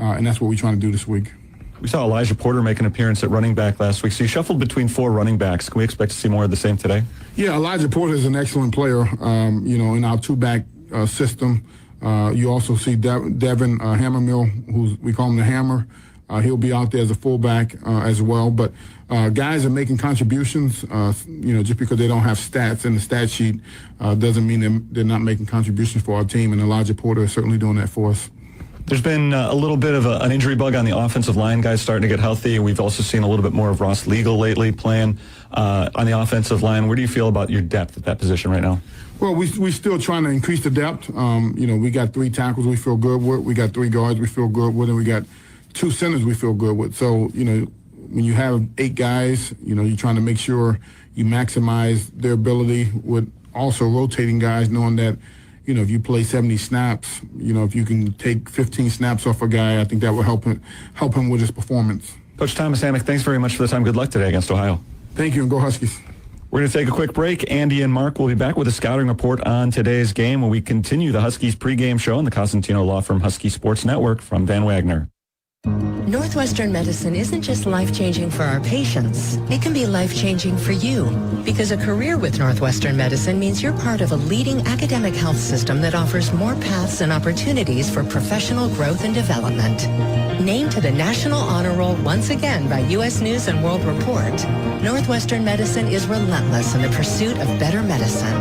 and that's what we're trying to do this week. We saw Elijah Porter make an appearance at running back last week. So you shuffled between 4 running backs. Can we expect to see more of the same today? Yeah, Elijah Porter is an excellent player, in our two-back system. You also see Devin Hammermill, we call him the Hammer. He'll be out there as a fullback as well. But guys are making contributions. Just because they don't have stats in the stat sheet doesn't mean they're not making contributions for our team. And Elijah Porter is certainly doing that for us. There's been a little bit of an injury bug on the offensive line, guys starting to get healthy. We've also seen a little bit more of Ross Legal lately playing on the offensive line. Where do you feel about your depth at that position right now? Well, we're still trying to increase the depth. We got 3 tackles we feel good with. We got 3 guards we feel good with, and we got 2 centers we feel good with. So, when you have 8 guys, you're trying to make sure you maximize their ability with also rotating guys, knowing that, if you play 70 snaps, if you can take 15 snaps off a guy, I think that will help him with his performance. Coach Thomas Hammock, thanks very much for the time. Good luck today against Ohio. Thank you, and go Huskies. We're going to take a quick break. Andy and Mark will be back with a scouting report on today's game when we continue the Huskies pregame show on the Cosentino Law Firm Husky Sports Network from Van Wagner. Northwestern Medicine isn't just life-changing for our patients. It can be life-changing for you, because a career with Northwestern Medicine means you're part of a leading academic health system that offers more paths and opportunities for professional growth and development. Named to the National Honor Roll once again by U.S. News and World Report, Northwestern Medicine is relentless in the pursuit of better medicine.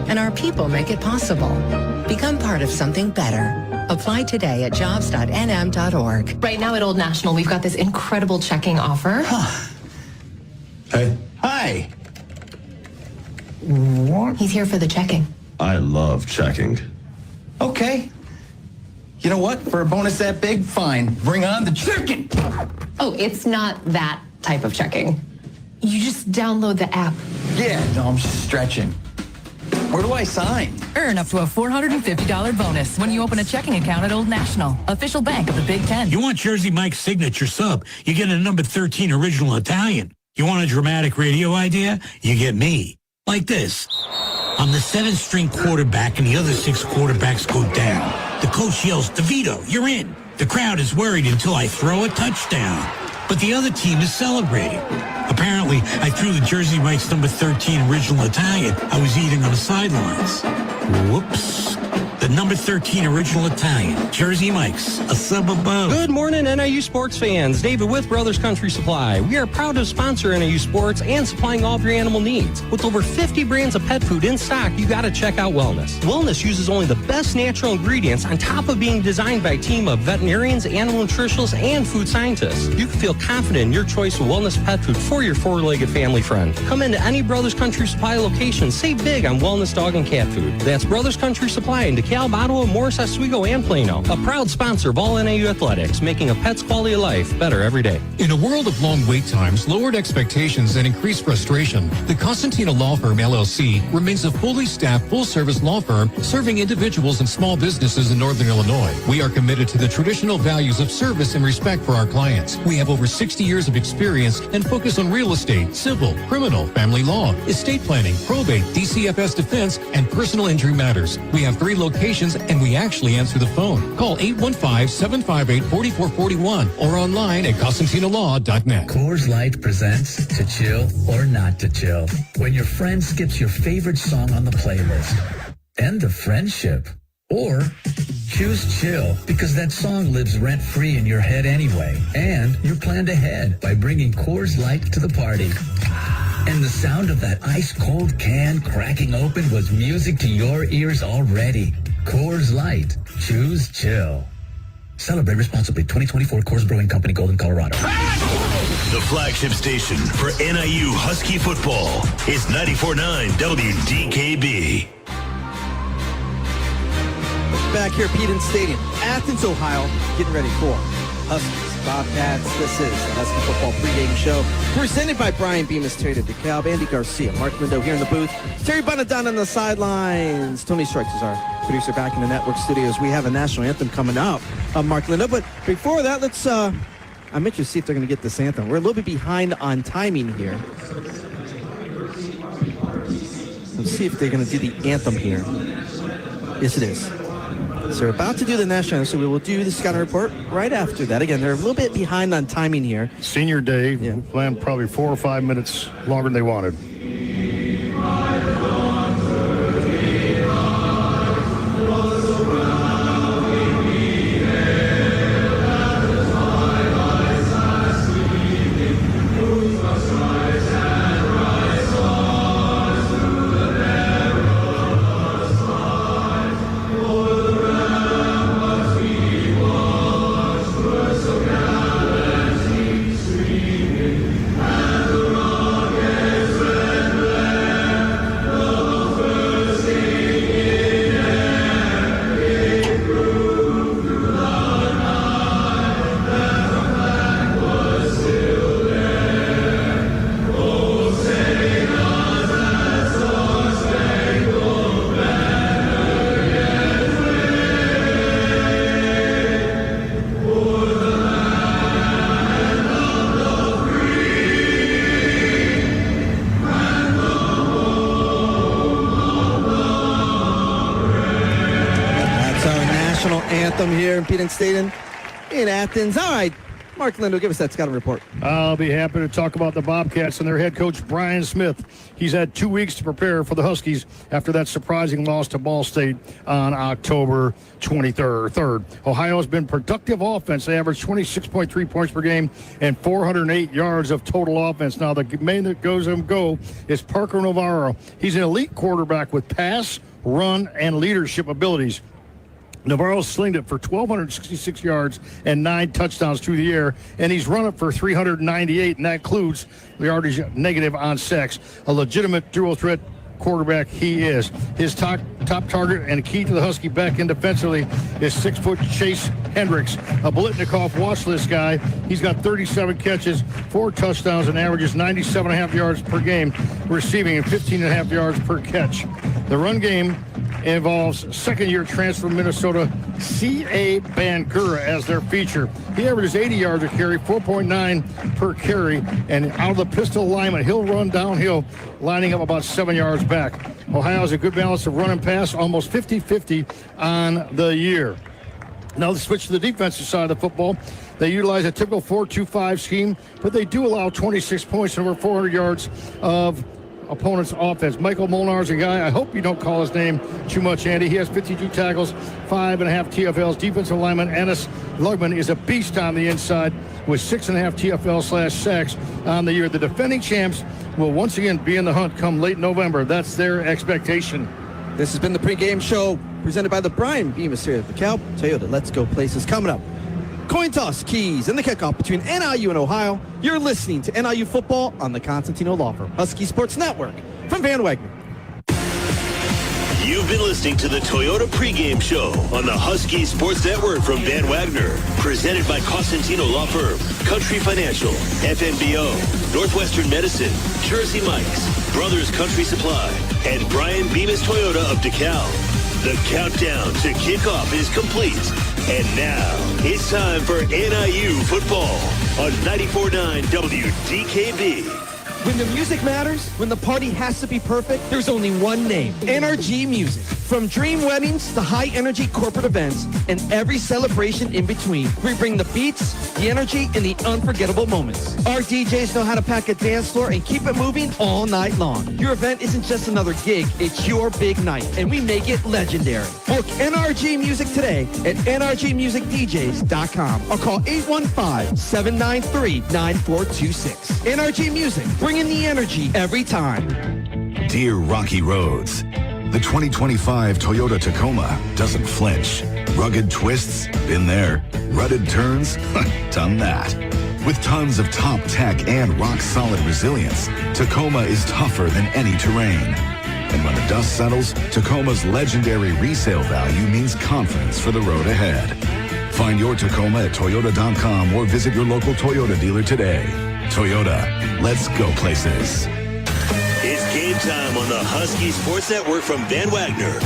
And our people make it possible. Become part of something better. Apply today at jobs.nm.org. Right now at Old National, we've got this incredible checking offer. Hey. Hi. What? He's here for the checking. I love checking. Okay. You know what? For a bonus that big, fine. Bring on the chicken. Oh, it's not that type of checking. You just download the app. Yeah, no, I'm just stretching. Where do I sign? Earn up to a $450 bonus when you open a checking account at Old National, official bank of the Big Ten. You want Jersey Mike's signature sub, you get a number 13 original Italian. You want a dramatic radio idea? You get me. Like this. I'm the 7th-string quarterback and the other 6 quarterbacks go down. The coach yells, DeVito, you're in. The crowd is worried until I throw a touchdown. But the other team is celebrating. Apparently, I threw the Jersey Mike's number 13 original Italian I was eating on the sidelines. Whoops. The number 13 original Italian, Jersey Mike's, a sub above. Good morning, NIU sports fans. David with Brothers Country Supply. We are proud to sponsor NIU sports and supplying all of your animal needs. With over 50 brands of pet food in stock, you got to check out Wellness. Wellness uses only the best natural ingredients on top of being designed by a team of veterinarians, animal nutritionists, and food scientists. You can feel confident in your choice of Wellness pet food for your 4-legged family friend. Come into any Brothers Country Supply location. Save big on Wellness dog and cat food. That's Brothers Country Supply in DeKalb, Ottawa, Morris, Oswego, and Plano. A proud sponsor of all NIU athletics, making a pet's quality of life better every day. In a world of long wait times, lowered expectations, and increased frustration, the Cosentino Law Firm, LLC, remains a fully staffed, full-service law firm serving individuals and small businesses in Northern Illinois. We are committed to the traditional values of service and respect for our clients. We have over 60 years of experience and focus on real estate, civil, criminal, family law, estate planning, probate, DCFS defense, and personal injury matters. We have 3 locations, and we actually answer the phone. Call 815-758-4441 or online at CosentinoLaw.net. Coors Light presents To Chill or Not to Chill. When your friend skips your favorite song on the playlist. End of friendship. Or choose chill because that song lives rent-free in your head anyway. And you planned ahead by bringing Coors Light to the party. And the sound of that ice-cold can cracking open was music to your ears already. Coors Light. Choose chill. Celebrate responsibly. 2024 Coors Brewing Company, Golden, Colorado. The flagship station for NIU Husky football is 94.9 WDKB. Back here at Peden Stadium, Athens, Ohio, getting ready for Huskies Bobcats. This is the Husky Football pregame show presented by Brian Bemis, Terry DeKalb, Andy Garcia, Mark Lindo here in the booth, Terry Bonadon on the sidelines. Tony Strikes is our producer back in the network studios. We have a national anthem coming up, Mark Lindo. But before that, I'm interested to see if they're going to get this anthem. We're a little bit behind on timing here. Let's see if they're going to do the anthem here. Yes, it is. So they're about to do the national, so we will do the scouting report right after that. Again, they're a little bit behind on timing here. Senior day, we planned probably 4 or 5 minutes longer than they wanted. Anthem here in Phoenix Stadium in Athens. All right, Mark Lindo, give us that scouting report. I'll be happy to talk about the Bobcats and their head coach, Brian Smith. He's had 2 weeks to prepare for the Huskies after that surprising loss to Ball State on October 23rd. Ohio has been productive offense. They averaged 26.3 points per game and 408 yards of total offense. Now, the main that goes and go is Parker Navarro. He's an elite quarterback with pass, run, and leadership abilities. Navarro slinged it for 1,266 yards and 9 touchdowns through the air, and he's run it for 398, and that includes the yardage negative on sacks. A legitimate dual threat quarterback he is. His top target and key to the Husky back end defensively is 6-foot Chase Hendricks, a Biletnikoff watch list guy. He's got 37 catches, 4 touchdowns, and averages 97.5 yards per game, receiving and 15.5 yards per catch. The run game involves second-year transfer from Minnesota, C.A. Bangura, as their feature. He averages 80 yards a carry, 4.9 per carry, and out of the pistol alignment, he'll run downhill, lining up about 7 yards back. Ohio has a good balance of run and pass, almost 50-50 on the year. Now let's switch to the defensive side of the football. They utilize a typical 4-2-5 scheme, but they do allow 26 points and over 400 yards of opponent's offense. Michael Molnar's a guy, I hope you don't call his name too much, Andy. He has 52 tackles, 5.5 TFLs. Defensive lineman Ennis Lugman is a beast on the inside with 6.5 TFL/sacks on the year. The defending champs will once again be in the hunt come late November. That's their expectation. This has been the pregame show presented by the Brian Bemis here at the Cal Toyota Let's Go Places. Coming up, coin toss, keys, and the kickoff between NIU and Ohio. You're listening to NIU football on the Constantino Law Firm Husky Sports Network from Van Wagner. You've been listening to the Toyota pregame show on the Husky Sports Network from Van Wagner, presented by Constantino Law Firm, Country Financial, FNBO, Northwestern Medicine, Jersey Mike's, Brothers Country Supply, and Brian Bemis Toyota of DeKalb. The countdown to kickoff is complete. And now, it's time for NIU football on 94.9 WDKB. When the music matters, when the party has to be perfect, there's only one name, NRG Music. From dream weddings to high-energy corporate events and every celebration in between, we bring the beats, the energy, and the unforgettable moments. Our DJs know how to pack a dance floor and keep it moving all night long. Your event isn't just another gig, it's your big night, and we make it legendary. Book NRG Music today at nrgmusicdjs.com or call 815-793-9426. NRG Music, bringing the energy every time. Dear Rocky Roads, the 2025 Toyota Tacoma doesn't flinch. Rugged twists? Been there. Rutted turns? Done that. With tons of top tech and rock-solid resilience, Tacoma is tougher than any terrain. And when the dust settles, Tacoma's legendary resale value means confidence for the road ahead. Find your Tacoma at Toyota.com or visit your local Toyota dealer today. Toyota, let's go places. It's game time on the Husky Sports Network from Van Wagner.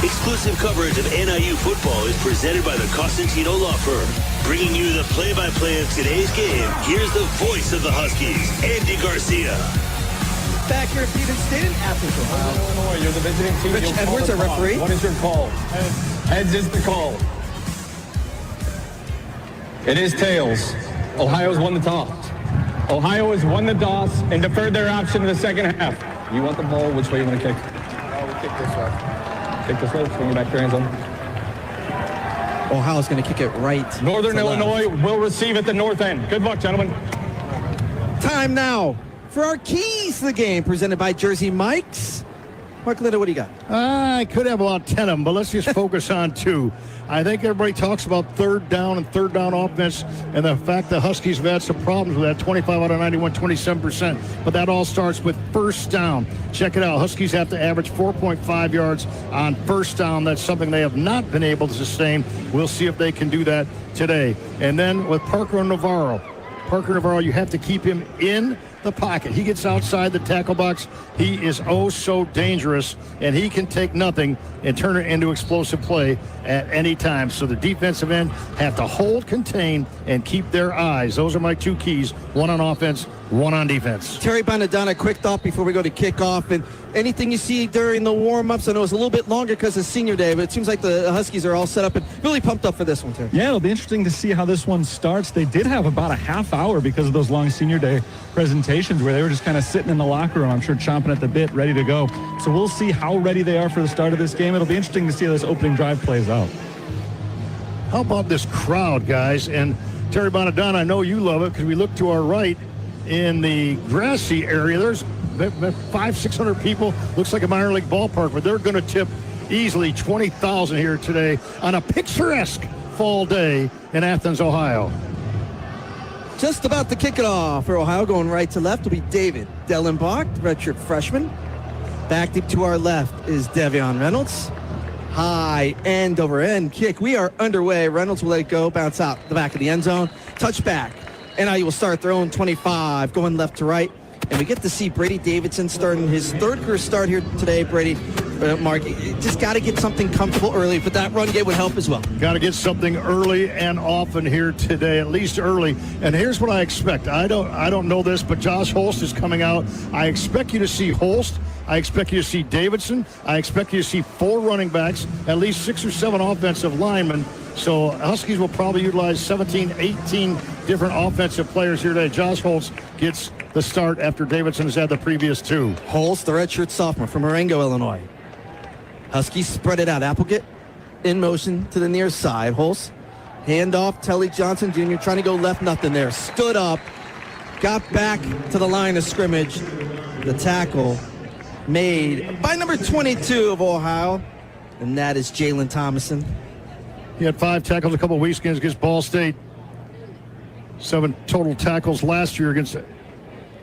Exclusive coverage of NIU football is presented by the Costantino Law Firm. Bringing you the play-by-play of today's game, here's the voice of the Huskies, Andy Garcia. Back here at Phoenix Stadium, Athens, Ohio. Illinois, you're the visiting team. Rich Edwards, our referee. What is your call? Heads is the call. It is tails. Ohio's won the toss. Ohio has won the toss and deferred their option in the second half. You want the ball? Which way you want to kick? We'll kick this way. Kick this way. Swing it back to your hands on. Ohio's going to kick it right. Northern to left. Illinois will receive at the north end. Good luck, gentlemen. Time now for our keys to the game, presented by Jersey Mike's. Mark Lindo, what do you got? I could have about 10 of them, but let's just focus on 2. I think everybody talks about third down and third down offense and the fact the Huskies have had some problems with that, 25 out of 91, 27%. But that all starts with first down. Check it out. Huskies have to average 4.5 yards on first down. That's something they have not been able to sustain. We'll see if they can do that today. And then with Parker Navarro, you have to keep him in the pocket. He gets outside the tackle box. He is oh so dangerous, and he can take nothing and turn it into explosive play at any time. So the defensive end have to hold, contain, and keep their eyes. Those are my 2 keys, one on offense, one on defense. Terry Bonadonna, quick thought before we go to kickoff. And anything you see during the warm-ups? I know it's a little bit longer because it's senior day, but it seems like the Huskies are all set up and really pumped up for this one, Terry. Yeah, it'll be interesting to see how this one starts. They did have about a half hour because of those long senior day presentations where they were just kind of sitting in the locker room, I'm sure chomping at the bit, ready to go. So we'll see how ready they are for the start of this game. It'll be interesting to see how this opening drive plays out. How about this crowd, guys? And Terry Bonadonna, I know you love it because we look to our right in the grassy area. There's 500-600 people. Looks like a minor league ballpark, but they're going to tip easily 20,000 here today on a picturesque fall day in Athens, Ohio. Just about to kick it off for Ohio, going right to left will be David Dellenbach, redshirt freshman. Back deep to our left is Devion Reynolds. High end over end kick. We are underway. Reynolds will let it go, bounce out the back of the end zone. Touchback. NIU will start their own 25, going left to right. And we get to see Brady Davidson starting his third career start here today. Brady, Mark, just got to get something comfortable early, but that run game would help as well. Got to get something early and often here today, at least early. And here's what I expect. I don't know this, but Josh Holst is coming out. I expect you to see Holst. I expect you to see Davidson. I expect you to see 4 running backs, at least 6 or 7 offensive linemen. So Huskies will probably utilize 17, 18 different offensive players here today. Josh Holst gets the start after Davidson has had the previous 2. Holst, the redshirt sophomore from Marengo, Illinois. Huskies spread it out. Applegate in motion to the near side. Holst, handoff. Telly Johnson Jr. trying to go left, nothing there. Stood up, got back to the line of scrimmage. The tackle made by number 22 of Ohio, and that is Jalen Thomason. He had 5 tackles a couple of weeks against Ball State. 7 total tackles last year against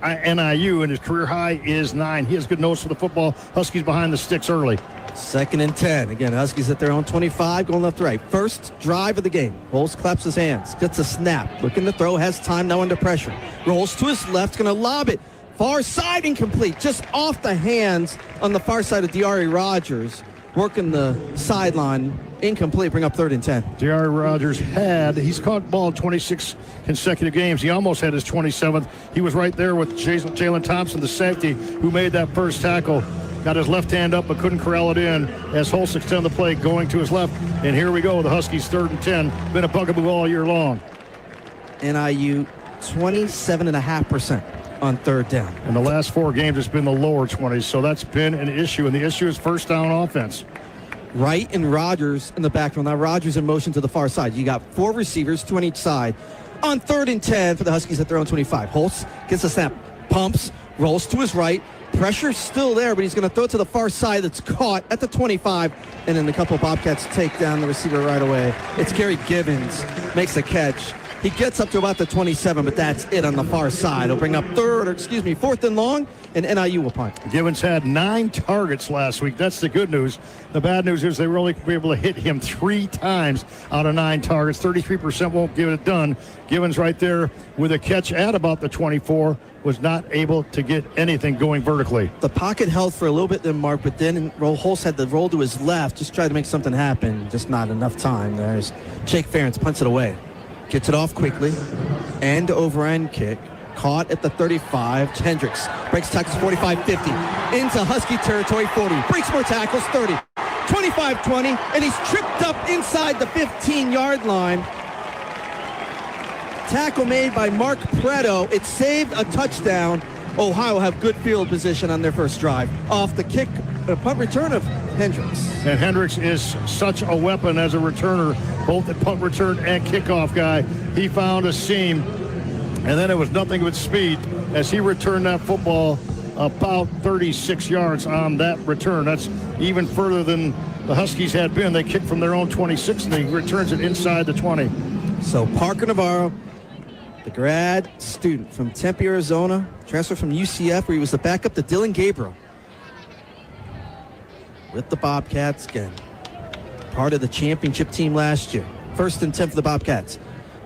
NIU, and his career high is 9. He has good nose for the football. Huskies behind the sticks early. 2nd and 10. Again, Huskies at their own 25, going left to right. First drive of the game. Holst claps his hands, gets a snap, looking to throw, has time now under pressure. Rolls to his left, going to lob it. Far side incomplete, just off the hands on the far side of Diari Rogers. Working the sideline, incomplete, bring up 3rd and 10. Diari Rogers he's caught ball in 26 consecutive games. He almost had his 27th. He was right there with Jalen Thompson, the safety, who made that first tackle. Got his left hand up but couldn't corral it in as Holst extended the play going to his left. And here we go, the Huskies 3rd and 10. Been a bugaboo all year long. NIU 27.5% on 3rd down. In the last 4 games, it's been the lower 20s, so that's been an issue, and the issue is first down offense. Wright and Rogers in the backfield. Now Rogers in motion to the far side. You got 4 receivers, 2 on each side. On 3rd and 10 for the Huskies at their own 25. Holst gets a snap, pumps, rolls to his right. Pressure's still there, but he's going to throw it to the far side. That's caught at the 25, and then a couple of Bobcats take down the receiver right away. It's Gary Givens, makes the catch. He gets up to about the 27, but that's it on the far side. He'll bring up 4th and long, and NIU will punt. Givens had 9 targets last week. That's the good news. The bad news is they were only able to hit him 3 times out of 9 targets. 33% won't get it done. Givens right there with a catch at about the 24 was not able to get anything going vertically. The pocket held for a little bit then, Mark, but then Holst had the roll to his left, just tried to make something happen. Just not enough time. There's Jake Ferentz, punts it away. Gets it off quickly. End over end kick. Caught at the 35. Hendricks breaks tackles 45-50. Into Husky territory 40. Breaks more tackles 30. 25-20, and he's tripped up inside the 15-yard line. Tackle made by Mark Preto. It saved a touchdown. Ohio have good field position on their first drive. Off the kick, punt return of Hendricks. And Hendricks is such a weapon as a returner, both at punt return and kickoff guy. He found a seam, and then it was nothing but speed as he returned that football about 36 yards on that return. That's even further than the Huskies had been. They kicked from their own 26, and he returns it inside the 20. So Parker Navarro, the grad student from Tempe, Arizona, transferred from UCF, where he was the backup to Dylan Gabriel. With the Bobcats again. Part of the championship team last year. 1st and 10 for the Bobcats.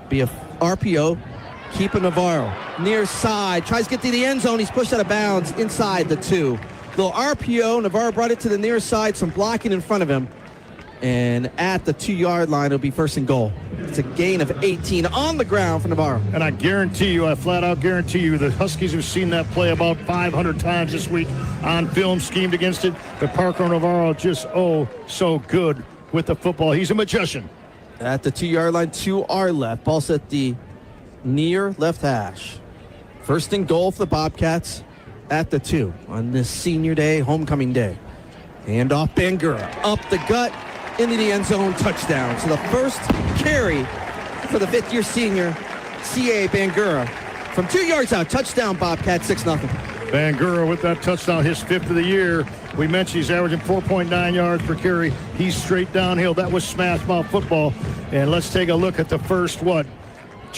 Be a RPO. Keeper Navarro. Near side. Tries to get to the end zone. He's pushed out of bounds inside the 2. Little RPO. Navarro brought it to the near side. Some blocking in front of him. And at the 2-yard line, it'll be 1st and goal. It's a gain of 18 on the ground for Navarro. And I guarantee you, I flat out guarantee you, the Huskies have seen that play about 500 times this week on film, schemed against it. But Parker Navarro just, so good with the football. He's a magician. At the 2-yard line, to our left. Ball set the near left hash. 1st and goal for the Bobcats at the 2 on this senior day, homecoming day. Hand off Bangura. Up the gut. Into the end zone, touchdown. So the first carry for the 5th-year senior, C.A. Bangura. From 2 yards out, touchdown, Bobcats, 6-0. Bangura with that touchdown, his 5th of the year. We mentioned he's averaging 4.9 yards per carry. He's straight downhill. That was smash mouth football. And let's take a look at the first, 2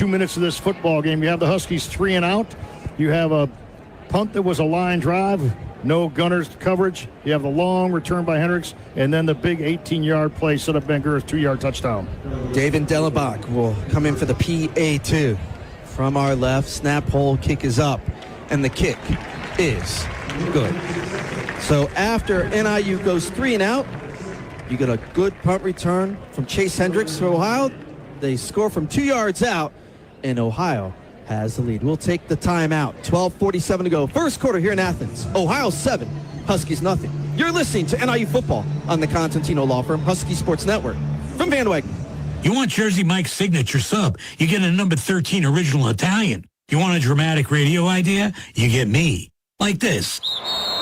minutes of this football game. You have the Huskies 3 and out. You have a punt that was a line drive. No Gunners coverage. You have the long return by Hendricks, and then the big 18-yard play set up Bangura's 2-yard touchdown. David Delabach will come in for the PA2. From our left, snap, hold, kick is up, and the kick is good. So after NIU goes 3 and out, you get a good punt return from Chase Hendricks for Ohio. They score from 2 yards out, and Ohio has the lead. We'll take the timeout. 12:47 to go. First quarter here in Athens. Ohio 7, Huskies nothing. You're listening to NIU football on the Constantino Law Firm Husky Sports Network. From Van Wagner. You want Jersey Mike's signature sub? You get a number 13 original Italian. You want a dramatic radio idea? You get me. Like this.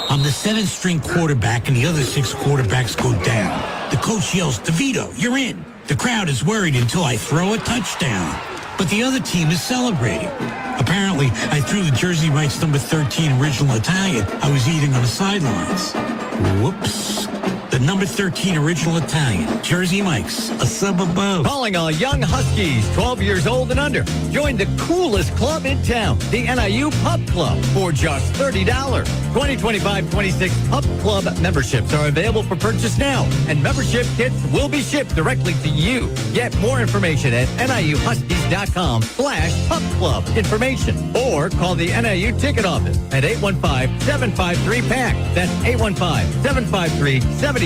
I'm the 7th-string quarterback, and the other 6 quarterbacks go down. The coach yells, DeVito, you're in. The crowd is worried until I throw a touchdown. But the other team is celebrating. Apparently, I threw the Jersey Mike's number 13 original Italian I was eating on the sidelines. Whoops. The number 13 original Italian, Jersey Mike's, a sub above. Calling all young Huskies, 12 years old and under. Join the coolest club in town, the NIU Pup Club, for just $30. 2025-26 Pup Club memberships are available for purchase now, and membership kits will be shipped directly to you. Get more information at NIUHuskies.com/Pup Club information, or call the NIU ticket office at 815-753-PACK. That's 815-753-7225.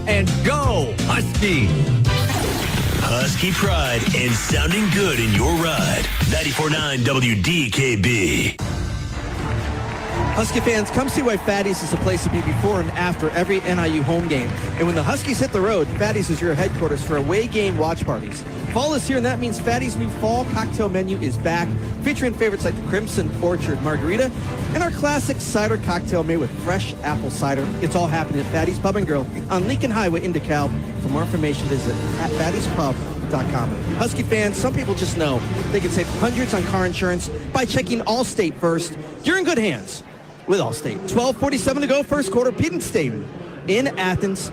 And go, Husky! Husky pride and sounding good in your ride. 94.9 WDKB. Husky fans, come see why Fatty's is the place to be before and after every NIU home game. And when the Huskies hit the road, Fatty's is your headquarters for away game watch parties. Fall is here, and that means Fatty's new fall cocktail menu is back, featuring favorites like the Crimson Orchard Margarita and our classic cider cocktail made with fresh apple cider. It's all happening at Fatty's Pub and Grill on Lincoln Highway in DeKalb. For more information, visit at fattyspub.com. Husky fans, some people just know they can save hundreds on car insurance by checking Allstate first. You're in good hands with Allstate. 12:47 to go, first quarter. Peden Stadium in Athens.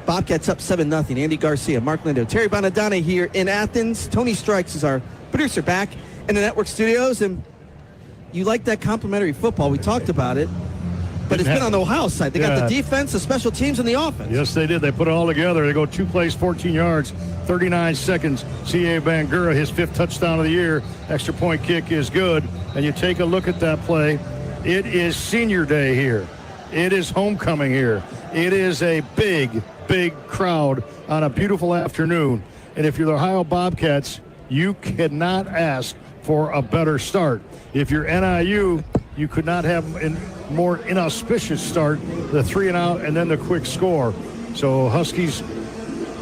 Bobcats up 7-0. Andy Garcia, Mark Lindo, Terry Bonadonna here in Athens. Tony Strikes is our producer back in the network studios. And you like that complimentary football. We talked about it. But it's been on the Ohio side. They got the defense, the special teams, and the offense. Yes, they did. They put it all together. They go 2 plays, 14 yards, 39 seconds. C.A. Bangura, his 5th touchdown of the year. Extra point kick is good. And you take a look at that play. It is senior day here. It is homecoming here. It is a big, big crowd on a beautiful afternoon. And if you're the Ohio Bobcats, you cannot ask for a better start. If you're NIU, you could not have a more inauspicious start, the 3 and out and then the quick score. So Huskies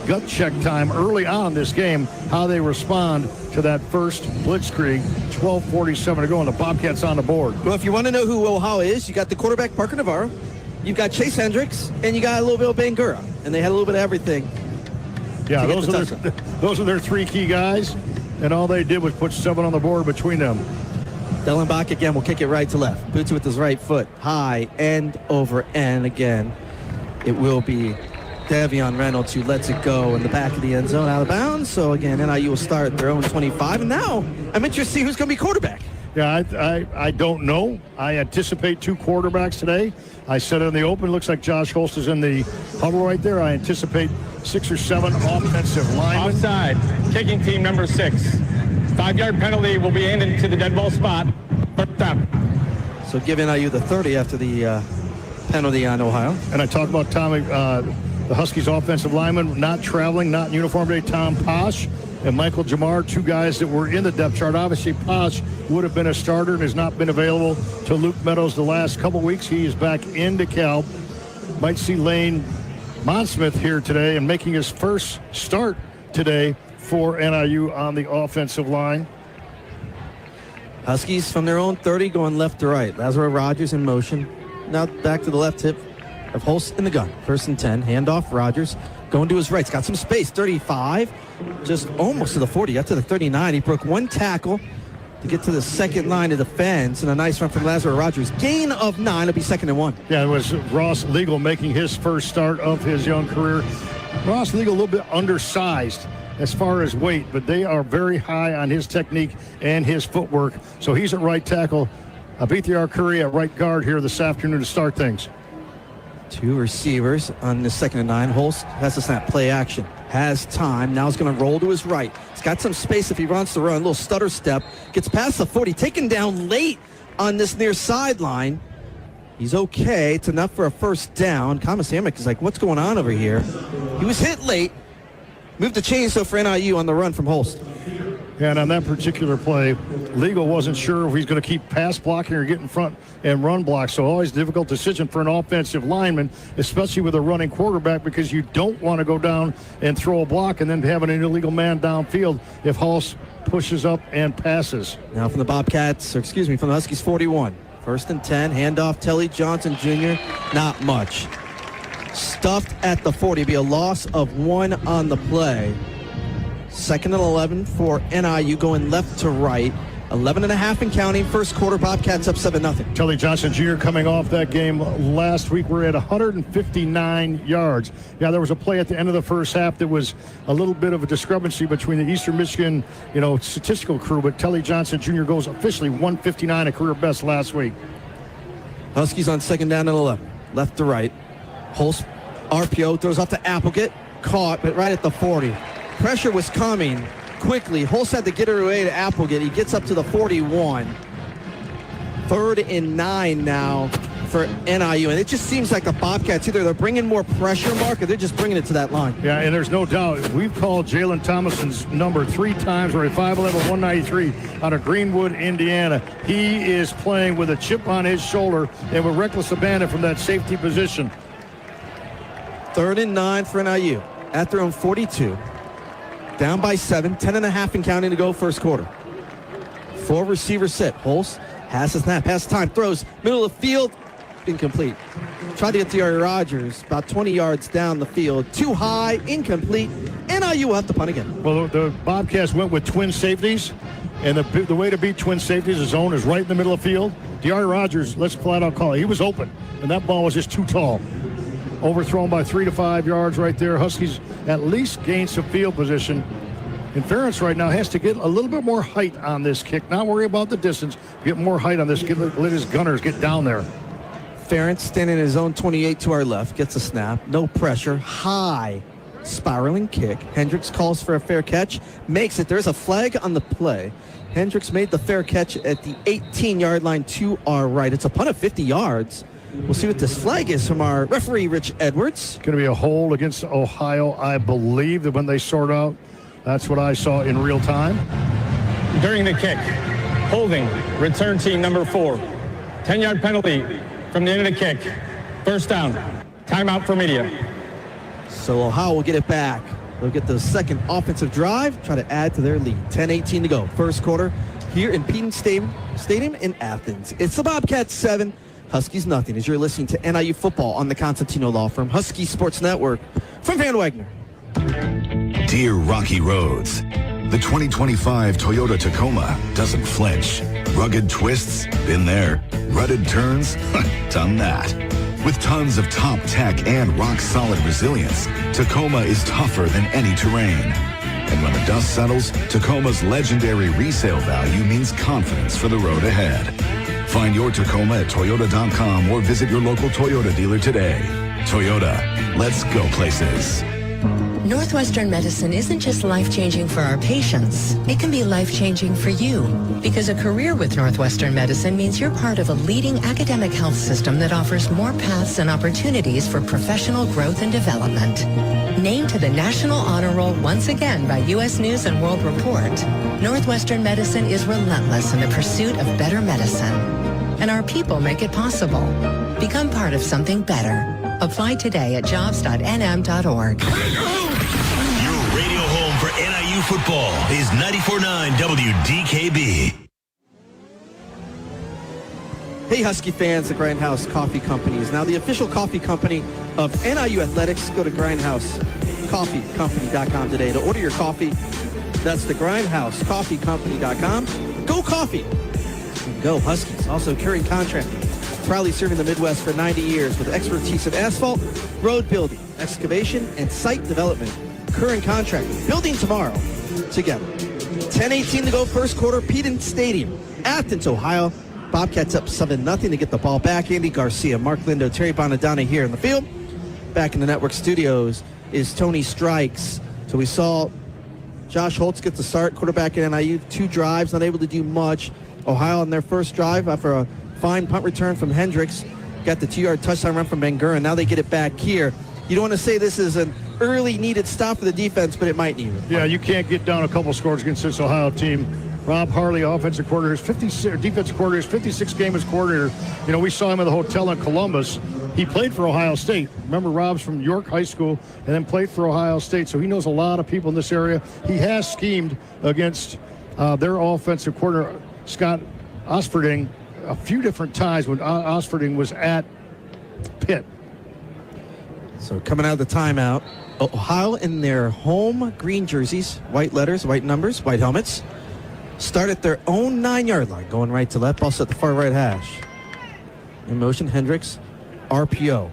gut check time early on in this game, how they respond to that first blitzkrieg. 12:47 to go, and the Bobcats on the board. Well, if you want to know who Ohio is, you got the quarterback Parker Navarro, you've got Chase Hendricks, and you got a little bit of Bangura, and they had a little bit of everything. Yeah, those are their three key guys, and all they did was put 7 on the board between them. Dellenbach again will kick it right to left. Boots with his right foot. High, end over end again. It will be Davion Reynolds who lets it go in the back of the end zone, out of bounds. So again, NIU will start at their own 25. And now I'm interested to see who's going to be quarterback. Yeah, I don't know. I anticipate 2 quarterbacks today. I said it in the open. Looks like Josh Holst is in the huddle right there. I anticipate 6 or 7 offensive linemen. Offside. Kicking team number 6. 5-yard penalty will be handed to the dead ball spot. First down. So give NIU the 30 after the penalty on Ohio. And I talked about Tommy, the Huskies offensive lineman, not traveling, not in uniform today. Tom Posh and Michael Jamar, 2 guys that were in the depth chart. Obviously, Posh would have been a starter and has not been available to Luke Meadows the last couple weeks. He is back in DeKalb. Might see Lane Monsmith here today and making his first start today for NIU on the offensive line. Huskies from their own 30 going left to right. Lazaro Rogers in motion. Now back to the left hip of Holst in the gun. 1st and 10. Handoff. Rogers going to his right. He's got some space. 35. Just almost to the 40. Got to the 39. He broke 1 tackle to get to the second line of defense. And a nice run from Lazaro Rogers. Gain of 9. It'll be 2nd and 1. Yeah, it was Ross Legal making his first start of his young career. Ross Legal a little bit undersized as far as weight, but they are very high on his technique and his footwork. So he's at right tackle. Abithiar Curry at right guard here this afternoon to start things. 2 receivers on the 2nd and 9. Holst has the snap. Play action. Has time. Now he's going to roll to his right. He's got some space if he wants to run. A little stutter step. Gets past the 40. Taken down late on this near sideline. He's okay. It's enough for a first down. Thomas Hammock is like, what's going on over here? He was hit late. Moved the chains so for NIU on the run from Holst. And on that particular play, Legal wasn't sure if he's going to keep pass blocking or get in front and run block. So always a difficult decision for an offensive lineman, especially with a running quarterback, because you don't want to go down and throw a block and then have an illegal man downfield if Holst pushes up and passes. Now from the Bobcats, or excuse me, from the Huskies 41. 1st and 10, handoff Telly Johnson Jr. Not much. Stuffed at the 40. Be a loss of 1 on the play. 2nd and 11 for NIU going left to right. 11.5 and counting. First quarter, Bobcats up 7-0. Telly Johnson Jr. coming off that game last week. We're at 159 yards. Yeah, there was a play at the end of the first half that was a little bit of a discrepancy between the Eastern Michigan, statistical crew, but Telly Johnson Jr. goes officially 159, a career best last week. Huskies on 2nd down and 11. Left to right. Holst RPO throws off to Applegate. Caught, but right at the 40. Pressure was coming quickly. Holst had to get it away to Applegate. He gets up to the 41. 3rd and 9 now for NIU. And it just seems like the Bobcats, either they're bringing more pressure, Mark, or they're just bringing it to that line. Yeah, and there's no doubt. We've called Jalen Thomason's number 3 times, or a 5'11", 193 out of Greenwood, Indiana. He is playing with a chip on his shoulder and with reckless abandon from that safety position. 3rd and 9 for NIU at their own 42. Down by 7, 10.5 and counting to go first quarter. 4 receivers set. Holst has the snap, has time, throws, middle of the field, incomplete. Tried to get to Rogers, about 20 yards down the field. Too high, incomplete. NIU will have to punt again. Well, the Bobcats went with twin safeties, and the way to beat twin safeties, the zone is right in the middle of the field. DeAndre Rogers, let's flat out call it. He was open, and that ball was just too tall. Overthrown by 3 to 5 yards right there. Huskies at least gained some field position. In fairness right now, has to get a little bit more height on this kick. Not worry about the distance. Get more height on this. Let his gunners get down there. Ferentz standing in his own 28 to our left. Gets a snap. No pressure. High spiraling kick. Hendricks calls for a fair catch. Makes it. There's a flag on the play. Hendricks made the fair catch at the 18-yard line to our right. It's a punt of 50 yards. We'll see what this flag is from our referee, Rich Edwards. Going to be a hold against Ohio, I believe, that when they sort out. That's what I saw in real time. During the kick, holding, return team number 4. 10-yard penalty from the end of the kick. First down. Timeout for media. So Ohio will get it back. They'll get the second offensive drive, try to add to their lead. 10:18 to go. First quarter here in Peden Stadium in Athens. It's the Bobcats 7, Huskies nothing, as you're listening to NIU football on the Constantino Law Firm Husky Sports Network from Van Wagner. Dear Rocky Roads, the 2025 Toyota Tacoma doesn't flinch. Rugged twists? Been there. Rutted turns? Done that. With tons of top tech and rock-solid resilience, Tacoma is tougher than any terrain. And when the dust settles, Tacoma's legendary resale value means confidence for the road ahead. Find your Tacoma at Toyota.com or visit your local Toyota dealer today. Toyota, let's go places. Northwestern Medicine isn't just life-changing for our patients. It can be life-changing for you, because a career with Northwestern Medicine means you're part of a leading academic health system that offers more paths and opportunities for professional growth and development. Named to the National Honor Roll once again by U.S. News and World Report, Northwestern Medicine is relentless in the pursuit of better medicine. And our people make it possible. Become part of something better. Apply today at jobs.nm.org. Your radio home for NIU football is 94.9 WDKB. Hey Husky fans, the Grindhouse Coffee Company is now the official coffee company of NIU Athletics. Go to grindhousecoffeecompany.com today to order your coffee. That's the grindhousecoffeecompany.com. Go Coffee! And go Huskies. Also Curran Contracting, proudly serving the Midwest for 90 years with expertise in asphalt, road building, excavation, and site development. Curran Contracting, building tomorrow together. 10:18 to go, first quarter, Peden Stadium, Athens, Ohio. Bobcats up 7-0 to get the ball back. Andy Garcia, Mark Lindo, Terry Bonadonna here in the field. Back in the network studios is Tony Strikes. So we saw Josh Holtz get the start, quarterback at NIU, 2 drives, not able to do much. Ohio on their first drive after a fine punt return from Hendricks, got the 2-yard touchdown run from Ben Gurra. Now they get it back here. You don't want to say this is an early needed stop for the defense, but it might need it. Yeah, you can't get down a couple scores against this Ohio team. Rob Harley, offensive coordinator, defensive coordinator, 56 game as coordinator. You know, we saw him at the hotel in Columbus. He played for Ohio State. Remember, Rob's from York High School and then played for Ohio State, so he knows a lot of people in this area. He has schemed against their offensive coordinator, Scott Osfording, a few different times when Osfording was at Pitt. So coming out of the timeout, Ohio in their home green jerseys, white letters, white numbers, white helmets, start at their own 9-yard line, going right to left, ball set the far right hash. In motion, Hendricks, RPO.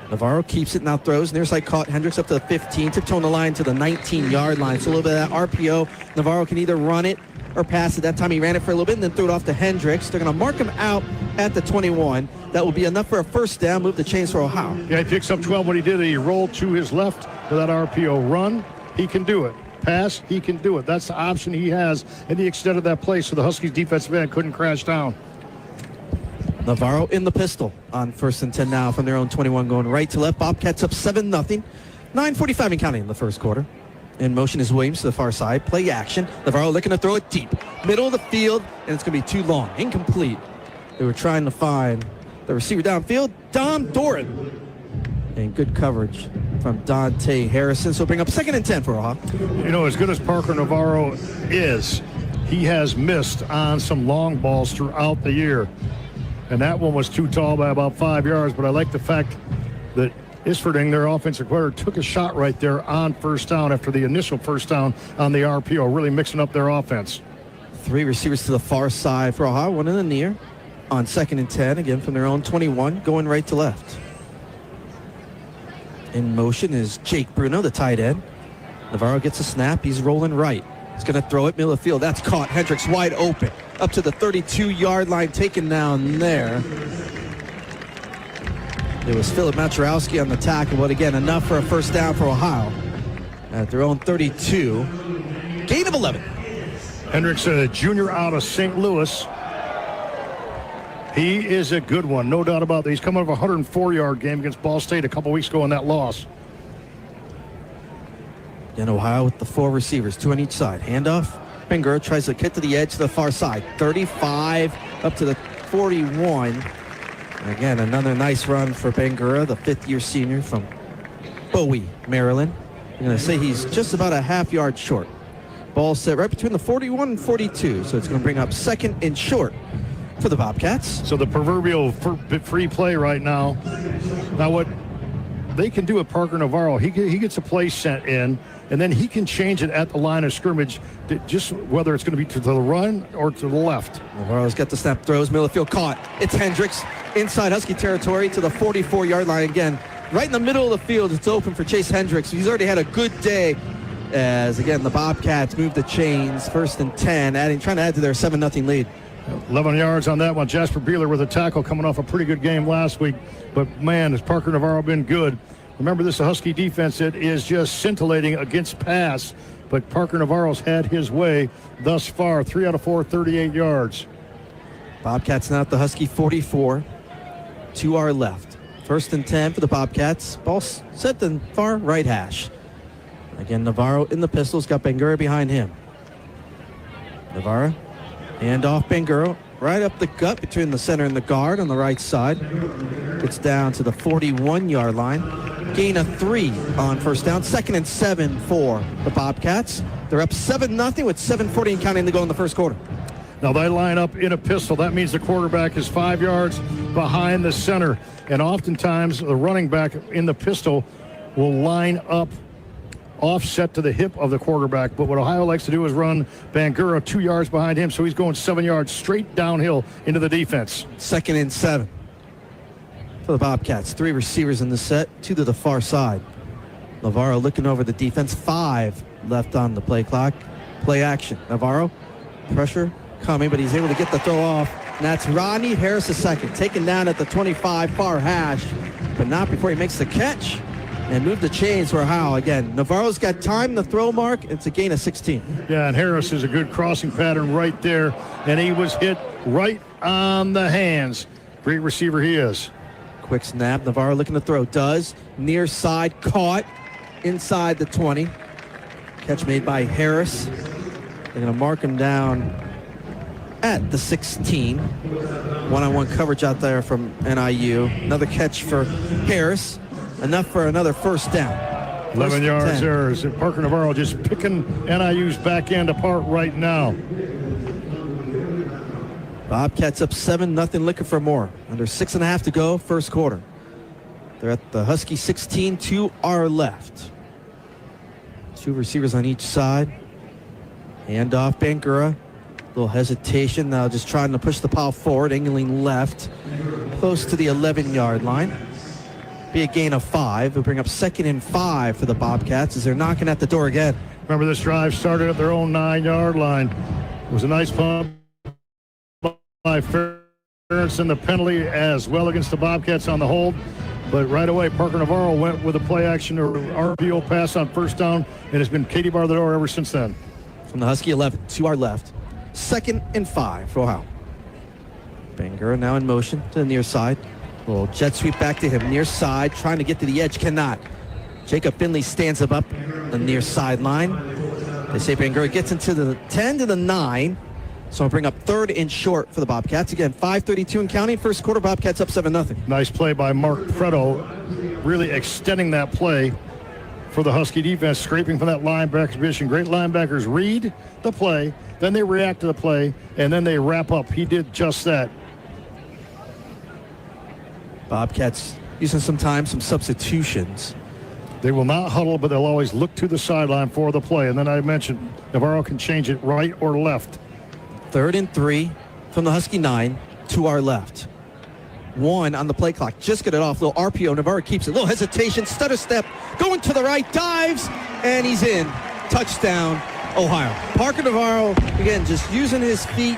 Navarro keeps it, now throws, near side caught, Hendricks up to the 15, tiptoeing the line to the 19-yard line. So a little bit of that RPO. Navarro can either run it or pass it. That time he ran it for a little bit and then threw it off to Hendricks. They're going to mark him out at the 21. That will be enough for a first down, move the chains for Ohio. Yeah, he picks up 12. What he did, he rolled to his left for that RPO. Run, he can do it. Pass, he can do it. That's the option he has, and he extended that play so the Huskies defensive end couldn't crash down. Navarro in the pistol on 1st and 10 now from their own 21, going right to left. Bobcats up 7-0. 9:45 and counting in the first quarter. In motion is Williams to the far side. Play action. Navarro looking to throw it deep. Middle of the field, and it's going to be too long. Incomplete. They were trying to find the receiver downfield, Dom Doran. And good coverage from Dante Harrison. So bring up 2nd and 10 for Ohio. You know, as good as Parker Navarro is, he has missed on some long balls throughout the year. And that one was too tall by about 5 yards, but I like the fact that Isfording, their offensive coordinator, took a shot right there on first down after the initial first down on the RPO, really mixing up their offense. 3 receivers to the far side for Ohio, 1 in the near. On 2nd and 10, again from their own 21, going right to left. In motion is Jake Bruno, the tight end. Navarro gets a snap. He's rolling right. He's going to throw it middle of the field. That's caught. Hendricks wide open. Up to the 32-yard line, taken down there. It was Philip Maturowski on the tackle, but again, enough for a first down for Ohio. At their own 32. Gain of 11. Hendricks, a junior out of St. Louis. He is a good one, no doubt about that. He's coming off a 104-yard game against Ball State a couple weeks ago in that loss. And Ohio with the 4 receivers, 2 on each side. Handoff. Ben Gurra tries to get to the edge to the far side. 35 up to the 41. And again, another nice run for Ben Gurra, the 5th-year senior from Bowie, Maryland. I'm going to say he's just about a half yard short. Ball set right between the 41 and 42, so it's going to bring up second and short for the Bobcats. So the proverbial free play right now. Now what they can do with Parker Navarro, he gets a play sent in, and then he can change it at the line of scrimmage, just whether it's going to be to the run or to the left. Navarro's got the snap, throws, middle of the field, caught. It's Hendricks inside Husky territory to the 44-yard line again. Right in the middle of the field, it's open for Chase Hendricks. He's already had a good day as, again, the Bobcats move the chains, 1st and 10, trying to add to their 7-0 lead. 11 yards on that one. Jasper Beeler with a tackle coming off a pretty good game last week. But, man, has Parker Navarro been good. Remember, this is a Husky defense that is just scintillating against pass. But Parker Navarro's had his way thus far. 3 out of 4, 38 yards. Bobcats now at the Husky 44 to our left. 1st and 10 for the Bobcats. Ball set in far right hash. Again, Navarro in the pistols, got Bangura behind him. Navarro, hand off Bangura, right up the gut between the center and the guard on the right side. Gets down to the 41-yard line. Gain of 3 on 1st down. 2nd and 7 for the Bobcats. They're up 7-0 with 7:40 counting to go in the first quarter. Now they line up in a pistol. That means the quarterback is 5 yards behind the center. And oftentimes the running back in the pistol will line up offset to the hip of the quarterback. But what Ohio likes to do is run Bangura 2 yards behind him. So he's going 7 yards straight downhill into the defense. 2nd and 7 for the Bobcats. 3 receivers in the set, 2 to the far side. Navarro looking over the defense. 5 left on the play clock. Play action. Navarro, pressure coming, but he's able to get the throw off. And that's Rodney Harris II, taken down at the 25 far hash, but not before he makes the catch and move the chains for Ohio. Again, Navarro's got time, the throw mark. It's a gain of 16. Yeah, and Harris is a good crossing pattern right there, and he was hit right on the hands. Great receiver he is. Quick snap. Navarro looking to throw. Does. Near side. Caught inside the 20. Catch made by Harris. They're going to mark him down at the 16. One-on-one coverage out there from NIU. Another catch for Harris. Enough for another 1st down. 11 yards there. Is Parker Navarro just picking NIU's back end apart right now. Bobcats up 7-0, looking for more. Under 6.5 to go, first quarter. They're at the Husky 16 to our left. 2 receivers on each side. Hand off Bangura. Little hesitation now, just trying to push the pile forward, angling left, close to the 11-yard line. Be a gain of 5. It'll bring up 2nd and 5 for the Bobcats as they're knocking at the door again. Remember, this drive started at their own 9-yard line. It was a nice pump by Ferentz, the penalty as well against the Bobcats on the hold. But right away, Parker Navarro went with a play action or RPO pass on 1st down, and it's been Katie bar the door ever since then. From the Husky 11 to our left. 2nd and 5 for Ohio. Bangura now in motion to the near side. Little jet sweep back to him, near side, trying to get to the edge, cannot. Jacob Finley stands him up the near sideline. They say Bangura gets into the 10 to the 9. So I'll bring up 3rd and short for the Bobcats. Again, 5:32 and counting. First quarter, Bobcats up 7-0. Nice play by Mark Preto, really extending that play for the Husky defense, scraping from that linebacker position. Great linebackers read the play, then they react to the play, and then they wrap up. He did just that. Bobcats using some substitutions. They will not huddle, but they'll always look to the sideline for the play. And then I mentioned Navarro can change it right or left. 3rd and 3 from the Husky 9 to our left. 1 on the play clock. Just get it off. Little RPO. Navarro keeps it. Little hesitation. Stutter step. Going to the right. Dives. And he's in. Touchdown, Ohio. Parker Navarro, again, just using his feet,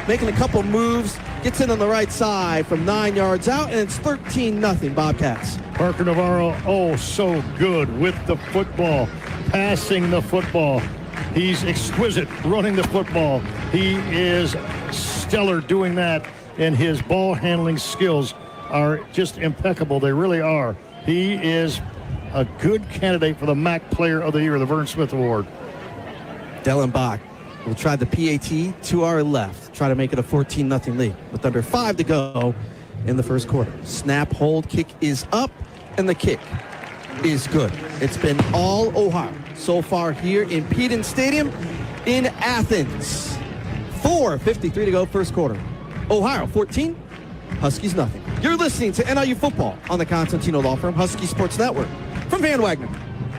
making a couple moves. Gets in on the right side from 9 yards out, and it's 13-0 Bobcats. Parker Navarro, oh, so good with the football, passing the football. He's exquisite running the football. He is stellar doing that, and his ball handling skills are just impeccable. They really are. He is a good candidate for the MAC Player of the Year, the Vern Smith Award. Dylan Bach will try the PAT to our left, try to make it a 14-0 lead with under 5 to go in the first quarter. Snap, hold, kick is up, and the kick is good. It's been all Ohio so far here in Peden Stadium in Athens. 4:53 to go, first quarter. Ohio 14, Huskies nothing. You're listening to NIU Football on the Constantino Law Firm Husky Sports Network from Van Wagner.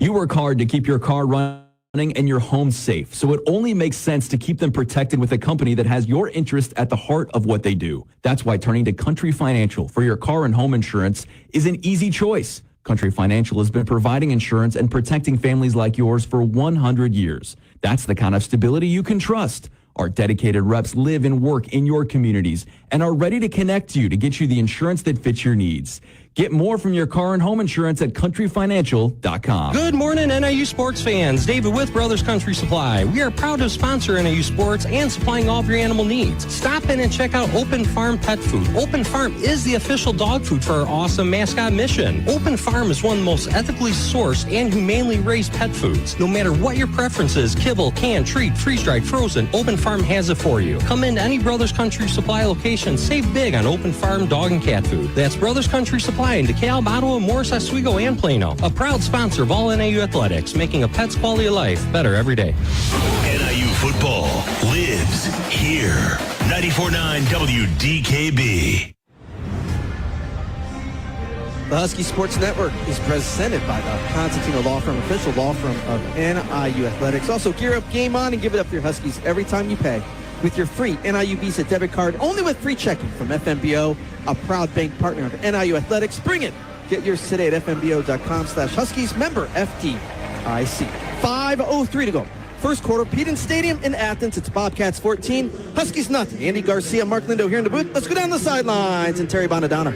You work hard to keep your car running and your home safe, so it only makes sense to keep them protected with a company that has your interest at the heart of what they do. That's why turning to Country Financial for your car and home insurance is an easy choice. Country Financial has been providing insurance and protecting families like yours for 100 years. That's the kind of stability you can trust. Our dedicated reps live and work in your communities and are ready to connect you to get you the insurance that fits your needs. Get more from your car and home insurance at countryfinancial.com. Good morning, NIU sports fans. David with Brothers Country Supply. We are proud to sponsor NIU sports and supplying all of your animal needs. Stop in and check out Open Farm Pet Food. Open Farm is the official dog food for our awesome mascot mission. Open Farm is one of the most ethically sourced and humanely raised pet foods. No matter what your preference is, kibble, canned, treat, freeze-dried, frozen, Open Farm has it for you. Come into any Brothers Country Supply location. Save big on Open Farm dog and cat food. That's Brothers Country Supply in DeKalb, Ottawa, Morris, Oswego, and Plano. A proud sponsor of all NIU athletics, making a pet's quality of life better every day. NIU football lives here. 94.9 WDKB. The Husky Sports Network is presented by the Constantino Law Firm, official law firm of NIU Athletics. Also, gear up, game on, and give it up for your Huskies every time you pay with your free NIU Visa debit card, only with free checking from FMBO, a proud bank partner of NIU Athletics. Bring it. Get yours today at fmbo.com/Huskies, member FDIC. 5:03 to go. First quarter, Peden Stadium in Athens. It's Bobcats 14, Huskies nothing. Andy Garcia, Mark Lindo here in the booth. Let's go down the sidelines and Terry Bonadonna.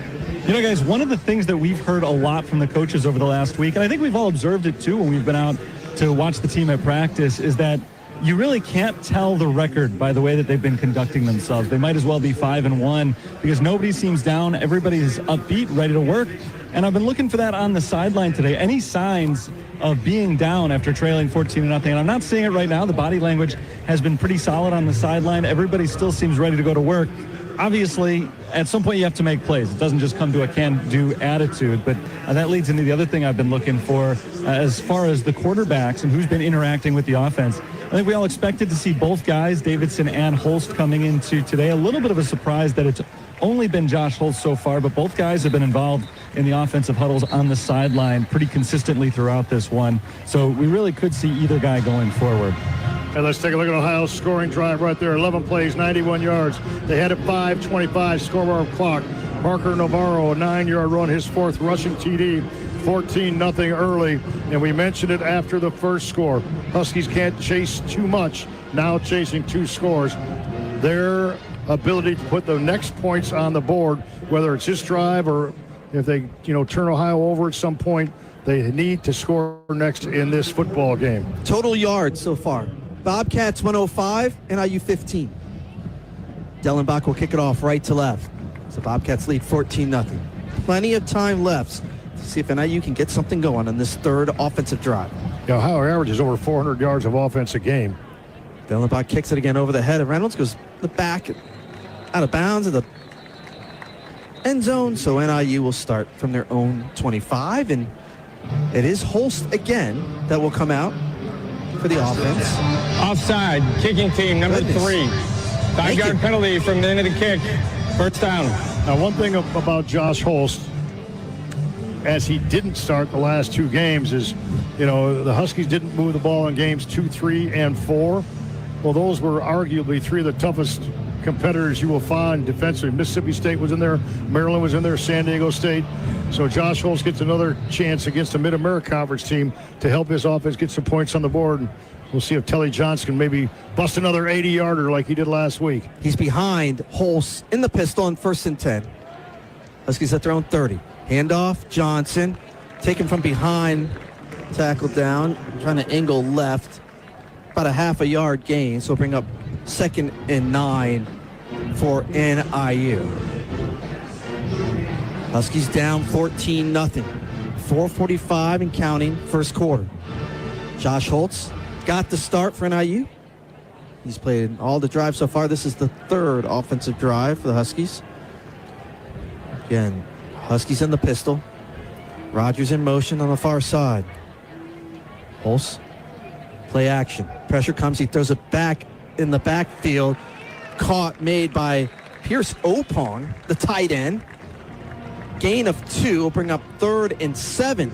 You know, guys, one of the things that we've heard a lot from the coaches over the last week, and I think we've all observed it too when we've been out to watch the team at practice, is that you really can't tell the record by the way that they've been conducting themselves. They might as well be 5-1 because nobody seems down. Everybody's upbeat, ready to work. And I've been looking for that on the sideline today. Any signs of being down after trailing 14-0? And I'm not seeing it right now. The body language has been pretty solid on the sideline. Everybody still seems ready to go to work. Obviously, at some point you have to make plays. It doesn't just come to a can-do attitude, but that leads into the other thing I've been looking for as far as the quarterbacks and who's been interacting with the offense. I think we all expected to see both guys, Davidson and Holst, coming into today. A little bit of a surprise that it's only been Josh Holst so far, but both guys have been involved in the offensive huddles on the sideline pretty consistently throughout this one. So we really could see either guy going forward. And let's take a look at Ohio's scoring drive right there. 11 plays, 91 yards. They had a 5:25 scoreboard clock. Parker Navarro, a 9-yard run, his fourth rushing TD. 14-0 early, and we mentioned it after the first score. Huskies can't chase too much, now chasing 2 scores. Their ability to put the next points on the board, whether it's this drive or if they, turn Ohio over at some point, they need to score next in this football game. Total yards so far. Bobcats 105, NIU 15. Dellenbach will kick it off right to left. So Bobcats lead 14-0. Plenty of time left to see if NIU can get something going on this third offensive drive. Yeah, Ohio averages over 400 yards of offense a game. Dellenbach kicks it again over the head of Reynolds, goes the back out of bounds of the end zone. So NIU will start from their own 25, and it is Holst again that will come out for the offense. Offside, kicking team, number 3. 5-yard penalty from the end of the kick. First down. Now, one thing about Josh Holst, as he didn't start the last 2 games, is, the Huskies didn't move the ball in games 2, 3, and 4. Well, those were arguably 3 of the toughest competitors you will find defensively. Mississippi State was in there, Maryland was in there, San Diego State. So Josh Holst gets another chance against a Mid-America Conference team to help his offense get some points on the board. And we'll see if Telly Johnson can maybe bust another 80-yarder like he did last week. He's behind Holst in the pistol on 1st and 10. Huskies at their own 30. Handoff, Johnson, taken from behind, tackled down, trying to angle left. About a half a yard gain, so bring up 2nd and 9 for NIU. Huskies down 14-0. 4:45 and counting, first quarter. Josh Holst got the start for NIU. He's played all the drives so far. This is the 3rd offensive drive for the Huskies. Again, Huskies in the pistol. Rodgers in motion on the far side. Holst, play action. Pressure comes. He throws it back in the backfield. Made by Pierce Opong, the tight end. Gain of 2 will bring up 3rd and 7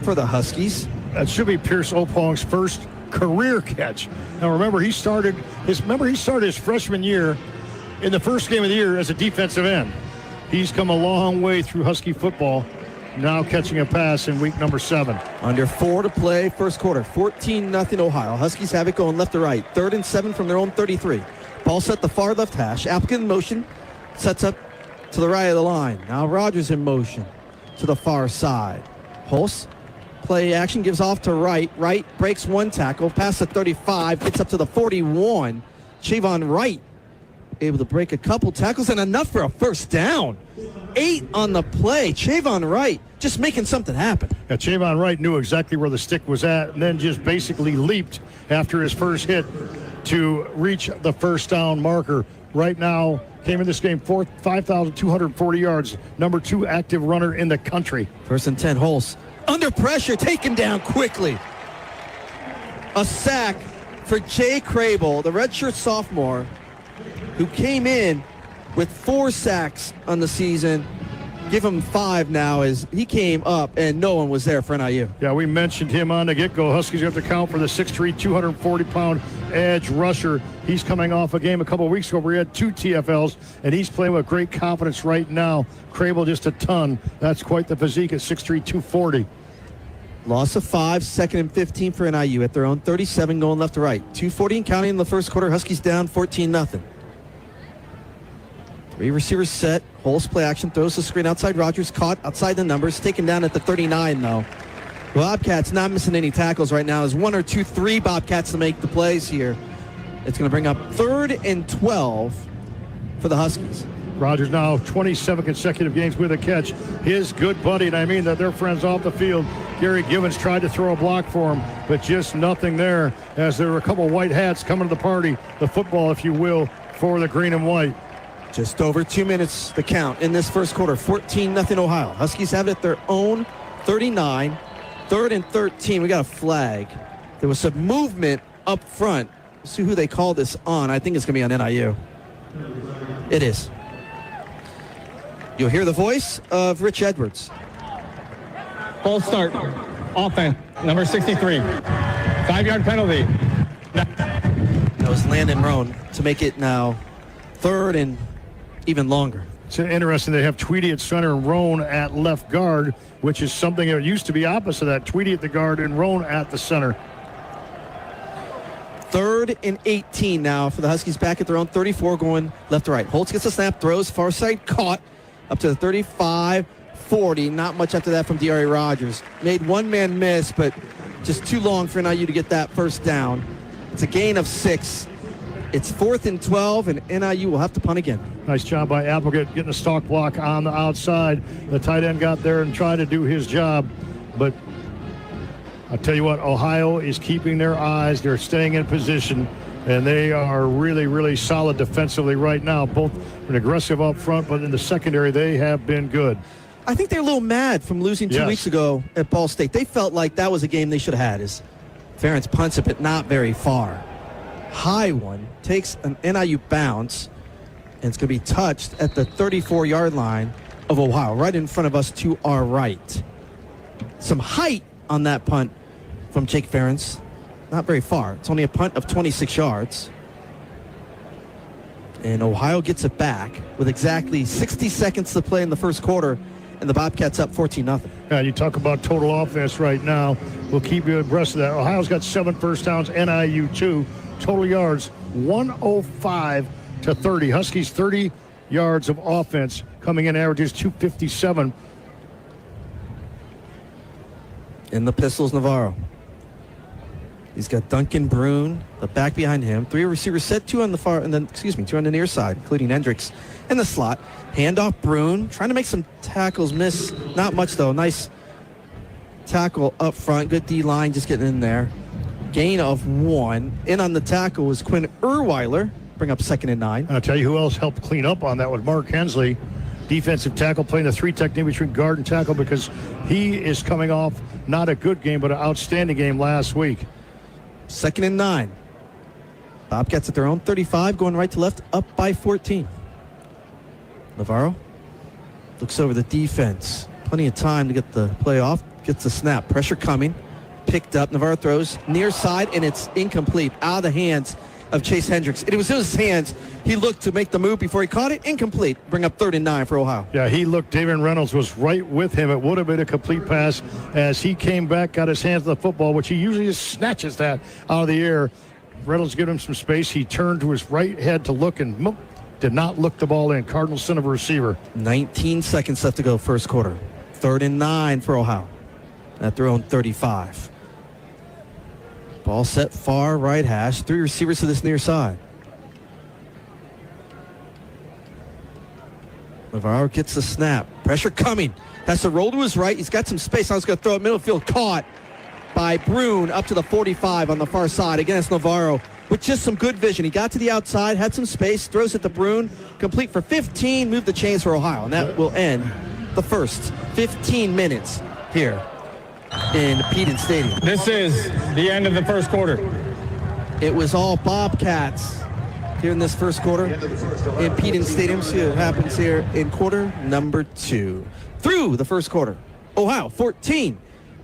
for the Huskies. That should be Pierce Opong's first career catch. Now remember, he started his freshman year in the first game of the year as a defensive end. He's come a long way through Husky football, now catching a pass in week number 7. Under 4 to play, first quarter, 14-0 Ohio. Huskies have it going left to right. 3rd and 7 from their own 33. Ball set the far left hash. Appleton in motion, sets up to the right of the line. Now Rodgers in motion to the far side. Holst, play action, gives off to Wright. Wright breaks 1 tackle, past the 35, gets up to the 41. Chavon Wright able to break a couple tackles and enough for a first down. 8 on the play. Chavon Wright just making something happen. Yeah, Chavon Wright knew exactly where the stick was at and then just basically leaped after his first hit to reach the first down marker. Right now, came in this game 5,240 yards, number 2 active runner in the country. 1st and 10, Holst under pressure, taken down quickly. A sack for Jay Crable, the redshirt sophomore, who came in with 4 sacks on the season. Give him 5 now as he came up and no one was there for NIU. Yeah, we mentioned him on the get-go. Huskies have to count for the 6'3", 240-pound edge rusher. He's coming off a game a couple of weeks ago where he had 2 TFLs, and he's playing with great confidence right now. Crable just a ton. That's quite the physique at 6'3", 240. Loss of 5, 2nd and 15 for NIU at their own 37 going left to right. 2:40 and counting in the first quarter. Huskies down 14-0. 3 receivers set. Holst play action, throws the screen outside Rodgers, caught outside the numbers, taken down at the 39 though. Bobcats not missing any tackles right now. There's 1 or 2, 3 Bobcats to make the plays here. It's going to bring up 3rd and 12 for the Huskies. Rodgers now 27 consecutive games with a catch. His good buddy, and I mean that they're friends off the field, Gary Givens tried to throw a block for him, but just nothing there as there were a couple white hats coming to the party, the football, if you will, for the green and white. Just over 2 minutes to count in this first quarter. 14-0 Ohio. Huskies have it at their own 39. 3rd and 13. We got a flag. There was some movement up front. Let's see who they call this on. I think it's going to be on NIU. It is. You'll hear the voice of Rich Edwards. Full start. Offense. Number 63. 5-yard penalty. That was Landon Roan to make it now 3rd and even longer. It's interesting. They have Tweedy at center and Roan at left guard, which is something that used to be opposite of that. Tweedy at the guard and Roan at the center. 3rd and 18 now for the Huskies back at their own 34 going left to right. Holst gets a snap, throws, far side caught up to the 35, 40. Not much after that from D.R.A. Rodgers. Made one man miss, but just too long for NIU to get that first down. It's a gain of 6. It's 4th and 12, and NIU will have to punt again. Nice job by Applegate getting a stalk block on the outside. The tight end got there and tried to do his job. But I'll tell you what, Ohio is keeping their eyes. They're staying in position, and they are really, really solid defensively right now. Both an aggressive up front, but in the secondary, they have been good. I think they're a little mad from losing 2 weeks ago at Ball State. They felt like that was a game they should have had. As Ferentz punts it, but not very far. High one, takes an NIU bounce, and it's going to be touched at the 34-yard line of Ohio, right in front of us to our right. Some height on that punt from Jake Ferentz. Not very far. It's only a punt of 26 yards. And Ohio gets it back with exactly 60 seconds to play in the first quarter, and the Bobcats up 14-0. Yeah, you talk about total offense right now. We'll keep you abreast of that. Ohio's got 7 first downs, NIU 2. Total yards, 105 to 30. Huskies 30 yards of offense, coming in averages 257. In the pistols, Navarro. He's got Duncan Brune, the back behind him. 3 receivers set, 2 on the far, and then 2 on the near side, including Hendricks in the slot. Handoff Brune, trying to make some tackles miss. Not much though. Nice tackle up front. Good D line, just getting in there. Gain of 1. In on the tackle was Quinn Erweiler. Bring up 2nd and 9. I'll tell you who else helped clean up on that was Mark Hensley. defensive tackle, playing the 3 technique between guard and tackle because he is coming off not a good game, but an outstanding game last week. 2nd and 9. Bobcats at their own 35, going right to left, up by 14. Navarro looks over the defense. Plenty of time to get the play off. Gets the snap. Pressure coming. Picked up. Navarro throws near side, and it's incomplete. Out of the hands of Chase Hendricks. It was in his hands. He looked to make the move before he caught it. Incomplete. Bring up 3rd and 9 for Ohio. Yeah, he looked. David Reynolds was right with him. It would have been a complete pass as he came back, got his hands on the football, which he usually just snatches that out of the air. Reynolds gave him some space. He turned to his right head to look and did not look the ball in. Cardinals sent of a receiver. 19 seconds left to go first quarter. 3rd and 9 for Ohio at their own 35. Ball set far right hash. 3 receivers to this near side. Navarro gets the snap. Pressure coming. Has to roll to his right. He's got some space. I was going to throw it middle field. Caught by Brune up to the 45 on the far side. Again, it's Navarro with just some good vision. He got to the outside, had some space, throws it to Brune. Complete for 15. Move the chains for Ohio. And that will end the first 15 minutes here in Peden Stadium. This is the end of the first quarter. It was all Bobcats here in this first quarter in Peden Stadium. See what happens here in quarter number 2. Through the first quarter, Ohio 14,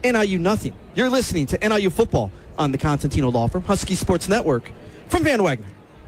NIU nothing. You're listening to NIU football on the Constantino Law Firm, Husky Sports Network from Van Wagner.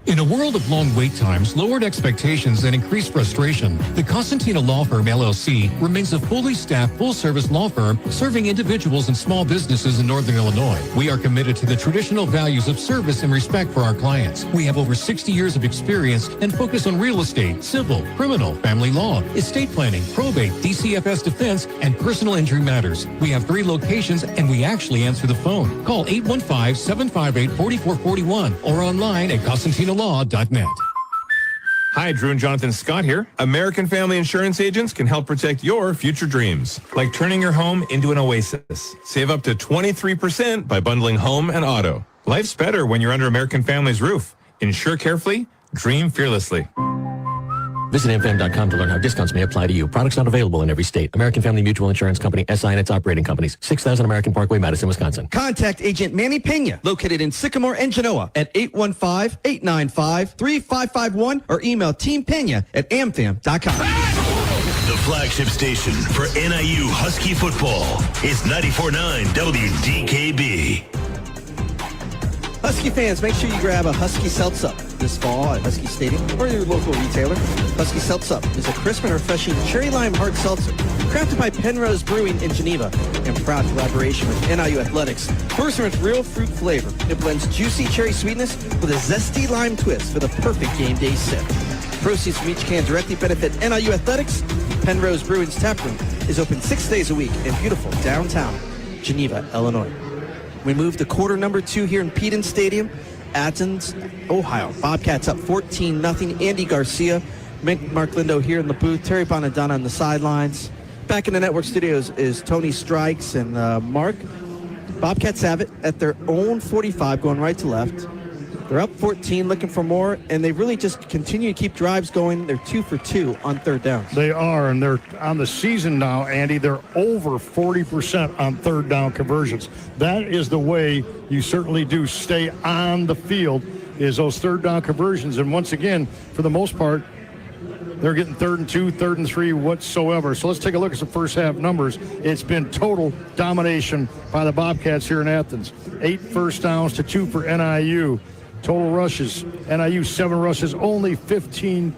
In a world of long wait times, lowered expectations, and increased frustration, the Constantino Law Firm, LLC, remains a fully staffed, full-service law firm serving individuals and small businesses in Northern Illinois. We are committed to the traditional values of service and respect for our clients. We have over 60 years of experience and focus on real estate, civil, criminal, family law, estate planning, probate, DCFS defense, and personal injury matters. We have 3 locations, and we actually answer the phone. Call 815-758-4441 or online at ConstantinoLaw.net. Hi, Drew and Jonathan Scott here. American Family Insurance agents can help protect your future dreams, like turning your home into an oasis. Save up to 23% by bundling home and auto. Life's better when you're under American Family's roof. Insure carefully, dream fearlessly. Visit amfam.com to learn how discounts may apply to you. Products not available in every state. American Family Mutual Insurance Company, SI and its operating companies. 6000 American Parkway, Madison, Wisconsin. Contact Agent Manny Pena, located in Sycamore and Genoa at 815-895-3551 or email teampena@amfam.com. The flagship station for NIU Husky football is 94.9 WDKB. Husky fans, make sure you grab a Husky Seltz-Up this fall at Husky Stadium or your local retailer. Husky Seltz-Up is a crisp and refreshing cherry lime hard seltzer crafted by Penrose Brewing in Geneva in proud collaboration with NIU Athletics. Bursting with real fruit flavor, it blends juicy cherry sweetness with a zesty lime twist for the perfect game day sip. Proceeds from each can directly benefit NIU Athletics. Penrose Brewing's taproom is open 6 days a week in beautiful downtown Geneva, Illinois. We move to quarter number 2 here in Peden Stadium, Athens, Ohio. Bobcats up 14-0. Andy Garcia, Mark Lindo here in the booth, Terry Bonadonna on the sidelines. Back in the network studios is Tony Strikes and Mark. Bobcats have it at their own 45, going right to left. They're up 14, looking for more, and they really just continue to keep drives going. They're 2 for 2 on third downs. They are, and they're on the season now, Andy. They're over 40% on third down conversions. That is the way you certainly do stay on the field, is those third down conversions. And once again, for the most part, they're getting 3rd and 2, 3rd and 3 whatsoever. So let's take a look at some first half numbers. It's been total domination by the Bobcats here in Athens. 8 first downs to 2 for NIU. Total rushes, NIU 7 rushes, only 15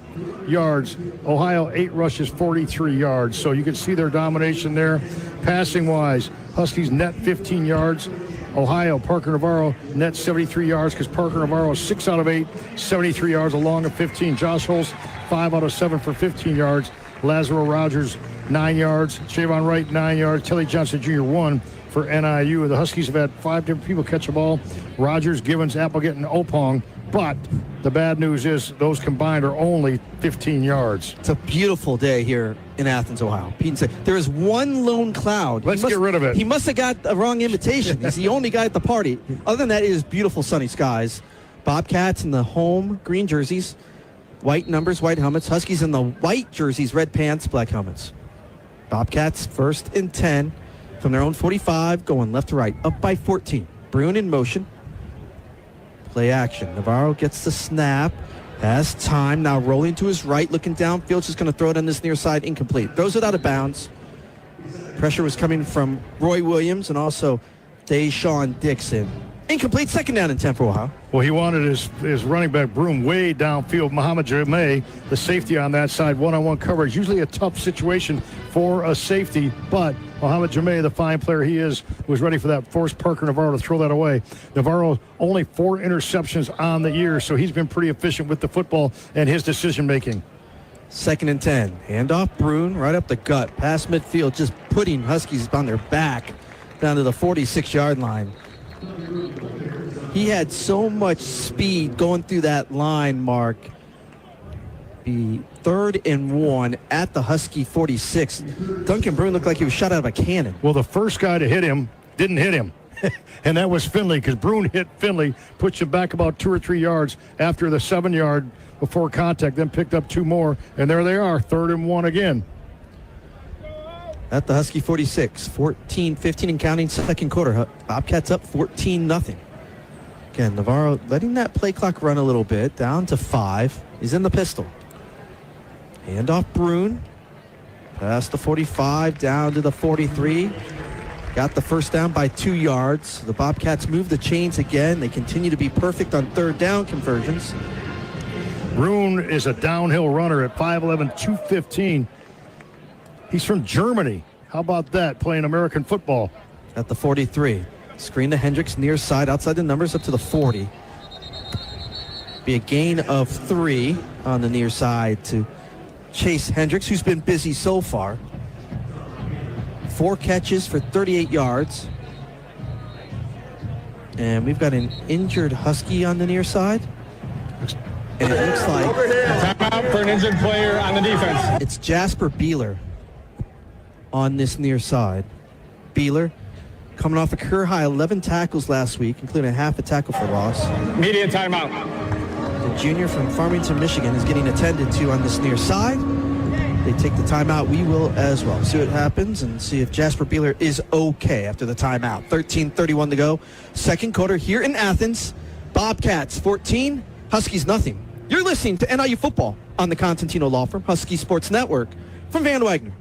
yards. Ohio 8 rushes, 43 yards. So you can see their domination there. Passing-wise, Huskies net 15 yards. Ohio, Parker Navarro net 73 yards because Parker Navarro 6 out of 8, 73 yards, along of 15. Josh Holst 5 out of 7 for 15 yards. Lazaro Rogers 9 yards. Shavon Wright 9 yards. Kelly Johnson Jr. 1 for NIU. The Huskies have had 5 different people catch the ball. Rogers, Givens, Applegate, and Opong. But the bad news is those combined are only 15 yards. It's a beautiful day here in Athens, Ohio. There is one lone cloud. Let's get rid of it. He must have got the wrong invitation. He's the only guy at the party. Other than that, it is beautiful sunny skies. Bobcats in the home green jerseys. White numbers, white helmets. Huskies in the white jerseys, red pants, black helmets. Bobcats 1st and 10 from their own 45, going left to right, up by 14. Bruin in motion. Play action. Navarro gets the snap. Has time. Now rolling to his right, looking downfield. Just going to throw it on this near side. Incomplete. Throws it out of bounds. Pressure was coming from Roy Williams and also Deshaun Dixon. Incomplete. 2nd down and 10 for Ohio. Well, he wanted his running back Broom way downfield. Muhammad Jameh, the safety on that side, one-on-one coverage. Usually a tough situation for a safety, but Muhammad Jameh, the fine player he is, was ready for that. Forced Parker Navarro to throw that away. Navarro only 4 interceptions on the year, so he's been pretty efficient with the football and his decision-making. 2nd and 10. Handoff Bruin right up the gut. Past midfield, just putting Huskies on their back down to the 46-yard line. He had so much speed going through that line, Mark. The 3rd and 1 at the Husky 46. Duncan Bruin looked like he was shot out of a cannon. Well, the first guy to hit him didn't hit him. And that was Finley, because Bruin hit Finley, puts him back about 2 or 3 yards after the 7-yard before contact, then picked up 2 more. And there they are, 3rd and 1 again. At the Husky 46, 14-15 and counting, 2nd quarter. Bobcats up 14-0. Again, Navarro letting that play clock run a little bit, down to 5. He's in the pistol. Handoff Bruin. Past the 45, down to the 43. Got the first down by 2 yards. The Bobcats move the chains again. They continue to be perfect on 3rd down conversions. Bruin is a downhill runner at 5'11", 215. He's from Germany. How about that, playing American football? At the 43. Screen to Hendricks, near side, outside the numbers, up to the 40. Be a gain of 3 on the near side to Chase Hendricks, who's been busy so far. 4 catches for 38 yards. And we've got an injured Husky on the near side. And it looks like... Timeout for an injured player on the defense. It's Jasper Beeler on this near side. Beeler coming off a career high 11 tackles last week, including a half a tackle for loss. Media timeout. The junior from Farmington, Michigan is getting attended to on this near side. They take the timeout. We will as well. See what happens and see if Jasper Beeler is okay after the timeout. 13:31 to go. 2nd quarter here in Athens. Bobcats 14, Huskies nothing. You're listening to NIU Football on the Constantino Law Firm Husky Sports Network from Van Wagner.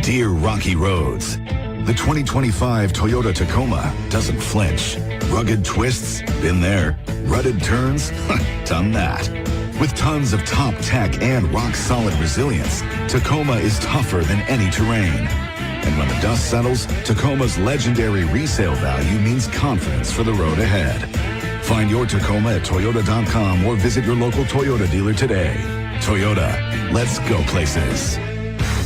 Dear Rocky Roads, the 2025 Toyota Tacoma doesn't flinch. Rugged twists? Been there. Rutted turns? Done that. With tons of top tech and rock-solid resilience, Tacoma is tougher than any terrain. And when the dust settles, Tacoma's legendary resale value means confidence for the road ahead. Find your Tacoma at Toyota.com or visit your local Toyota dealer today. Toyota, let's go places.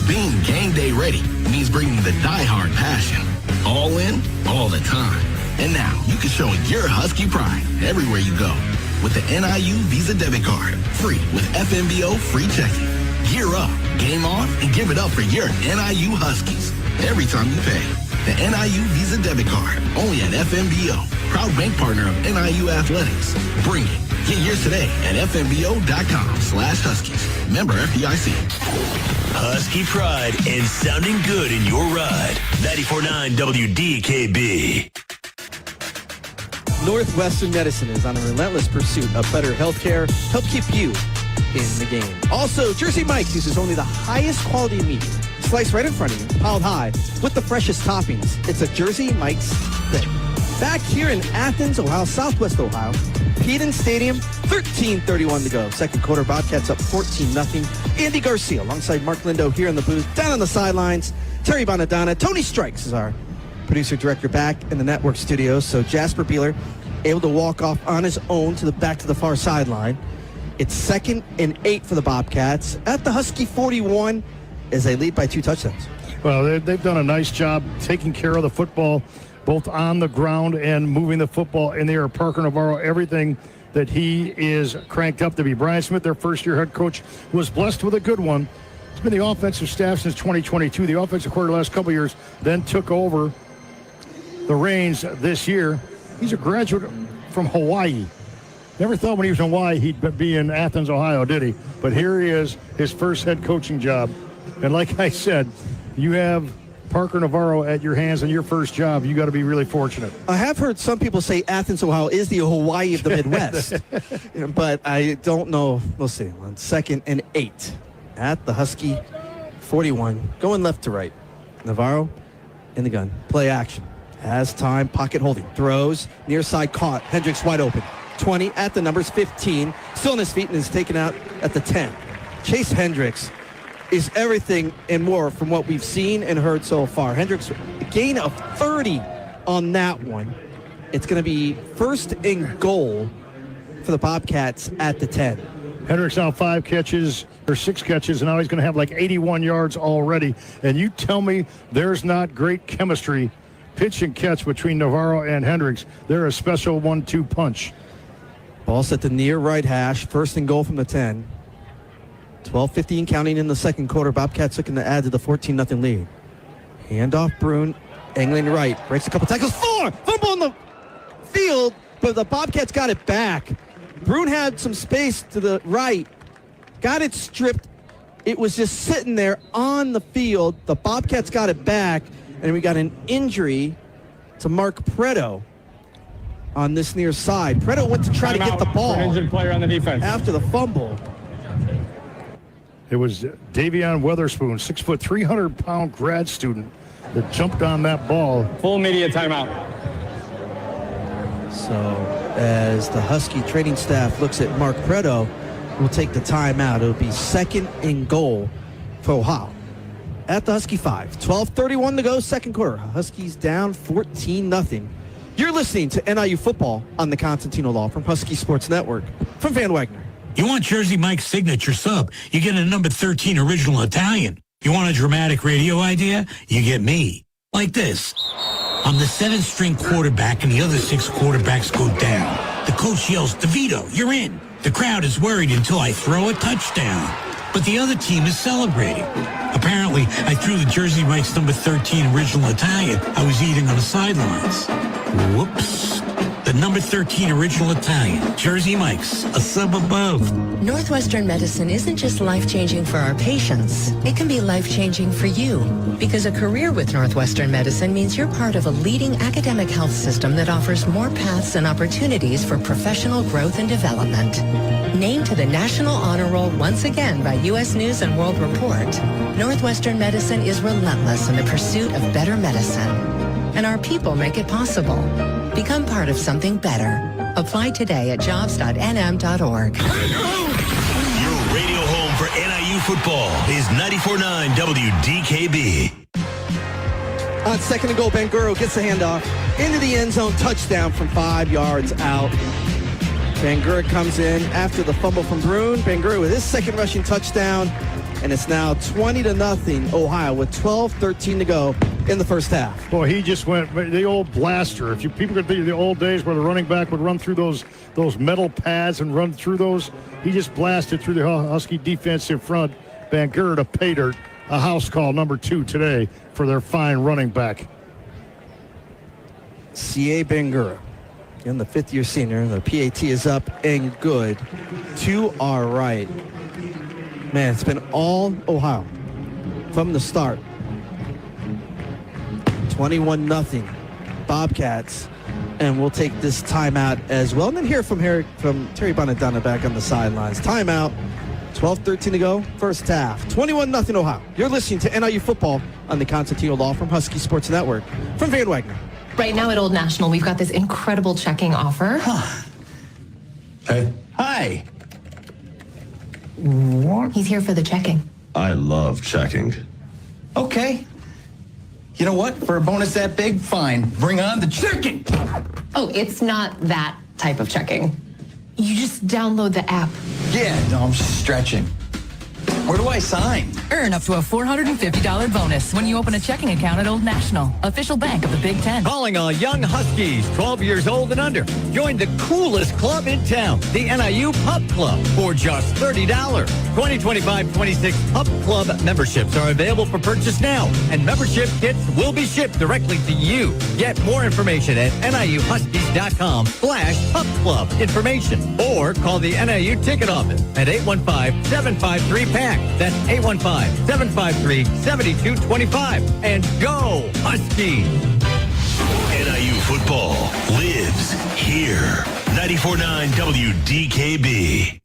Being game day ready means bringing the diehard passion. All in, all the time. And now you can show your Husky pride everywhere you go. With the NIU Visa Debit Card, free with FMBO free checking. Gear up, game on, and give it up for your NIU Huskies every time you pay. The NIU Visa Debit Card, only at FMBO. Proud bank partner of NIU Athletics. Bring it. Get yours today at fmbo.com/Huskies. Member FDIC. Husky pride and sounding good in your ride. 94.9 WDKB. Northwestern Medicine is on a relentless pursuit of better healthcare. Help keep you in the game. Also, Jersey Mike's uses only the highest quality meat, sliced right in front of you, piled high, with the freshest toppings. It's a Jersey Mike's thing. Back here in Athens, Ohio, Southwest Ohio, Peden Stadium, 13:31 to go. 2nd quarter, Bobcats up 14-0. Andy Garcia alongside Mark Lindo here in the booth. Down on the sidelines, Terry Bonadonna. Tony Strikes is our producer-director back in the network studio. So Jasper Beeler able to walk off on his own to the far sideline. It's 2nd and 8 for the Bobcats at the Husky 41 as they lead by 2 touchdowns. Well, they've done a nice job taking care of the football, both on the ground and moving the football in the air. Parker Navarro, everything that he is cranked up to be. Brian Smith, their first-year head coach, was blessed with a good one. It's been the offensive staff since 2022. The offensive coordinator the last couple of years, then took over the reins this year. He's a graduate from Hawaii. Never thought when he was in Hawaii he'd be in Athens, Ohio, did he? But here he is, his first head coaching job. And like I said, you have Parker Navarro at your hands in your first job. You got to be really fortunate. I have heard some people say Athens, Ohio is the Hawaii of the Midwest. But I don't know. We'll see. On 2nd and 8 at the Husky 41. Going left to right. Navarro in the gun. Play action. Has time. Pocket holding. Throws. Near side caught. Hendricks wide open. 20 at the numbers. 15. Still on his feet and is taken out at the 10. Chase Hendricks is everything and more from what we've seen and heard so far. Hendricks, a gain of 30 on that one. It's going to be 1st and goal for the Bobcats at the 10. Hendricks now 6 catches, and now he's going to have like 81 yards already. And you tell me there's not great chemistry, pitch and catch between Navarro and Hendricks. They're a special 1-2 punch. Ball set to near right hash. 1st and goal from the 10. 12:15 counting in the second quarter. Bobcats looking to add to the 14-0 lead. Handoff Brune, angling right. Breaks a couple tackles. 4! Fumble on the field, but the Bobcats got it back. Brune had some space to the right. Got it stripped. It was just sitting there on the field. The Bobcats got it back, and we got an injury to Mark Preto on this near side. Preto went to try to get the ball. Injured player on the defense. After the fumble. It was Davion Weatherspoon, 6 foot, 300-pound grad student that jumped on that ball. Full media timeout. So as the Husky training staff looks at Mark Preto, we'll take the timeout. It'll be 2nd and goal for Ohio. At the Husky 5, 12:31 to go, second quarter. Huskies down 14-0. You're listening to NIU football on the Constantino Law from Husky Sports Network. From Van Wagner. You want Jersey Mike's signature sub, you get a number 13 original Italian. You want a dramatic radio idea? You get me. Like this. I'm the 7th-string quarterback and the other 6 quarterbacks go down. The coach yells, DeVito, you're in. The crowd is worried until I throw a touchdown. But the other team is celebrating. Apparently, I threw the Jersey Mike's number 13 original Italian I was eating on the sidelines. Whoops. The number 13 original Italian, Jersey Mike's, a sub above. Northwestern Medicine isn't just life-changing for our patients. It can be life-changing for you. Because a career with Northwestern Medicine means you're part of a leading academic health system that offers more paths and opportunities for professional growth and development. Named to the National Honor Roll once again by U.S. News and World Report, Northwestern Medicine is relentless in the pursuit of better medicine. And our people make it possible. Become part of something better. Apply today at jobs.nm.org. Your radio home for NIU football is 94.9 WDKB. On 2nd and goal, Banguro gets the handoff into the end zone. Touchdown from 5 yards out. Bangura comes in after the fumble from Brune. Bangura with his 2nd rushing touchdown. And it's now 20-0 Ohio with 12:13 to go in the first half. Boy, he just went the old blaster. If you people could think of the old days where the running back would run through those metal pads and run through those, he just blasted through the Husky defensive front. Bangura to pay dirt. A house call number 2 today for their fine running back. C.A. Bangura, again, the 5th-year senior. The PAT is up and good to our right. Man, it's been all Ohio from the start. 21-0 Bobcats. And we'll take this timeout as well. And then hear from Terry Bonadonna back on the sidelines. Timeout. 12:13 to go. First half. 21-0 Ohio. You're listening to NIU football on the Constantino Law from Husky Sports Network. From Van Wagner. Right now at Old National, we've got this incredible checking offer. Hey. Hi. What? He's here for the checking. I love checking. Okay. You know what? For a bonus that big, fine. Bring on the checking. Oh, it's not that type of checking. You just download the app. Yeah, no, I'm stretching. Where do I sign? Earn up to a $450 bonus when you open a checking account at Old National, official bank of the Big Ten. Calling all young Huskies 12 years old and under. Join the coolest club in town, the NIU Pup Club, for just $30. 2025-26 Pup Club memberships are available for purchase now, and membership kits will be shipped directly to you. Get more information at NIUHuskies.com/Pup Club information, or call the NIU ticket office at 815-753-PACK. That's 815-753-7225. And go Huskies! NIU football lives here. 94.9 WDKB.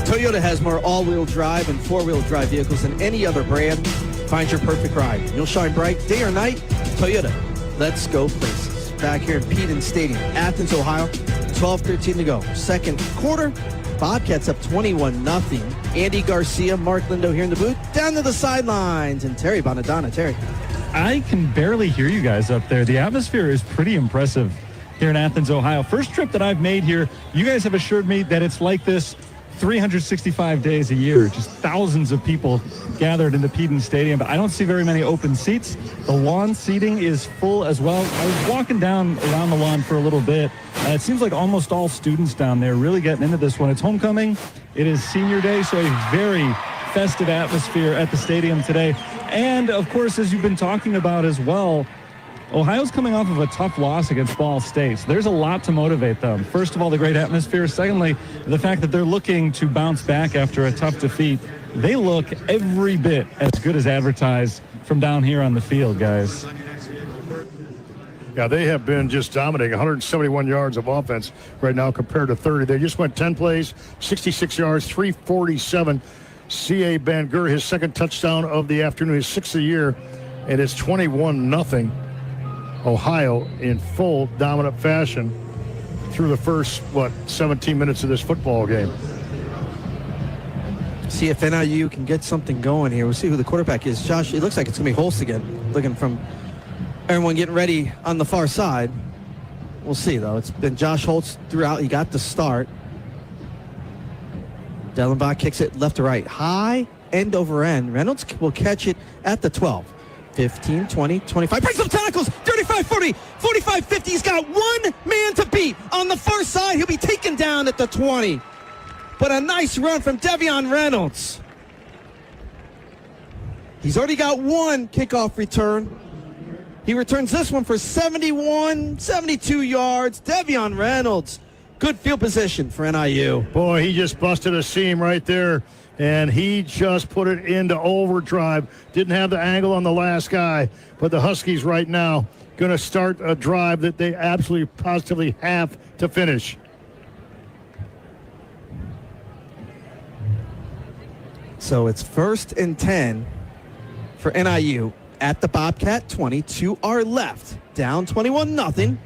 Toyota has more all-wheel drive and four-wheel drive vehicles than any other brand. Find your perfect ride. You'll shine bright day or night. Toyota, let's go places. Back here at Peden Stadium, Athens, Ohio. 12:13 to go. Second quarter. Bobcats up 21-0. Andy Garcia, Mark Lindo here in the booth. Down to the sidelines. And Terry Bonadonna. Terry. I can barely hear you guys up there. The atmosphere is pretty impressive here in Athens, Ohio. First trip that I've made here, you guys have assured me that it's like this 365 days a year, just thousands of people gathered in the Peden Stadium, but I don't see very many open seats. The lawn seating is full as well. I was walking down around the lawn for a little bit. It seems like almost all students down there really getting into this one. It's homecoming. It is senior day, so a very festive atmosphere at the stadium today. And, of course, as you've been talking about as well, Ohio's coming off of a tough loss against Ball State. So there's a lot to motivate them. First of all, the great atmosphere. Secondly, the fact that they're looking to bounce back after a tough defeat. They look every bit as good as advertised from down here on the field, guys. Yeah, they have been just dominating. 171 yards of offense right now compared to 30. They just went 10 plays, 66 yards, 347. C.A. Bangur, his second touchdown of the afternoon, his sixth of the year, and it's 21-0. Ohio in full dominant fashion through the first, 17 minutes of this football game. See if NIU can get something going here. We'll see who the quarterback is. Josh, it looks like it's going to be Holst again, looking from everyone getting ready on the far side. We'll see, though. It's been Josh Holst throughout. He got the start. Dellenbach kicks it left to right. High, end over end. Reynolds will catch it at the 12. 15, 20, 25. Breaks some tackles. 35, 40, 45, 50. He's got one man to beat on the far side. He'll be taken down at the 20. But a nice run from Devion Reynolds. He's already got one kickoff return. He returns this one for 71, 72 yards. Devion Reynolds. Good field position for NIU. Boy, he just busted a seam right there, and he just put it into overdrive. Didn't have the angle on the last guy, but the Huskies right now going to start a drive that they absolutely positively have to finish. So it's 1st and 10 for NIU at the Bobcat 20 to our left. Down 21-0.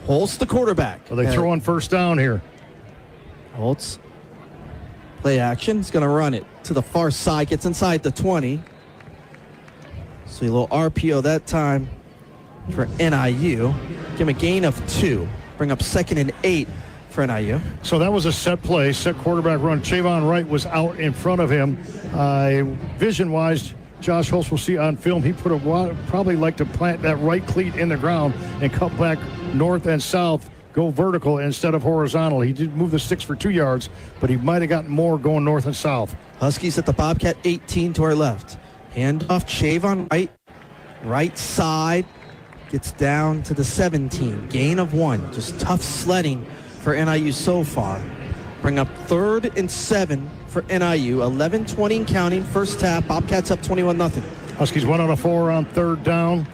Holtz the quarterback. So they throw on first down here. Holtz. Play action. He's going to run it to the far side. Gets inside the 20. So a little RPO that time for NIU. Give him a gain of 2. Bring up 2nd and 8 for NIU. So that was a set play, set quarterback run. Chavon Wright was out in front of him. Vision-wise, Josh Holtz will see on film, he probably like to plant that right cleat in the ground and cut back north and south, go vertical instead of horizontal. He did move the sticks for 2 yards, but he might have gotten more going north and south. Huskies at the Bobcat 18 to our left. Hand off Chavon Wright. Right side. Gets down to the 17. Gain of 1. Just tough sledding for NIU so far. Bring up 3rd and 7 for NIU. 11-20 and counting. First half. Bobcats up 21-0. Huskies 1 out of 4 on 3rd down.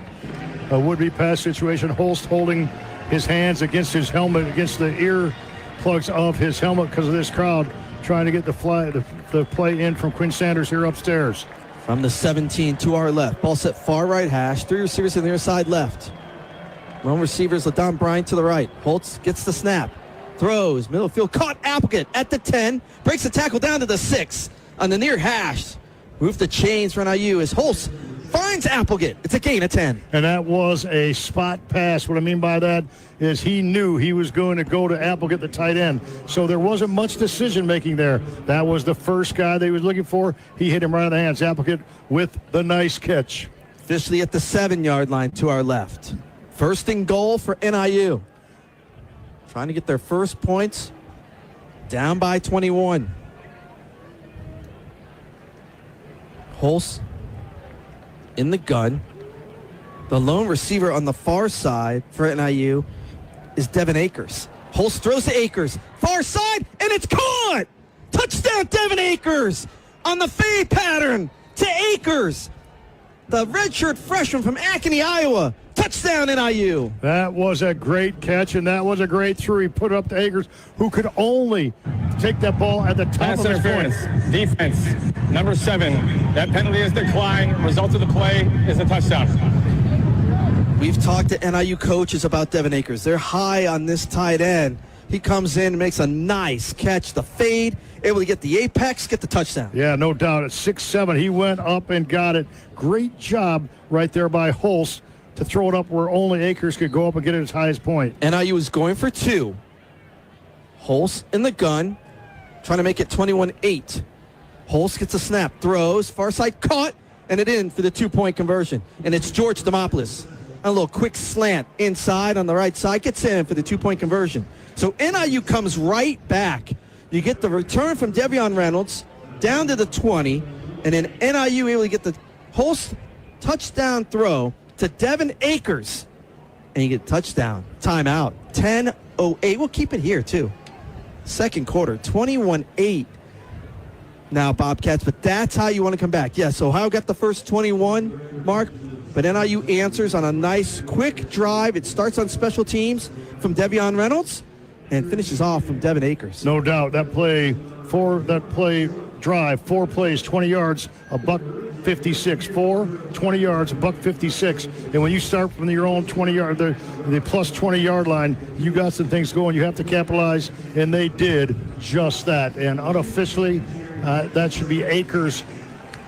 A would-be pass situation. Holst holding his hands against his helmet, against the ear plugs of his helmet because of this crowd, trying to get the play in from Quinn Sanders here upstairs. From the 17 to our left. Ball set far right hash. 3 receivers on the near side left. Lone receivers, LaDon Bryant to the right. Holtz gets the snap. Throws. Middle field. Caught Applegate at the 10. Breaks the tackle down to the 6 on the near hash. Move the chains for NIU as Holtz finds Applegate. It's a gain of 10. And that was a spot pass. What I mean by that is he knew he was going to go to Applegate, the tight end. So there wasn't much decision-making there. That was the first guy they was looking for. He hit him right in the hands. Applegate with the nice catch. Officially at the 7-yard line to our left. First and goal for NIU. Trying to get their first points. Down by 21. Holst in the gun. The lone receiver on the far side for NIU is Devin Akers. Holst throws to Akers. Far side, and it's caught! Touchdown, Devin Akers! On the fade pattern to Akers. The redshirt freshman from Academy, Iowa. Touchdown, NIU. That was a great catch, and that was a great throw. He put it up to Akers, who could only take that ball at the top Pass of his interference. point. Defense. Number 7. That penalty is declined. Result of the play is a touchdown. We've talked to NIU coaches about Devin Akers. They're high on this tight end. He comes in and makes a nice catch. The fade, able to get the apex, get the touchdown. Yeah, no doubt. At 6'7", he went up and got it. Great job right there by Holst to throw it up where only Akers could go up and get it at his highest point. NIU is going for 2. Holst in the gun, trying to make it 21-8. Holst gets a snap, throws, far side caught, and it in for the 2-point conversion. And it's George Demopoulos. A little quick slant inside on the right side, gets in for the 2-point conversion. So NIU comes right back. You get the return from Devion Reynolds down to the 20, and then NIU able to get the Holst touchdown throw to Devin Akers, and you get touchdown. Timeout. 10:08. We'll keep it here, too. Second quarter, 21-8. Now, Bobcats, but that's how you want to come back. Yes, Ohio got the first 21, Mark, but NIU answers on a nice, quick drive. It starts on special teams from Devion Reynolds and finishes off from Devin Akers. No doubt. That play drive, 4 plays, 20 yards, a buck 56. 20 yards, a buck 56. And when you start from your own 20-yard, the plus 20-yard line, you got some things going. You have to capitalize, and they did just that. And unofficially, that should be Akers'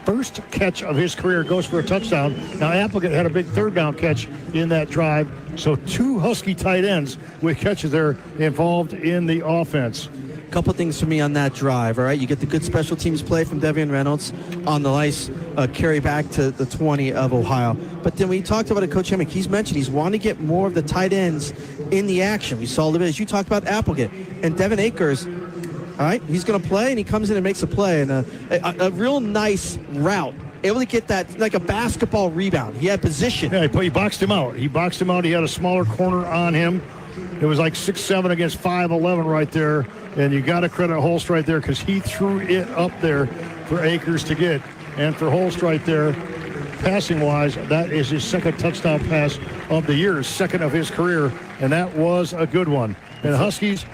first catch of his career, goes for a touchdown. Now, Applegate had a big third down catch in that drive. So 2 Husky tight ends with catches there involved in the offense. Couple things for me on that drive, all right? You get the good special teams play from Devion Reynolds on the nice carry back to the 20 of Ohio. But then we talked about it, Coach Hemmick. He's mentioned he's wanting to get more of the tight ends in the action. We saw a little bit, as you talked about Applegate. And Devin Akers, all right, he's going to play, and he comes in and makes a play. And a real nice route. Able to get that like a basketball rebound. He had position. Yeah, he boxed him out. He had a smaller corner on him. It was like 6'7" against 5'11" right there. And you got to credit Holst right there because he threw it up there for Akers to get. And for Holst right there, passing-wise, that is his second touchdown pass of the year, second of his career. And that was a good one. And the Huskies,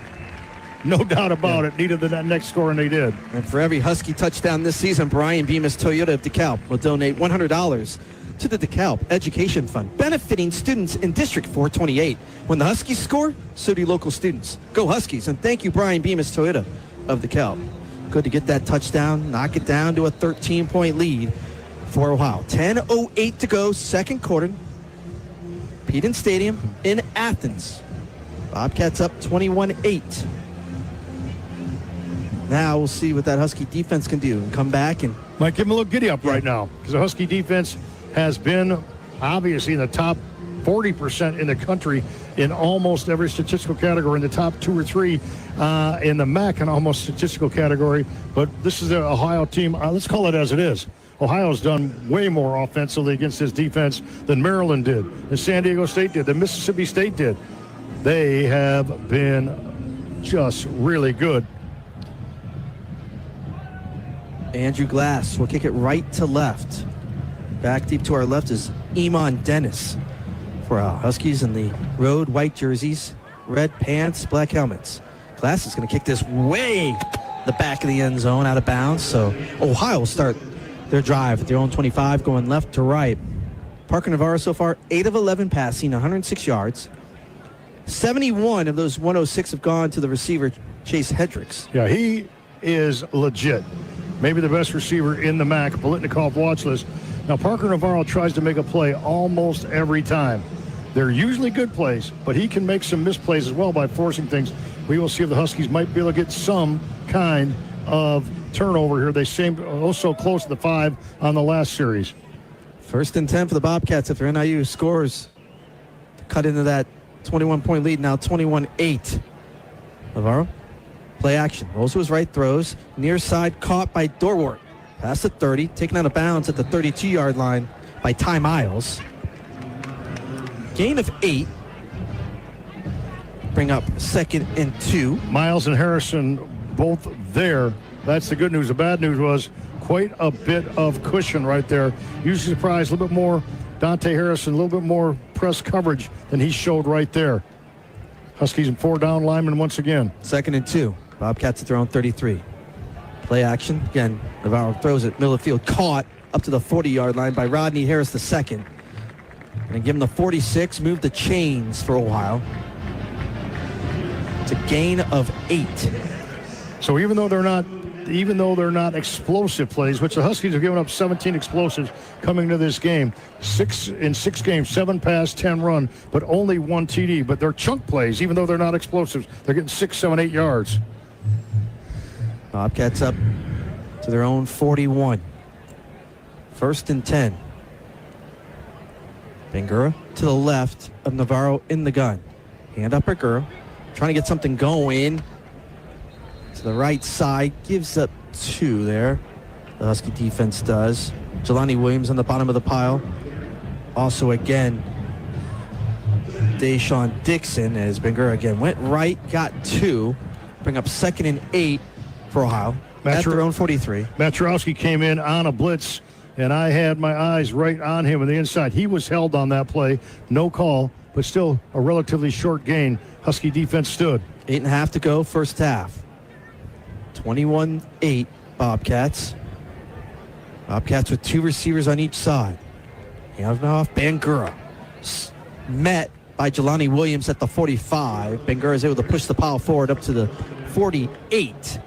no doubt about it, needed that next score, and they did. And for every Husky touchdown this season, Brian Bemis Toyota of DeKalb will donate $100 to the DeKalb Education Fund, benefiting students in District 428. When the Huskies score, so do local students. Go Huskies, and thank you, Brian Bemis Toyota of DeKalb. Good to get that touchdown, knock it down to a 13-point lead for Ohio. 10:08 to go, second quarter. Peden Stadium in Athens. Bobcats up 21-8. Now we'll see what that Husky defense can do and come back and might give them a little giddy up right now because the Husky defense has been obviously in the top 40% in the country in almost every statistical category, in the top 2 or 3 in the MAC in almost statistical category. But this is the Ohio team. Let's call it as it is. Ohio's done way more offensively against this defense than Maryland did, than San Diego State did, than Mississippi State did. They have been just really good. Andrew Glass will kick it right to left. Back deep to our left is Iman Dennis for our Huskies in the road white jerseys, red pants, black helmets. Glass is going to kick this way the back of the end zone, out of bounds. So Ohio will start their drive at their own 25, going left to right. Parker Navarro so far 8 of 11 passing, 106 yards. 71 of those 106 have gone to the receiver, Chase Hendricks. Yeah, he is legit. maybe the best receiver in the MAC, Biletnikoff watch list. Now, Parker Navarro tries to make a play almost every time. They're usually good plays, but he can make some misplays as well by forcing things. We will see if the Huskies might be able to get some kind of turnover here. They seemed so close to the 5 on the last series. 1st and 10 for the Bobcats if their NIU scores to cut into that 21-point lead. Now 21-8. Navarro, play action. Rolls to his right, throws. Near side, caught by Dorwart. Past the 30, taken out of bounds at the 32-yard line by Ty Miles. Gain of 8. Bring up 2nd and 2. Miles and Harrison both there. That's the good news. The bad news was quite a bit of cushion right there. Usually surprised a little bit more. Dante Harrison, a little bit more press coverage than he showed right there. Huskies and 4 down linemen once again. 2nd and 2. Bobcats at their own 33. Play action. Again, Navarro throws it. Middle of the field. Caught up to the 40-yard line by Rodney Harris II. And give him the 46. Move the chains for a while. It's a gain of 8. So even though they're not explosive plays, which the Huskies have given up 17 explosives coming to this game, 6 games, 7 pass, 10 run, but only 1 TD. But they're chunk plays, even though they're not explosives. They're getting 6, 7, 8 yards. Bobcats up to their own 41. 1st and 10. Bangura to the left of Navarro in the gun. Hand up Bangura. Trying to get something going. To the right side. Gives up 2 there. The Husky defense does. Jelani Williams on the bottom of the pile. Also again, Deshaun Dixon as Bangura again went right, got 2. Bring up 2nd and 8 for Ohio. At their own 43. Matrowski came in on a blitz, and I had my eyes right on him on the inside. He was held on that play. No call, but still a relatively short gain. Husky defense stood. 8.5 to go, first half. 21-8 Bobcats. Bobcats with 2 receivers on each side. Hand off Bangura. Met by Jelani Williams at the 45. Bangura is able to push the pile forward up to the 48.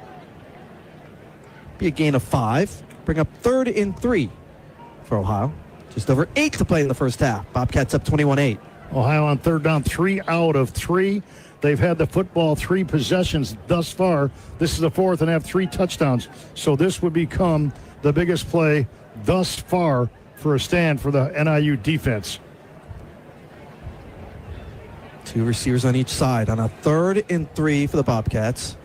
Be a gain of 5. Bring up 3rd and 3 for Ohio. Just over 8 to play in the first half. Bobcats up 21-8. Ohio on 3rd down, 3 out of 3. They've had the football 3 possessions thus far. This is the 4th and have 3 touchdowns. So this would become the biggest play thus far for a stand for the NIU defense. 2 receivers on each side on a 3rd and 3 for the Bobcats.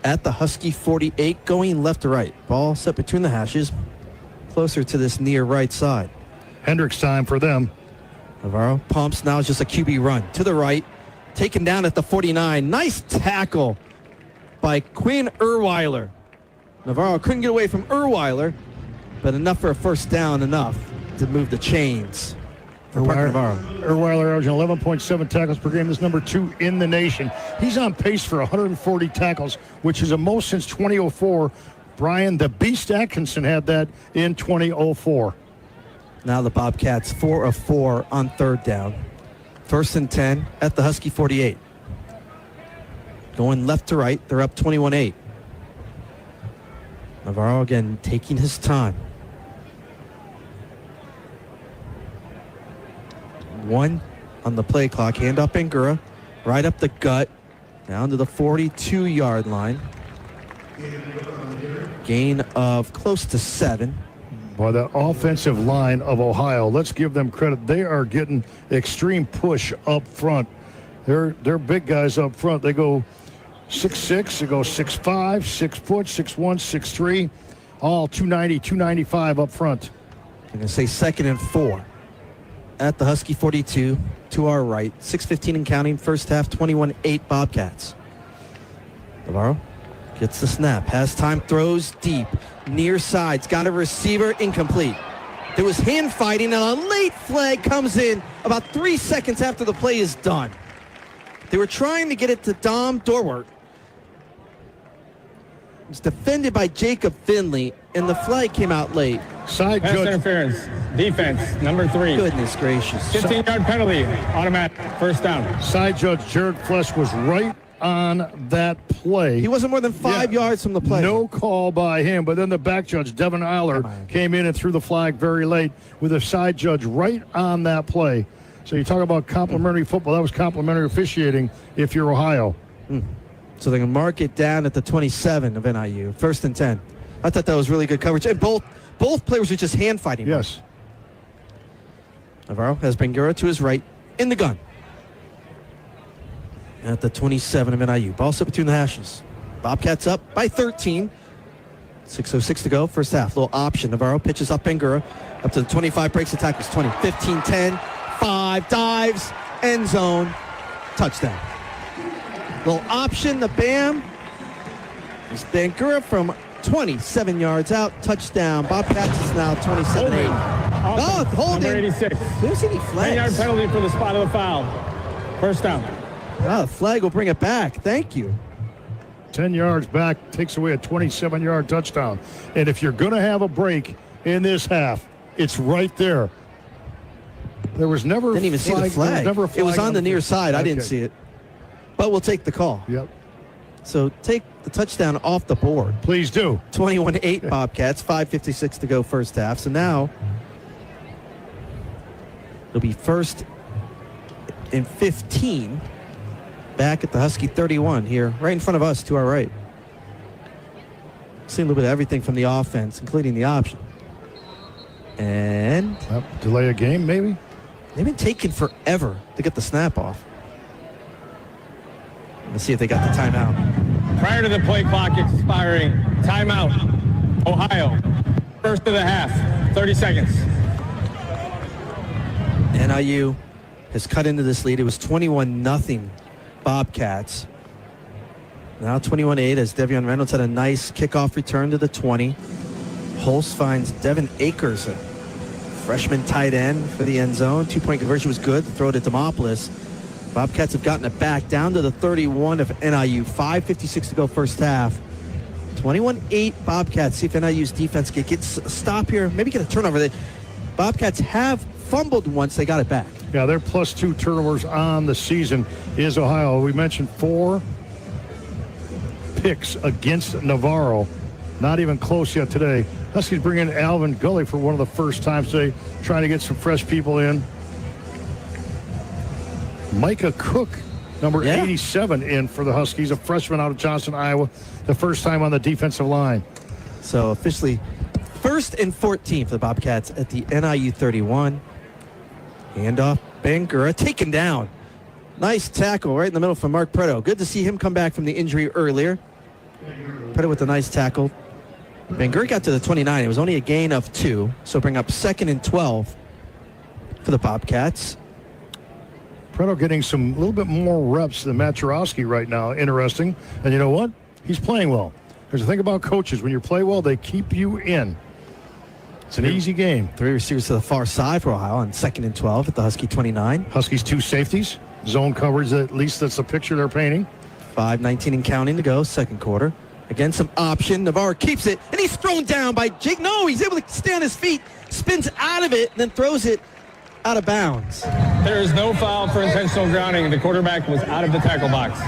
At the Husky 48, going left to right. Ball set between the hashes, closer to this near right side. Hendricks time for them. Navarro pumps. Now it's just a QB run to the right. Taken down at the 49. Nice tackle by Quinn Erweiler. Navarro couldn't get away from Erweiler, but enough for a first down, enough to move the chains. Erweiler averaging 11.7 tackles per game. This number 2 in the nation. He's on pace for 140 tackles, which is the most since 2004. Brian the Beast Atkinson had that in 2004. Now the Bobcats 4 of 4 on 3rd down. 1st and 10 at the Husky 48. Going left to right. They're up 21-8. Navarro again taking his time. 1 on the play clock. Hand up Bangura. Right up the gut. Down to the 42-yard line. Gain of close to 7. Boy, that offensive line of Ohio, let's give them credit. They are getting extreme push up front. They're big guys up front. They go 6'6", they go 6'5", 6 foot, 6'1", 6'3", all 290, 295 up front. I'm going to say 2nd and 4. At the Husky 42, to our right. 6:15 and counting. First half, 21-8 Bobcats. Navarro gets the snap. Has time, throws deep. Near side's got a receiver, incomplete. There was hand fighting, and a late flag comes in about 3 seconds after the play is done. They were trying to get it to Dom Dorwart. It's defended by Jacob Finley, and the flag came out late. Side Pass judge. interference. Defense, number 3. Goodness gracious. 15-yard penalty. Automatic. First down. Side judge Jared Flesh was right on that play. He wasn't more than 5 yards from the play. No call by him, but then the back judge, Devin Eiler, came in and threw the flag very late with a side judge right on that play. So you talk about complimentary football. That was complimentary officiating if you're Ohio. So they're going to mark it down at the 27 of NIU. 1st and 10. I thought that was really good coverage. And both players were just hand fighting. Yes. Navarro has Bangura to his right in the gun. At the 27 of NIU. Ball set between the hashes. Bobcats up by 13. 6:06 to go. First half. Little option. Navarro pitches up Bangura. Up to the 25. Breaks the tackles. 20. 15. 10. 5. Dives. End zone. Touchdown. Little option. The Bam. It's Bangura from 27 yards out. Touchdown. Bobcats is now 27-8. Oh, holding. Number 86. There's any flags. 10-yard penalty for the spot of the foul. First down. Ah, the flag will bring it back. Thank you. 10 yards back, takes away a 27-yard touchdown. And if you're going to have a break in this half, it's right there. There was never Didn't even see the flag. It was on the near side. I didn't see it. But we'll take the call. Yep. So take the touchdown off the board. Please do. 21-8 Bobcats, 5:56 to go first half. So now it'll be 1st and 15 back at the Husky 31 here, right in front of us to our right. Seeing a little bit of everything from the offense, including the option. And delay a game, maybe? They've been taking forever to get the snap off. Let's see if they got the timeout. Prior to the play clock expiring, timeout. Ohio. First of the half. 30 seconds. NIU has cut into this lead. It was 21-0 Bobcats. Now 21-8 as Devion Reynolds had a nice kickoff return to the 20. Holst finds Devin Akers, a freshman tight end for the end zone. 2-point conversion was good. Throw to Demopoulos. Bobcats have gotten it back down to the 31 of NIU. 5:56 to go first half. 21-8 Bobcats. See if NIU's defense gets a stop here. Maybe get a turnover. The Bobcats have fumbled once. They got it back. Yeah, their +2 turnovers on the season is Ohio. We mentioned 4 picks against Navarro. Not even close yet today. Huskies bring in Alvin Gully for one of the first times today, trying to get some fresh people in. Micah Cook, number 87, in for the Huskies, a freshman out of Johnston, Iowa, the first time on the defensive line. So officially 1st and 14 for the Bobcats at the NIU 31. Handoff, Bangura taken down. Nice tackle right in the middle from Mark Preto. Good to see him come back from the injury earlier. Preto with a nice tackle. Bangura got to the 29. It was only a gain of 2, so bring up 2nd and 12 for the Bobcats. Preto getting some little bit more reps than Matt Jarowski right now. Interesting. And you know what? He's playing well. There's a thing about coaches. When you play well, they keep you in. It's an easy game. 3 receivers to the far side for Ohio on 2nd and 12 at the Husky 29. Huskies 2 safeties. Zone coverage, at least that's the picture they're painting. 5:19 and counting to go, second quarter. Again, some option. Navarro keeps it, and he's thrown down by Jake. No, he's able to stay on his feet, spins out of it, and then throws it out of bounds. There is no foul for intentional grounding. The quarterback was out of the tackle box.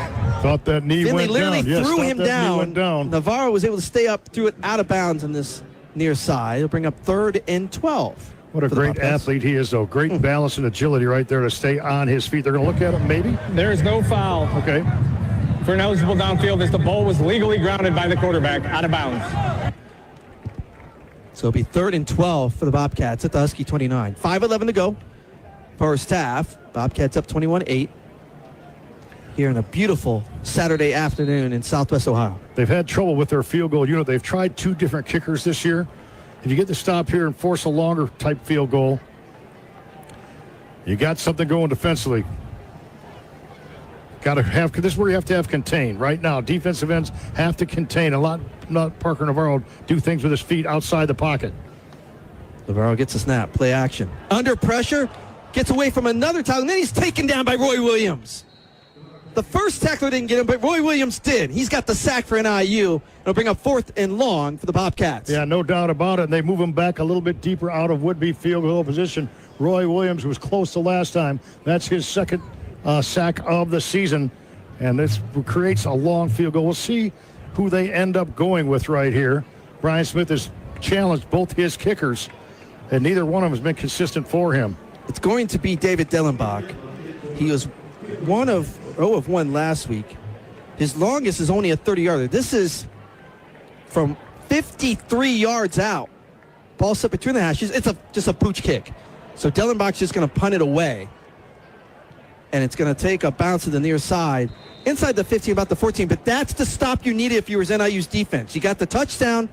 Thought that knee Then went they literally down. threw him Knee went down. Navarro was able to stay up, threw it out of bounds on this near side. It'll bring up 3rd and 12. What a great athlete he is, though. Great balance and agility right there to stay on his feet. They're going to look at him, maybe? There is no foul. Okay. For an eligible downfield as the ball was legally grounded by the quarterback out of bounds. So it'll be 3rd and 12 for the Bobcats at the Husky 29. 5:11 to go. First half. Bobcats up 21-8. Here in a beautiful Saturday afternoon in Southwest Ohio. They've had trouble with their field goal unit. They've tried 2 different kickers this year. If you get to stop here and force a longer type field goal, you got something going defensively. Got to have, this is where you have to have contain. Right now, defensive ends have to contain. Not Parker Navarro do things with his feet outside the pocket. Navarro gets a snap, play action. Under pressure, gets away from another tackle, and then he's taken down by Roy Williams. The first tackler didn't get him, but Roy Williams did. He's got the sack for NIU. It'll bring up 4th and long for the Bobcats. Yeah, no doubt about it. And they move him back a little bit deeper out of would-be field goal position. Roy Williams was close to last time. That's his second sack of the season. And this creates a long field goal. We'll see who they end up going with right here. Brian Smith has challenged both his kickers, and neither one of them has been consistent for him. It's going to be David Dellenbach. He was 0 of 1 last week. His longest is only a 30-yarder. This is from 53 yards out. Ball set between the hashes. It's just a pooch kick. So Dellenbach's just going to punt it away. And it's going to take a bounce to the near side. Inside the 15, about the 14. But that's the stop you needed if you were NIU's defense. You got the touchdown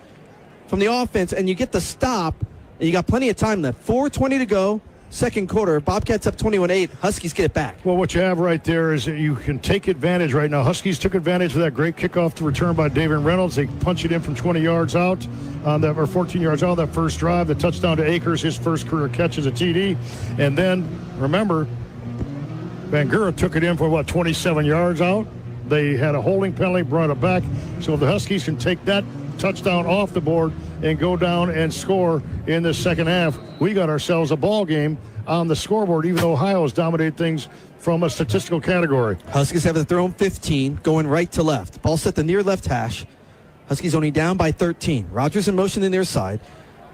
from the offense, and you get the stop. And you got plenty of time left. 4:20 to go. Second quarter, Bobcats up 21-8. Huskies get it back. Well, what you have right there is that you can take advantage right now. Huskies took advantage of that great kickoff to return by David Reynolds. They punch it in from 20 yards out, or 14 yards out that first drive. The touchdown to Akers, his first career catch as a TD. And then, remember, Van Gura took it in for, 27 yards out. They had a holding penalty, brought it back. So if the Huskies can take that touchdown off the board and go down and score in the second half, we got ourselves a ball game on the scoreboard, even though Ohio has dominated things from a statistical category. Huskies have their own 15, going right to left. Ball set the near left hash. Huskies only down by 13. Rogers in motion to the near side.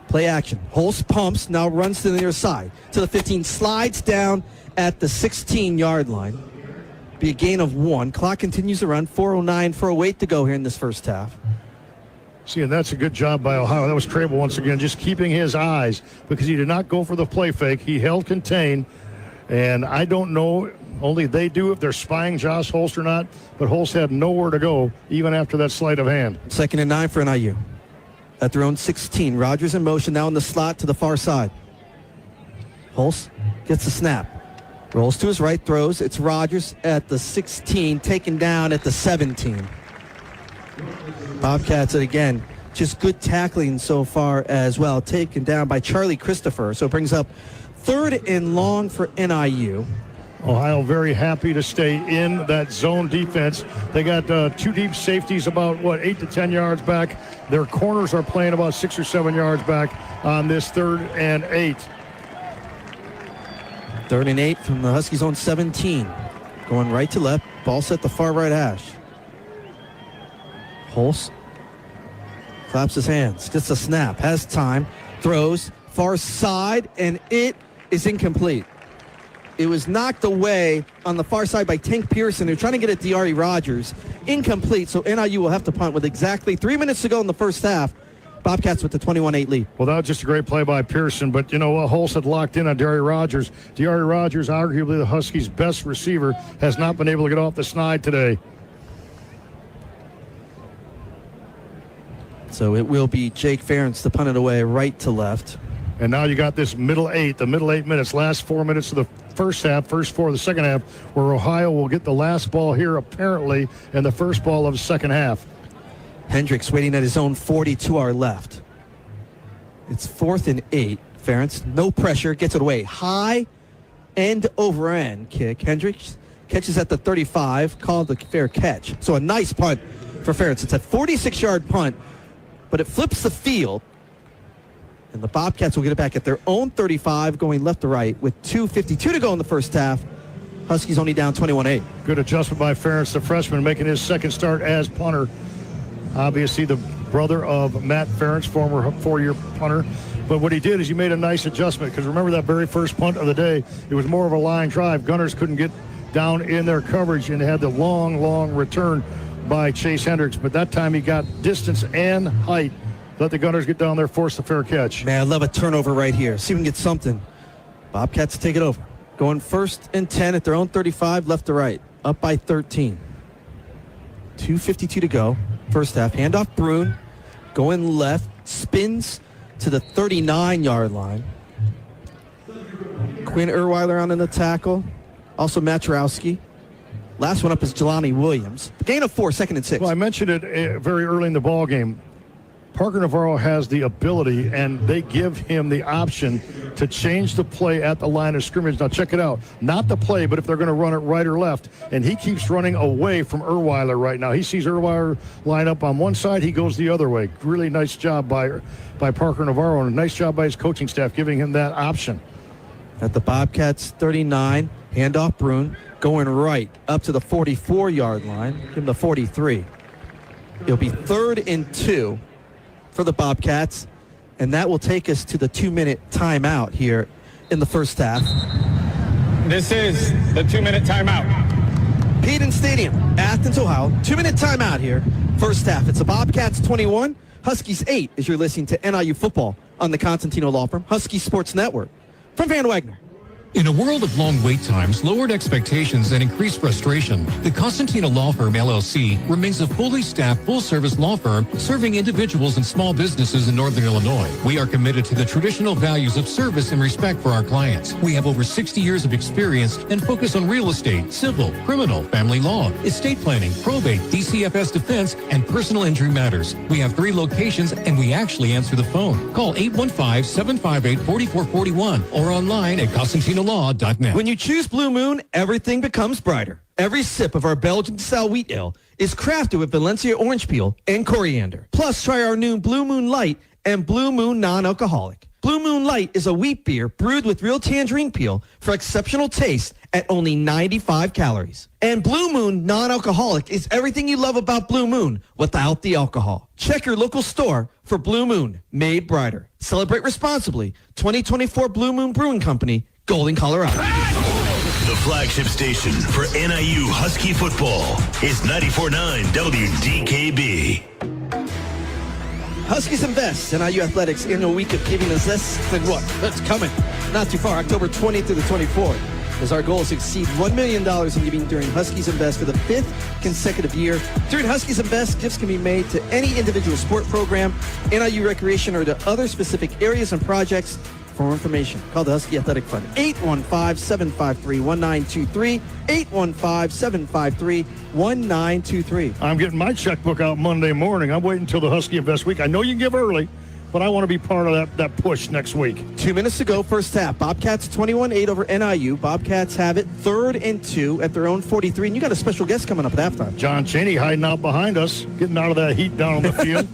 Play action. Holst pumps, now runs to the near side. To the 15, slides down at the 16-yard line. Be a gain of 1. Clock continues to run. 4:09 for a wait to go here in this first half. See, and that's a good job by Ohio. That was Crable once again, just keeping his eyes, because he did not go for the play fake. He held contain, and I don't know, only they do if they're spying Josh Holst or not, but Holst had nowhere to go even after that sleight of hand. 2nd and 9 for NIU. At their own 16, Rogers in motion now in the slot to the far side. Holst gets the snap. Rolls to his right, throws. It's Rogers at the 16, taken down at the 17. Bobcats, again, just good tackling so far as well, taken down by Charlie Christopher. So it brings up 3rd and long for NIU. Ohio very happy to stay in that zone defense. They got 2 deep safeties about, 8 to 10 yards back. Their corners are playing about 6 or 7 yards back on this 3rd and 8. 3rd and 8 from the Huskies on 17. Going right to left. Ball set the far right hash. Holst claps his hands. Gets a snap. Has time. Throws. Far side. And it is incomplete. It was knocked away on the far side by Tank Pearson. They're trying to get it to D'Ari Rogers. Incomplete. So NIU will have to punt with exactly 3 minutes to go in the first half. Bobcats with the 21-8 lead. Well, that was just a great play by Pearson, but you know what? Holst had locked in on D'Ari Rogers. D'Ari Rogers, arguably the Huskies' best receiver, has not been able to get off the snide today. So it will be Jake Ferentz to punt it away right to left. And now you got this middle 8 minutes, last 4 minutes of the first half, first 4 of the second half, where Ohio will get the last ball here apparently and the first ball of the second half. Hendricks waiting at his own 40 to our left. It's 4th and 8. Ferentz, no pressure, gets it away. High end over end kick. Hendricks catches at the 35, called the fair catch. So a nice punt for Ferentz. It's a 46-yard punt, but it flips the field. And the Bobcats will get it back at their own 35, going left to right with 2:52 to go in the first half. Huskies only down 21-8. Good adjustment by Ferentz, the freshman, making his second start as punter. Obviously the brother of Matt Ferentz, former 4-year punter. But what he did is he made a nice adjustment, because remember that very first punt of the day, it was more of a line drive. Gunners couldn't get down in their coverage and had the long return by Chase Hendricks. But that time he got distance and height. Let the Gunners get down there, force the fair catch. Man, I love a turnover right here. See if we can get something. Bobcats take it over. Going 1st and 10 at their own 35, left to right. Up by 13. 2:52 to go. First half. Handoff Bruin. Going left. Spins to the 39-yard line. Quinn Erweiler on in the tackle. Also Matrowski. Last one up is Jelani Williams. Gain of 4, 2nd and 6. Well, I mentioned it very early in the ball game. Parker Navarro has the ability, and they give him the option to change the play at the line of scrimmage. Now, check it out. Not the play, but if they're going to run it right or left. And he keeps running away from Erweiler right now. He sees Erweiler line up on one side. He goes the other way. Really nice job by Parker Navarro, and a nice job by his coaching staff giving him that option. At the Bobcats 39, handoff Bruin. going right up to the 44-yard line. Give him the 43. It'll be 3rd and 2 for the Bobcats, and that will take us to the 2-minute timeout here in the first half. This is the 2-minute timeout. Peden Stadium, Athens, Ohio. 2-minute timeout here. First half. It's the Bobcats 21, Huskies 8 as you're listening to NIU football on the Constantino Law Firm, Husky Sports Network. From Van Wagner. In a world of long wait times, lowered expectations, and increased frustration, the Constantino Law Firm, LLC, remains a fully staffed, full-service law firm serving individuals and small businesses in Northern Illinois. We are committed to the traditional values of service and respect for our clients. We have over 60 years of experience and focus on real estate, civil, criminal, family law, estate planning, probate, DCFS defense, and personal injury matters. We have 3 locations, and we actually answer the phone. Call 815-758-4441 or online at ConstantinoLaw.net. When you choose Blue Moon, everything becomes brighter. Every sip of our Belgian-style wheat ale is crafted with Valencia orange peel and coriander. Plus, try our new Blue Moon Light and Blue Moon non-alcoholic. Blue Moon Light is a wheat beer brewed with real tangerine peel for exceptional taste at only 95 calories. And Blue Moon non-alcoholic is everything you love about Blue Moon without the alcohol. Check your local store for Blue Moon, made brighter. Celebrate responsibly. 2024 Blue Moon Brewing Company, Golden, Colorado. The flagship station for NIU Husky football is 94.9 WDKB. Huskies Invest, NIU Athletics annual week of giving is this thing what? That's coming. Not too far, October 20th through the 24th. As our goal is to exceed $1 million in giving during Huskies Invest for the 5th consecutive year. During Huskies Invest, gifts can be made to any individual sport program, NIU recreation, or to other specific areas and projects. For more information, call the Husky Athletic Fund, 815-753-1923, 815-753-1923. I'm getting my checkbook out Monday morning. I'm waiting until the Husky Invest week. I know you can give early, but I want to be part of that push next week. 2 minutes to go, first half. Bobcats 21-8 over NIU. Bobcats have it 3rd and 2 at their own 43, and you got a special guest coming up at halftime. John Chaney hiding out behind us, getting out of that heat down on the field.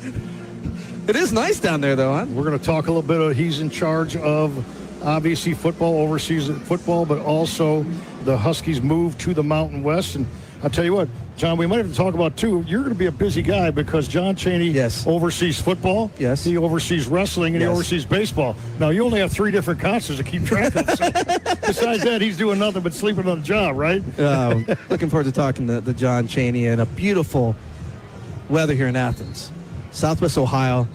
It is nice down there, though, huh? We're going to talk a little bit of, he's in charge of, obviously, football, overseas football, but also the Huskies move to the Mountain West. And I'll tell you what, John, we might have to talk about, too, you're going to be a busy guy because John Chaney oversees football. Yes. He oversees wrestling, and he oversees baseball. Now, you only have 3 different concerts to keep track of. So besides that, he's doing nothing but sleeping on the job, right? Looking forward to talking to John Chaney and a beautiful weather here in Athens. Southwest Ohio,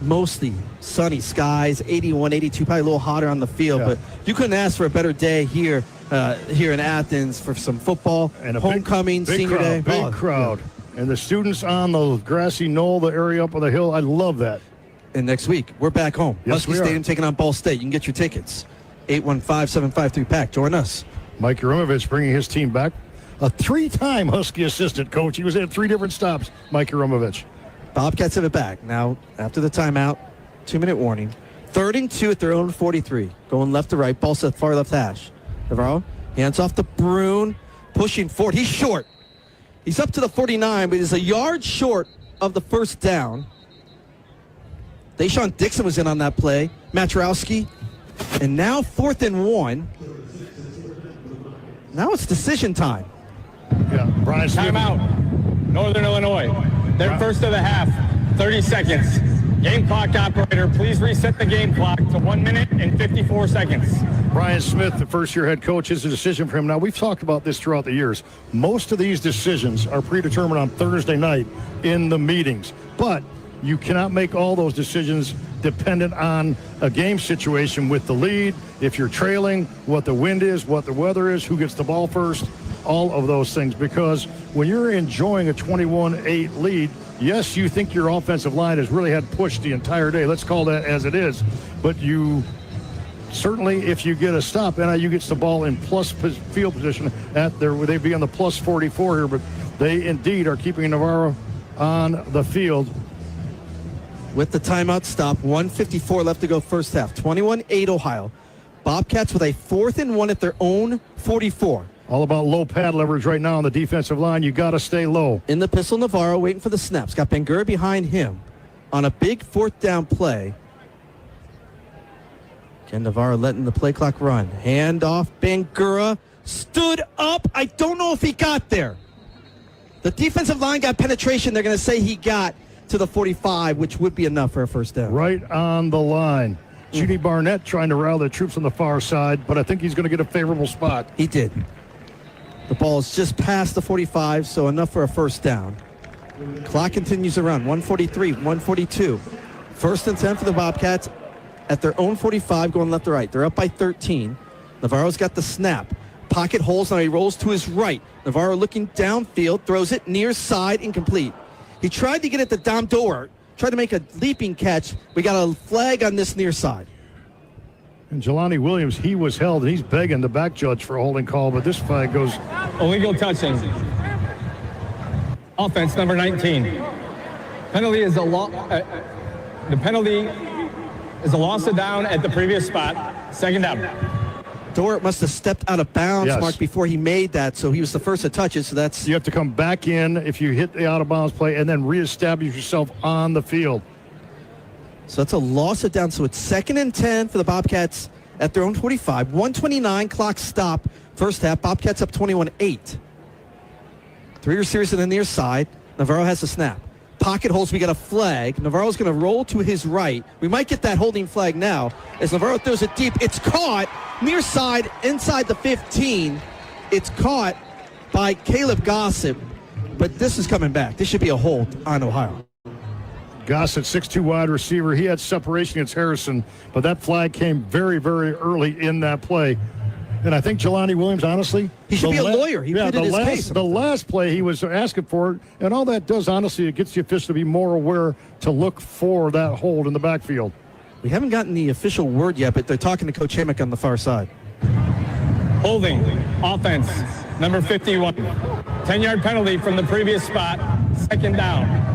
mostly sunny skies, 81, 82, probably a little hotter on the field, but you couldn't ask for a better day here in Athens for some football, and a homecoming, big senior crowd, day. Big crowd. Yeah. And the students on the grassy knoll, the area up on the hill, I love that. And next week, we're back home. Yes, Husky Stadium taking on Ball State. You can get your tickets. 815-753-PACK. Join us. Mike Yurimovich bringing his team back. A 3-time Husky assistant coach. He was at 3 different stops, Mike Yurimovich. Bobcats have it back. Now, after the timeout, 2-minute warning. 3rd and 2 at their own 43. Going left to right. Ball set far left hash. Navarro, hands off to Brune. Pushing forward. He's short. He's up to the 49, but he's a yard short of the first down. Deshaun Dixon was in on that play. Matrowski. And now 4th and 1. Now it's decision time. Yeah, Brian Smith. Timeout. Northern Illinois. Their first of the half. 30 seconds. Game clock operator, please reset the game clock to 1 minute and 54 seconds. Brian Smith, the first-year head coach, is a decision for him. Now, we've talked about this throughout the years. Most of these decisions are predetermined on Thursday night in the meetings. But you cannot make all those decisions dependent on a game situation with the lead, if you're trailing, what the wind is, what the weather is, who gets the ball first, all of those things. Because when you're enjoying a 21-8 lead, yes, you think your offensive line has really had pushed the entire day. Let's call that as it is. But you certainly, if you get a stop, NIU gets the ball in plus field position they'd be on the plus 44 here, but they indeed are keeping Navarro on the field. With the timeout stop, 1:54 left to go first half. 21-8 Ohio. Bobcats with a 4th and 1 at their own 44. All about low pad leverage right now on the defensive line. You got to stay low. In the pistol, Navarro waiting for the snaps. Got Bangura behind him on a big 4th down play. Ken Navarro letting the play clock run. Hand off Bangura. stood up. I don't know if he got there. The defensive line got penetration. They're going to say he got to the 45, which would be enough for a first down. Right on the line. Judy Barnett trying to rally the troops on the far side, but I think he's going to get a favorable spot. He did. The ball is just past the 45, so enough for a first down. Clock continues to run. 143, 142. First and 10 for the Bobcats at their own 45, going left to right. They're up by 13. Navarro's got the snap. Pocket holes, now he rolls to his right. Navarro looking downfield, throws it near side, incomplete. He tried to get it to Dom Dort, tried to make a leaping catch. We got a flag on this near side. And Jelani Williams, he was held, and he's begging the back judge for a holding call, but this flag goes. Illegal touching. Offense number 19. Penalty is the penalty is a loss of down at the previous spot. Second down. Dort must have stepped out of bounds, Yes. Mark, before he made that, so he was the first to touch it, so that's... You have to come back in if you hit the out-of-bounds play and then reestablish yourself on the field. So that's a loss of down. So it's 2nd and 10 for the Bobcats at their own 45. 1:29, clock stop. First half, Bobcats up 21-8. 3 receivers to the near side. Navarro has the snap. Pocket holes, we got a flag. Navarro's going to roll to his right. We might get that holding flag now. As Navarro throws it deep, it's caught near side inside the 15. It's caught by Caleb Gossett. But this is coming back. This should be a hold on Ohio. Gossett, 6'2" wide receiver. He had separation against Harrison, but that flag came very, very early in that play. And I think Jelani Williams, honestly... He should be a lawyer. He pleaded his case. The last play, he was asking for it, and all that does, honestly, it gets the official to be more aware to look for that hold in the backfield. We haven't gotten the official word yet, but they're talking to Coach Hamick on the far side. Holding. Offense number 51. 10-yard penalty from the previous spot. Second down.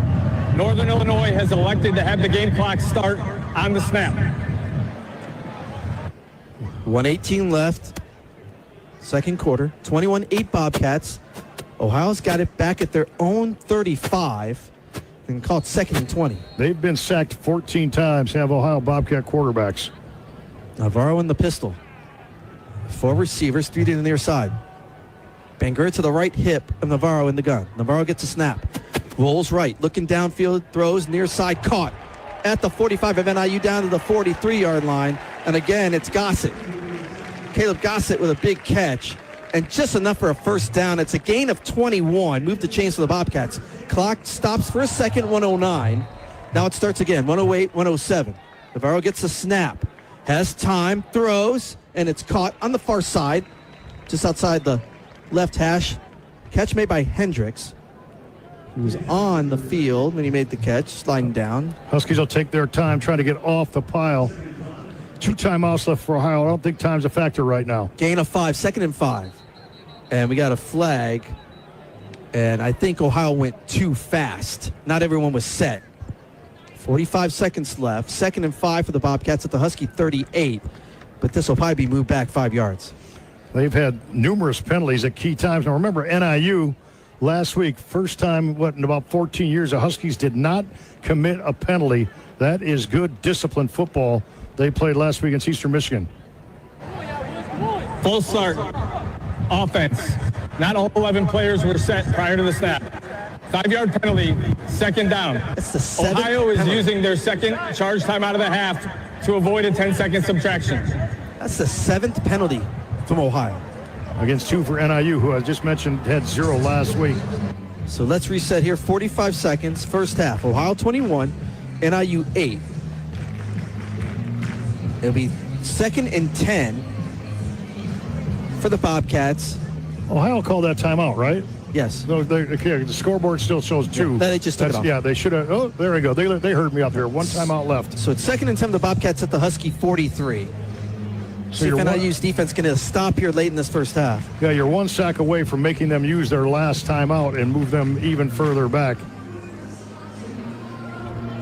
Northern Illinois has elected to have the game clock start on the snap. 1:18 left. Second quarter. 21-8 Bobcats. Ohio's got it back at their own 35 and call it 2nd and 20. They've been sacked 14 times, have Ohio Bobcat quarterbacks. Navarro in the pistol. 4 receivers, 3 to the near side. Bangura to the right hip of Navarro in the gun. Navarro gets a snap. Rolls right, looking downfield, throws near side, caught at the 45 of NIU down to the 43-yard line. And again, it's Gossett. Caleb Gossett with a big catch and just enough for a first down. It's a gain of 21. Move the chains for the Bobcats. Clock stops for a second, 1:09. Now it starts again, 1:08, 1:07. Navarro gets a snap, has time, throws, and it's caught on the far side, just outside the left hash. Catch made by Hendricks. He was on the field when he made the catch, sliding down. Huskies will take their time trying to get off the pile. 2 timeouts left for Ohio. I don't think time's a factor right now. Gain of 5, 2nd and 5. And we got a flag. And I think Ohio went too fast. Not everyone was set. 45 seconds left. 2nd and 5 for the Bobcats at the Husky 38. But this will probably be moved back 5 yards. They've had numerous penalties at key times. Now remember, NIU last week, first time in about 14 years, the Huskies did not commit a penalty. That is good disciplined football. They played last week against Eastern Michigan. Full start. Offense. Not all 11 players were set prior to the snap. 5-yard penalty, second down. That's the 7th Ohio is penalty. using their second charge time out of the half to avoid a 10-second subtraction. That's the 7th penalty from Ohio. Against 2 for NIU, who I just mentioned had 0 last week. So let's reset here. 45 seconds, first half. Ohio 21, NIU 8. It'll be 2nd and 10 for the Bobcats. Ohio called that timeout, right? Yes. No, the scoreboard still shows 2. Yeah, they just took it off. Yeah, they should have. Oh, there we go. They heard me up here. 1 timeout left. So it's 2nd and 10 for the Bobcats at the Husky 43. See if NIU's defense going to stop here late in this first half. Yeah, you're 1 sack away from making them use their last timeout and move them even further back.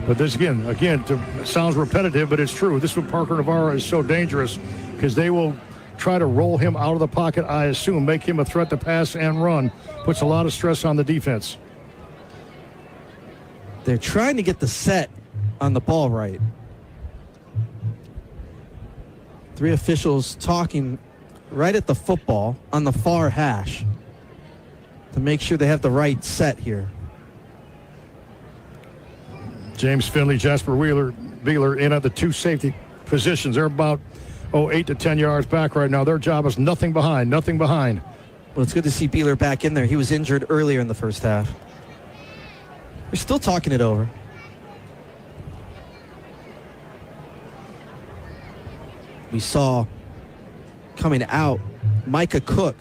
But this, again, it sounds repetitive, but it's true. This is what Parker Navarro is so dangerous because they will try to roll him out of the pocket, I assume, make him a threat to pass and run. Puts a lot of stress on the defense. They're trying to get the set on the ball right. 3 officials talking right at the football on the far hash to make sure they have the right set here. James Finley, Jasper Beeler in at the two safety positions. They're about 8 to 10 yards back right now. Their job is nothing behind. Well, it's good to see Beeler back in there. He was injured earlier in the first half. We're still talking it over. We saw coming out Micah Cook,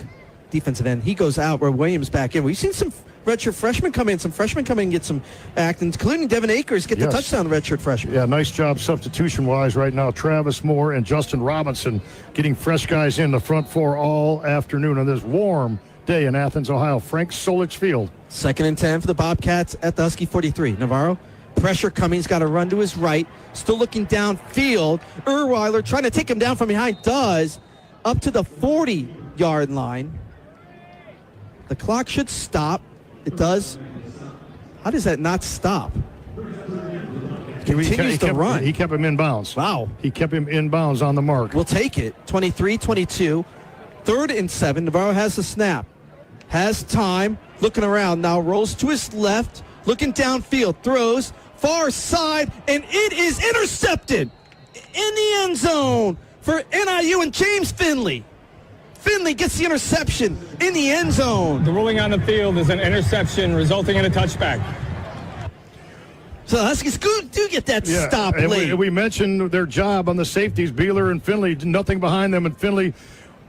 defensive end. He goes out where Williams back in. We've seen some redshirt freshmen come in. Some freshmen come in and get some act, including Devin Akers get the touchdown redshirt freshman. Yeah, nice job substitution-wise right now. Travis Moore and Justin Robinson getting fresh guys in the front four all afternoon on this warm day in Athens, Ohio. Frank Solich Field. 2nd and 10 for the Bobcats at the Husky 43. Navarro, pressure coming. He's got to run to his right. Still looking downfield. Erweiler trying to take him down from behind. Does. Up to the 40-yard line. The clock should stop. It does. How does that not stop? Continues to run. He kept him in bounds. Wow. He kept him in bounds on the mark. We'll take it. 23-22. 3rd and 7. Navarro has the snap. Has time. Looking around now. Rolls to his left. Looking downfield. Throws. Far side. And it is intercepted in the end zone for NIU and James Finley. Finley gets the interception in the end zone. The ruling on the field is an interception resulting in a touchback. So the Huskies do get that stop and late. We mentioned their job on the safeties. Beeler and Finley, nothing behind them, and Finley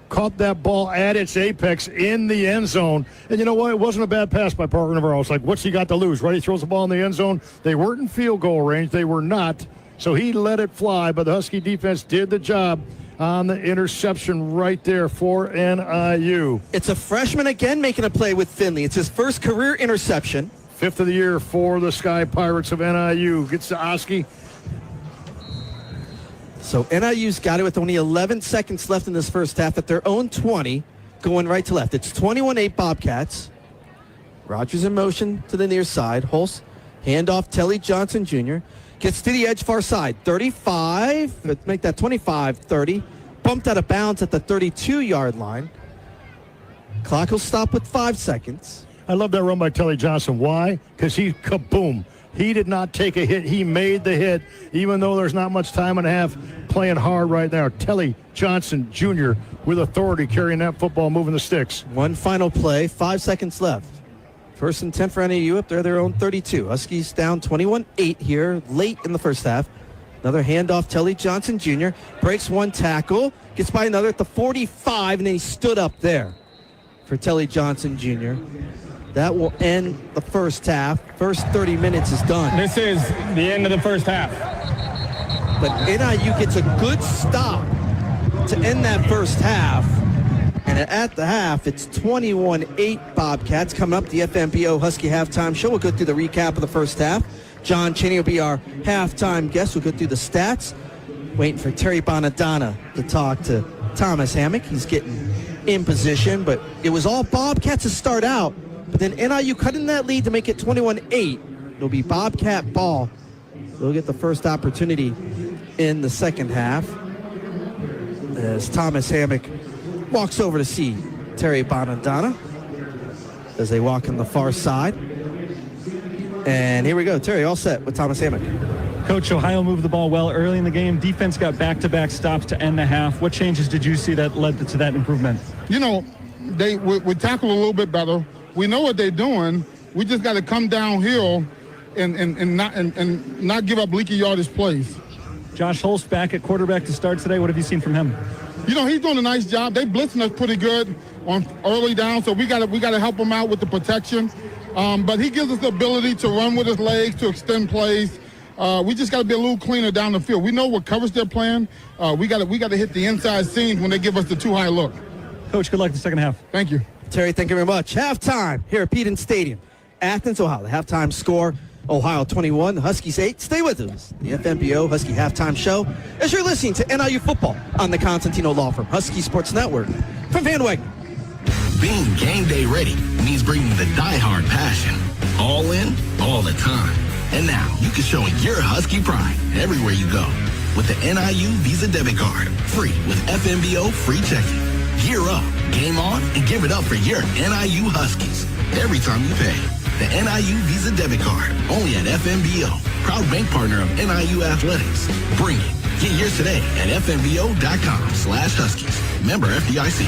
caught that ball at its apex in the end zone. And you know what? It wasn't a bad pass by Parker Navarro. It's like, what's he got to lose, right? He throws the ball in the end zone. They weren't in field goal range. They were not. So he let it fly, but the Husky defense did the job on the interception right there for NIU. It's a freshman again making a play with Finley. It's his first career interception. 5th of the year for the Sky Pirates of NIU. Gets to Oski. So NIU's got it with only 11 seconds left in this first half at their own 20, going right to left. It's 21-8 Bobcats. Rogers in motion to the near side. Holst, handoff, Telly Johnson Jr. Gets to the edge, far side. 35, let's make that 25-30. Bumped out of bounds at the 32-yard line. Clock will stop with 5 seconds. I love that run by Telly Johnson. Why? Because he kaboom. He did not take a hit. He made the hit, even though there's not much time and a half, playing hard right now. Telly Johnson Jr. with authority carrying that football, moving the sticks. One final play, 5 seconds left. 1st and 10 for NIU up there, their own 32. Huskies down 21-8 here, late in the first half. Another handoff, Telly Johnson Jr. Breaks one tackle, gets by another at the 45, and then he stood up there for Telly Johnson Jr. That will end the first half. First 30 minutes is done. This is the end of the first half. But NIU gets a good stop to end that first half. And at the half, it's 21-8 Bobcats. Coming up, the FMBO Husky Halftime Show. We'll go through the recap of the first half. John Cheney will be our halftime guest. We'll go through the stats. Waiting for Terry Bonadonna to talk to Thomas Hammock. He's getting in position, but it was all Bobcats to start out. But then NIU cut in that lead to make it 21-8. It'll be Bobcat ball. They'll get the first opportunity in the second half as Thomas Hammock walks over to see Terry Bonadonna as they walk on the far side. And here we go. Terry, all set with Thomas Hammock. Coach, Ohio moved the ball well early in the game. Defense got back-to-back stops to end the half. What changes did you see that led to that improvement? You know, we tackle a little bit better. We know what they're doing. We just got to come downhill and not give up leaky yardage plays. Josh Holst back at quarterback to start today. What have you seen from him? You know, he's doing a nice job. They blitzing us pretty good on early down, so we got to help him out with the protection. But he gives us the ability to run with his legs, to extend plays. We just got to be a little cleaner down the field. We know what coverage they're playing. We got to hit the inside seams when they give us the too high look. Coach, good luck in the second half. Thank you. Terry, thank you very much. Halftime here at Peden Stadium. Athens, Ohio. The halftime score, Ohio 21, the Huskies 8. Stay with us. The FMBO Husky Halftime Show as you're listening to NIU Football on the Constantino Law Firm Husky Sports Network. From Van Wagner. Being game day ready means bringing the diehard passion. All in, all the time. And now you can show your Husky pride everywhere you go with the NIU Visa Debit Card. Free with FMBO free checking. Gear up, game on, and give it up for your NIU Huskies every time you pay. The NIU Visa Debit Card, only at FNBO. Proud bank partner of NIU Athletics. Bring it. Get yours today at FNBO.com/Huskies. Member FDIC.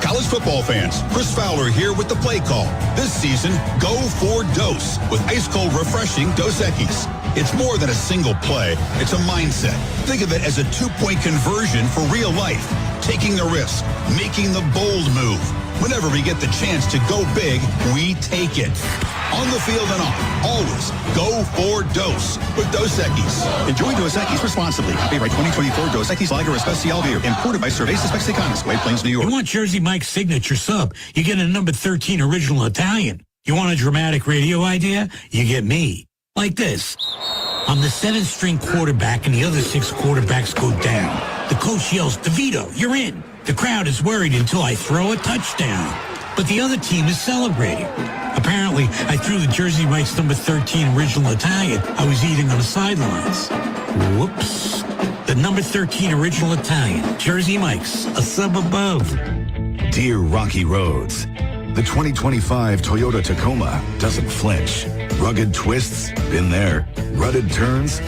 College football fans, Chris Fowler here with the play call. This season, go for Dose with ice-cold refreshing Dos Equis. It's more than a single play. It's a mindset. Think of it as a 2-point conversion for real life. Taking the risk, making the bold move. Whenever we get the chance to go big, we take it. On the field and off, always go for Dose with Dos Equis. Enjoy Dos Equis responsibly. Copyright 2024 Dos Equis Lager Especial Beer. Imported by Cervezas Mexicanas, White Plains, New York. You want Jersey Mike's signature sub? You get a number 13 original Italian. You want a dramatic radio idea? You get me. Like this. I'm the 7th string quarterback and the other 6 quarterbacks go down. The coach yells, DeVito, you're in. The crowd is worried until I throw a touchdown. But the other team is celebrating. Apparently, I threw the Jersey Mike's number 13 original Italian I was eating on the sidelines. Whoops. The number 13 original Italian, Jersey Mike's, a sub above. Dear Rocky Roads, the 2025 Toyota Tacoma doesn't flinch. Rugged twists? Been there. Rutted turns?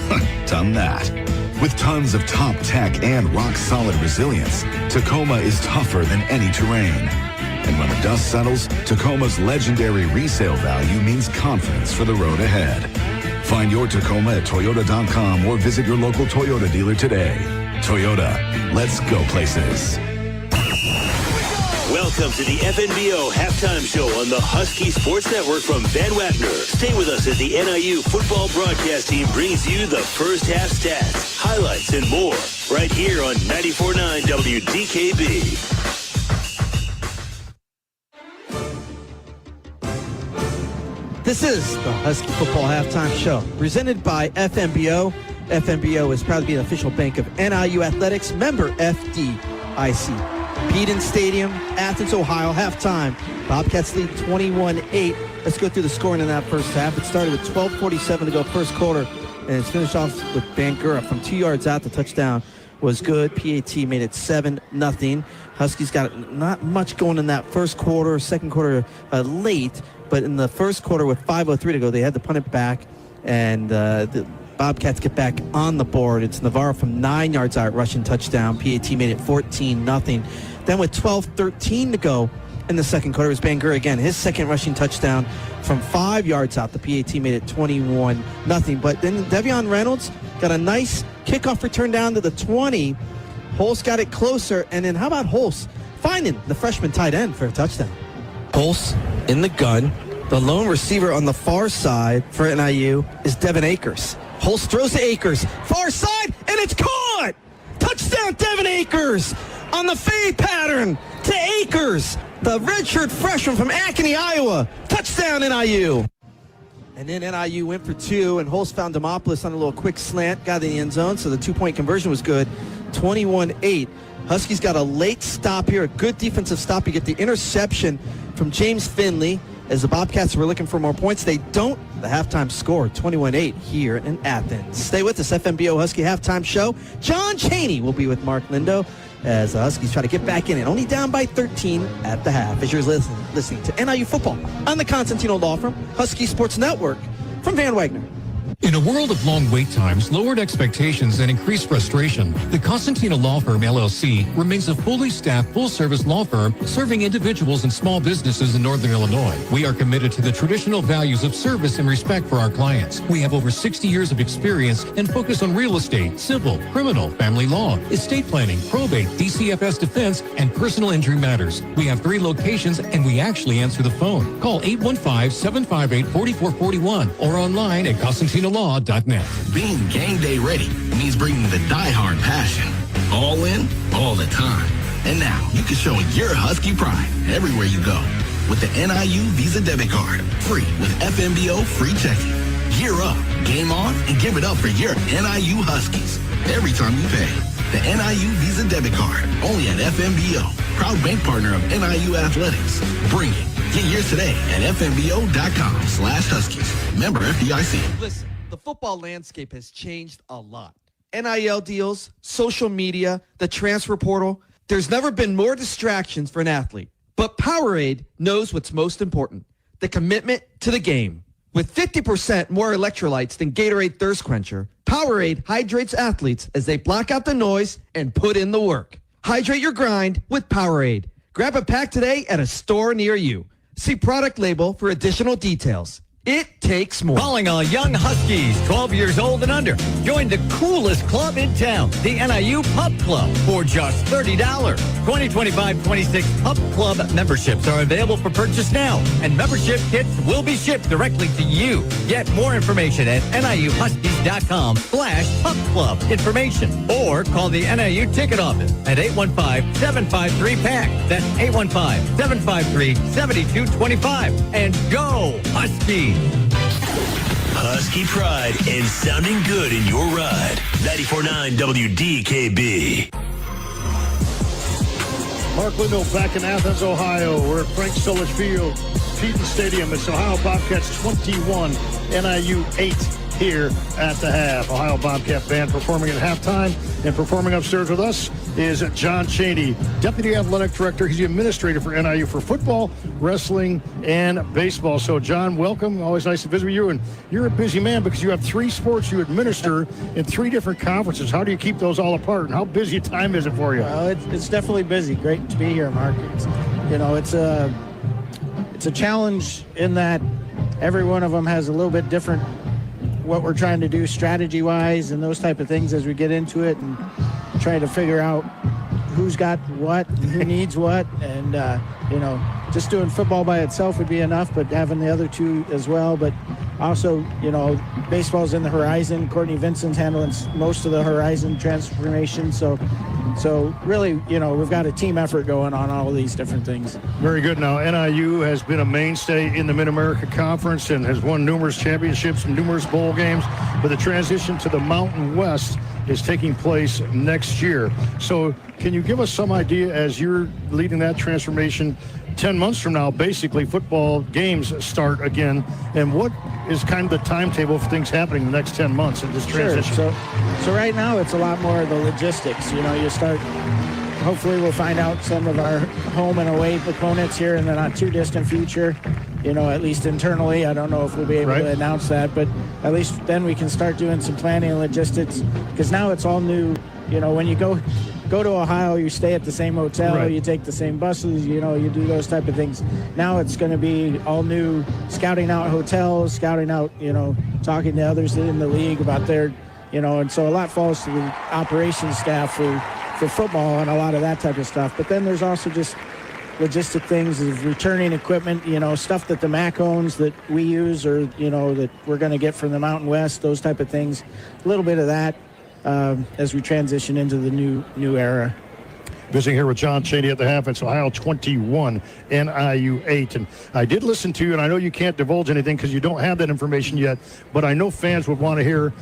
Done that. With tons of top tech and rock-solid resilience, Tacoma is tougher than any terrain. And when the dust settles, Tacoma's legendary resale value means confidence for the road ahead. Find your Tacoma at Toyota.com or visit your local Toyota dealer today. Toyota, let's go places. Welcome to the FNBO Halftime Show on the Husky Sports Network from Van Wagner. Stay with us as the NIU football broadcast team brings you the first half stats, highlights, and more right here on 94.9 WDKB. This is the Husky Football Halftime Show, presented by FNBO. FNBO is proud to be an official bank of NIU Athletics, member FDIC. Peden Stadium, Athens, Ohio, halftime. Bobcats lead 21-8. Let's go through the scoring in that first half. It started with 12:47 to go first quarter, and it's finished off with Bangura from 2 yards out. The touchdown was good. PAT made it 7-0. Huskies got not much going in that first quarter, second quarter late, but in the first quarter with 5:03 to go, they had to punt it back, and the Bobcats get back on the board. It's Navarro from 9 yards out, rushing touchdown. PAT made it 14-0. Then with 12:13 to go in the second quarter, it was Bangura again. His second rushing touchdown from 5 yards out. The PAT made it 21-0. But then Devion Reynolds got a nice kickoff return down to the 20. Holst got it closer. And then how about Holst finding the freshman tight end for a touchdown? Holst in the gun. The lone receiver on the far side for NIU is Devin Akers. Holst throws to Akers. Far side, and it's caught! Touchdown, Devin Akers! On the fade pattern to Akers, the redshirt freshman from Academy, Iowa. Touchdown, NIU. And then NIU went for 2, and Holst found Demopoulos on a little quick slant, got in the end zone, so the 2-point conversion was good. 21-8. Huskies got a late stop here, a good defensive stop. You get the interception from James Finley. As the Bobcats were looking for more points, they don't. The halftime score, 21-8 here in Athens. Stay with us, FNBO Husky Halftime Show. John Chaney will be with Mark Lindo as the Huskies try to get back in it. Only down by 13 at the half as you're listening to NIU Football on the Constantino Law Firm, Husky Sports Network from Van Wagner. In a world of long wait times, lowered expectations, and increased frustration, the Constantino Law Firm, LLC, remains a fully staffed, full-service law firm serving individuals and small businesses in Northern Illinois. We are committed to the traditional values of service and respect for our clients. We have over 60 years of experience and focus on real estate, civil, criminal, family law, estate planning, probate, DCFS defense, and personal injury matters. We have 3 locations, and we actually answer the phone. Call 815-758-4441 or online at ConstantinoLaw.net. Being game day ready means bringing the die-hard passion. All in, all the time. And now you can show your Husky pride everywhere you go. With the NIU Visa Debit Card. Free with FNBO free checking. Gear up, game on, and give it up for your NIU Huskies every time you pay. The NIU Visa Debit Card. Only at FNBO. Proud bank partner of NIU Athletics. Bring it. Get yours today at FNBO.com/Huskies. Member FDIC. Listen. The football landscape has changed a lot. NIL deals, social media, the transfer portal, There's never been more distractions for an athlete, but Powerade knows what's most important, the commitment to the game. With 50% more electrolytes than Gatorade Thirst Quencher, Powerade hydrates athletes as they block out the noise and put in the work. Hydrate your grind with Powerade. Grab a pack today at a store near you. See product label for additional details. It takes more. Calling all young Huskies, 12 years old and under. Join the coolest club in town, the NIU Pup Club, for just $30. 2025-26 Pup Club memberships are available for purchase now, and membership kits will be shipped directly to you. Get more information at NIUHuskies.com/Pup Club information, or call the NIU ticket office at 815-753-PACK. That's 815-753-7225. And go Huskies! Husky pride and sounding good in your ride. 94.9 WDKB. Mark Lindo back in Athens, Ohio. We're at Frank Solich Field, Peden Stadium. It's Ohio Bobcats 21, NIU 8 here at the half. Ohio Bobcat Band performing at halftime, and performing upstairs with us is John Chaney, Deputy Athletic Director. He's the administrator for NIU for football, wrestling, and baseball. So, John, welcome. Always nice to visit with you. And you're a busy man because you have 3 sports you administer in 3 different conferences. How do you keep those all apart, and how busy a time is it for you? Well, it's definitely busy. Great to be here, Mark. It's a challenge in that every one of them has a little bit different what we're trying to do strategy-wise and those type of things as we get into it and try to figure out who's got what and who needs what. And, just doing football by itself would be enough, but having the other 2 as well. But also, baseball's in the horizon. Courtney Vincent's handling most of the horizon transformation. So really, we've got a team effort going on all of these different things. Very good. Now, NIU has been a mainstay in the Mid-America Conference and has won numerous championships and numerous bowl games, but the transition to the Mountain West is taking place next year. So can you give us some idea, as you're leading that transformation, 10 months from now, basically football games start again, and what is kind of the timetable for things happening in the next 10 months in this transition? Sure. So right now it's a lot more of the logistics. You start, hopefully we'll find out some of our home and away opponents here in the not too distant future, at least internally. I don't know if we'll be able to announce that, but at least then we can start doing some planning and logistics, because now it's all new. When you go to Ohio, you stay at the same hotel, you take the same buses, you do those type of things. Now it's going to be all new, scouting out hotels, scouting out, talking to others in the league about their, and so a lot falls to the operations staff for football and a lot of that type of stuff. But then there's also just logistic things of returning equipment, stuff that the MAC owns that we use, or, that we're going to get from the Mountain West, those type of things. A little bit of that. As we transition into the new era. Visiting here with John Chaney at the half. It's Ohio 21, NIU 8. And I did listen to you, and I know you can't divulge anything because you don't have that information yet, but I know fans would want to hear,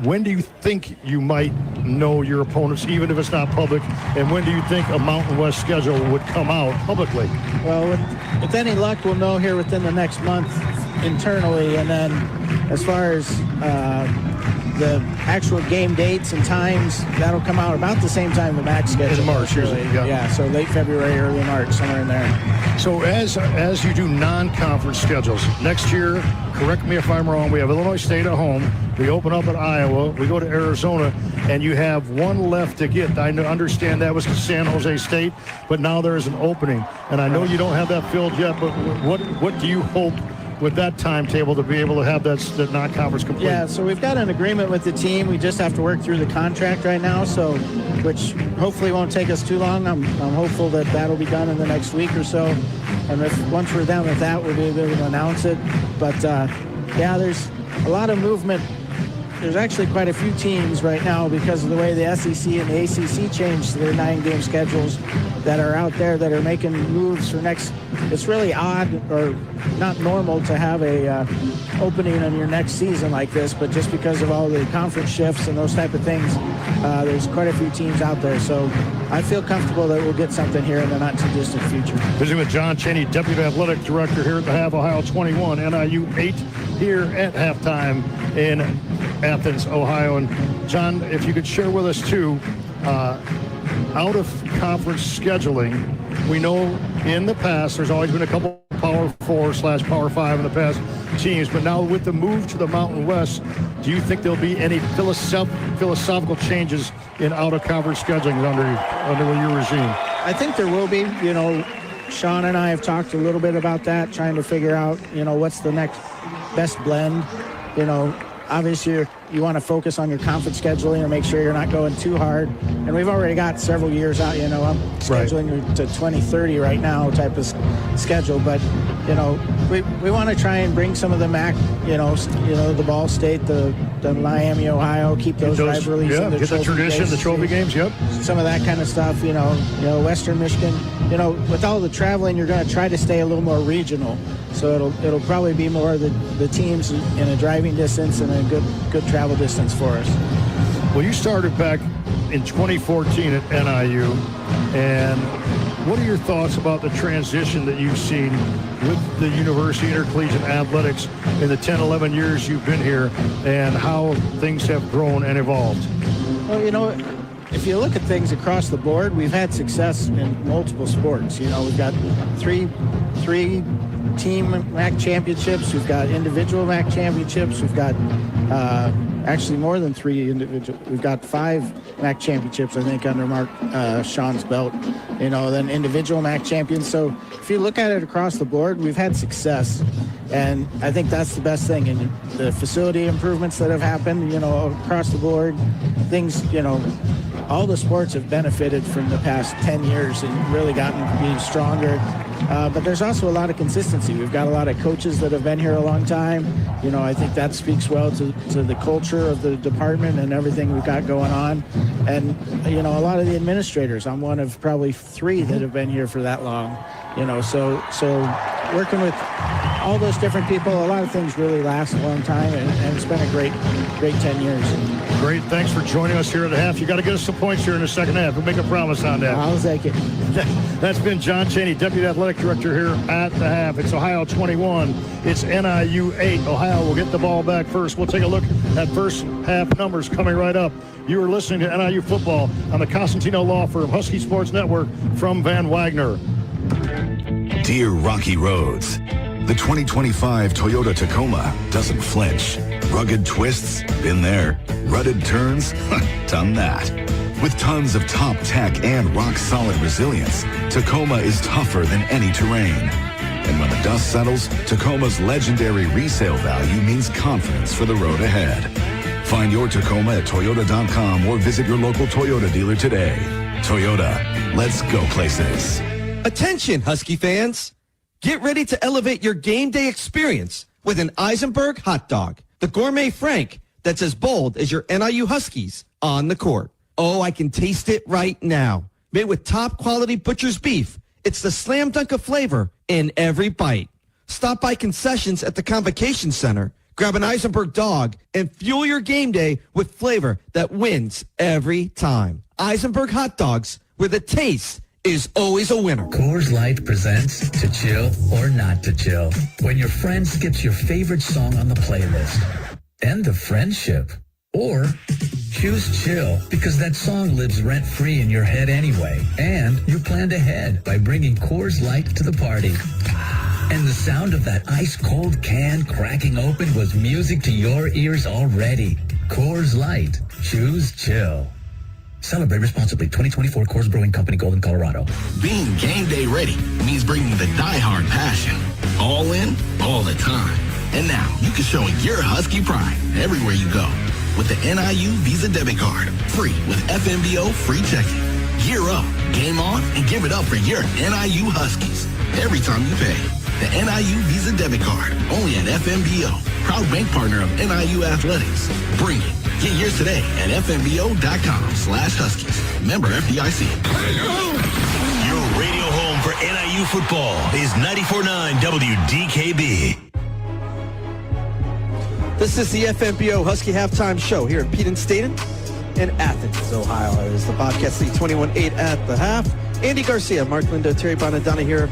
when do you think you might know your opponents, even if it's not public, and when do you think a Mountain West schedule would come out publicly? Well, with any luck, we'll know here within the next month internally, and then as far as the actual game dates and times, that'll come out about the same time the MAC schedule. In March, really. Yeah, so late February, early March, somewhere in there. So as you do non-conference schedules, next year, correct me if I'm wrong, we have Illinois State at home, we open up at Iowa, we go to Arizona, and you have one left to get. I understand that was San Jose State, but now there is an opening. And I know you don't have that filled yet, but what do you hope with that timetable to be able to have that non-conference complete? Yeah, so we've got an agreement with the team. We just have to work through the contract right now, so which hopefully won't take us too long. I'm hopeful that that'll be done in the next week or so. And once we're done with that, we'll be able to announce it. But yeah, there's a lot of movement. There's actually quite a few teams right now because of the way the SEC and the ACC changed their 9-game schedules that are out there that are making moves for next. It's really odd or not normal to have a opening in your next season like this, but just because of all the conference shifts and those type of things, there's quite a few teams out there. So I feel comfortable that we'll get something here in the not too distant future. Visiting with John Chaney, Deputy Athletic Director here at the half, Ohio 21, NIU 8 here at halftime in Athens, Ohio. And John, if you could share with us too, out-of-conference scheduling, we know in the past there's always been a couple Power 4/Power 5 in the past teams, but now with the move to the Mountain West, do you think there'll be any philosophical changes in out-of-conference scheduling under your regime? I think there will be. You know, Sean and I have talked a little bit about that, trying to figure out, you know, what's the next best blend. You know, obviously you want to focus on your conference scheduling and make sure you're not going too hard. And we've already got several years out. You know, I'm scheduling to 2030 right now type of schedule. But, you know, we want to try and bring some of the MAC, you know, the Ball State, the Miami, Ohio, keep those rivalries. Yeah, and get the tradition, the trophy games, yep. Some of that kind of stuff, you know, Western Michigan. You know, with all the traveling, you're going to try to stay a little more regional. So it'll probably be more the teams in a driving distance and a good travel distance for us. Well, you started back in 2014 at NIU, and what are your thoughts about the transition that you've seen with the University Intercollegiate Athletics in the 10, 11 years you've been here, and how things have grown and evolved? Well, you know, if you look at things across the board, we've had success in multiple sports. You know, we've got three team MAC championships. We've got individual MAC championships. We've got actually more than 3 individual. We've got 5 MAC championships, I think, under Sean's belt. You know, then individual MAC champions. So if you look at it across the board, we've had success, and I think that's the best thing. And the facility improvements that have happened, you know, across the board, things, you know, all the sports have benefited from the past 10 years and really gotten to be stronger. But there's also a lot of consistency. We've got a lot of coaches that have been here a long time. You know, I think that speaks well to the culture of the department and everything we've got going on. And, you know, a lot of the administrators, I'm one of probably 3 that have been here for that long. You know, so working with all those different people, a lot of things really last a long time, and it's been a great 10 years. Great. Thanks for joining us here at the half. You got to get us some points here in the second half. We'll make a promise on that. I'll take it. That's been John Chaney, Deputy Athletic Director here at the half. It's Ohio 21. It's NIU 8. Ohio will get the ball back first. We'll take a look at first half numbers coming right up. You are listening to NIU football on the Costantino Law Firm Husky Sports Network from Van Wagner. Dear Rocky Roads, the 2025 Toyota Tacoma doesn't flinch. Rugged twists? Been there. Rutted turns? Done that. With tons of top tech and rock-solid resilience, Tacoma is tougher than any terrain. And when the dust settles, Tacoma's legendary resale value means confidence for the road ahead. Find your Tacoma at Toyota.com or visit your local Toyota dealer today. Toyota, let's go places. Attention, Husky fans. Get ready to elevate your game day experience with an Eisenberg hot dog, the gourmet Frank that's as bold as your NIU Huskies on the court. Oh, I can taste it right now. Made with top quality butcher's beef, it's the slam dunk of flavor in every bite. Stop by concessions at the Convocation Center, grab an Eisenberg dog, and fuel your game day with flavor that wins every time. Eisenberg hot dogs, where the taste is always a winner. Coors Light presents To Chill or Not to Chill. When your friend skips your favorite song on the playlist. End of friendship. Or choose chill because that song lives rent-free in your head anyway. And you planned ahead by bringing Coors Light to the party. And the sound of that ice-cold can cracking open was music to your ears already. Coors Light. Choose chill. Celebrate responsibly. 2024 Coors Brewing Company, Golden, Colorado. Being game day ready means bringing the diehard passion. All in, all the time. And now you can show your Husky pride everywhere you go. With the NIU Visa Debit Card, free with FMBO free checking. Gear up, game on, and give it up for your NIU Huskies every time you pay. The NIU Visa Debit Card, only at FMBO. Proud bank partner of NIU Athletics. Bring it. Get yours today at fmbo.com/Huskies. Member FDIC. Your radio home for NIU football is 94.9 WDKB. This is the FMBO Husky Halftime Show here at Peden Stadium in Athens, Ohio. It is the Bobcats lead 21-8 at the half. Andy Garcia, Mark Lindo, Terry Bonadonna here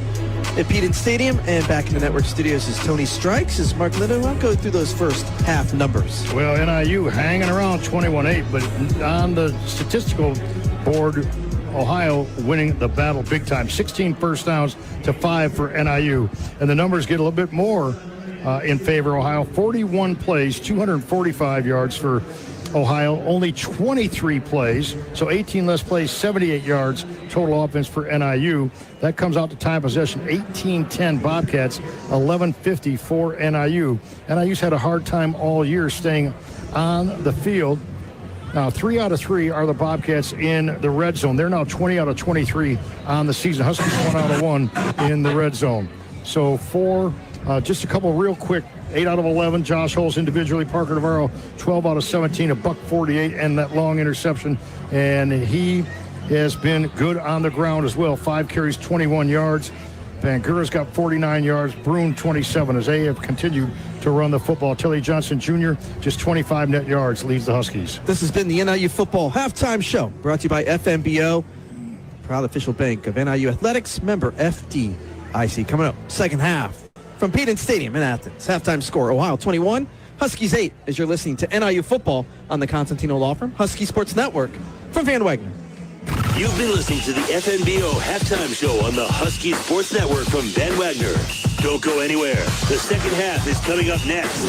at Peden Stadium. And back in the network studios is Tony Strikes. Is Mark Lindo. I'll go through those first half numbers. Well, NIU hanging around 21-8, but on the statistical board, Ohio winning the battle big time. 16 first downs to 5 for NIU. And the numbers get a little bit more in favor of Ohio. 41 plays, 245 yards for Ohio. Only 23 plays, so 18 less plays, 78 yards total offense for NIU. That comes out to time possession, 18-10 Bobcats, 11-50 for NIU. NIU's had a hard time all year staying on the field. Now, 3 out of 3 are the Bobcats in the red zone. They're now 20 out of 23 on the season. Huskies 1 out of 1 in the red zone. So just a couple real quick. 8 out of 11, Josh Holmes individually. Parker Navarro, 12 out of 17, $148, and that long interception. And he has been good on the ground as well. 5 carries, 21 yards. Van Gura's got 49 yards. Bruin, 27, as they have continued to run the football. Tilly Johnson Jr., just 25 net yards, leads the Huskies. This has been the NIU Football Halftime Show, brought to you by FMBO, proud official bank of NIU Athletics, member FDIC. Coming up, second half from Peden Stadium in Athens. Halftime score, Ohio 21, Huskies 8, as you're listening to NIU Football on the Constantino Law Firm, Husky Sports Network, from Van Wagner. You've been listening to the FNBO Halftime Show on the Husky Sports Network from Van Wagner. Don't go anywhere. The second half is coming up next.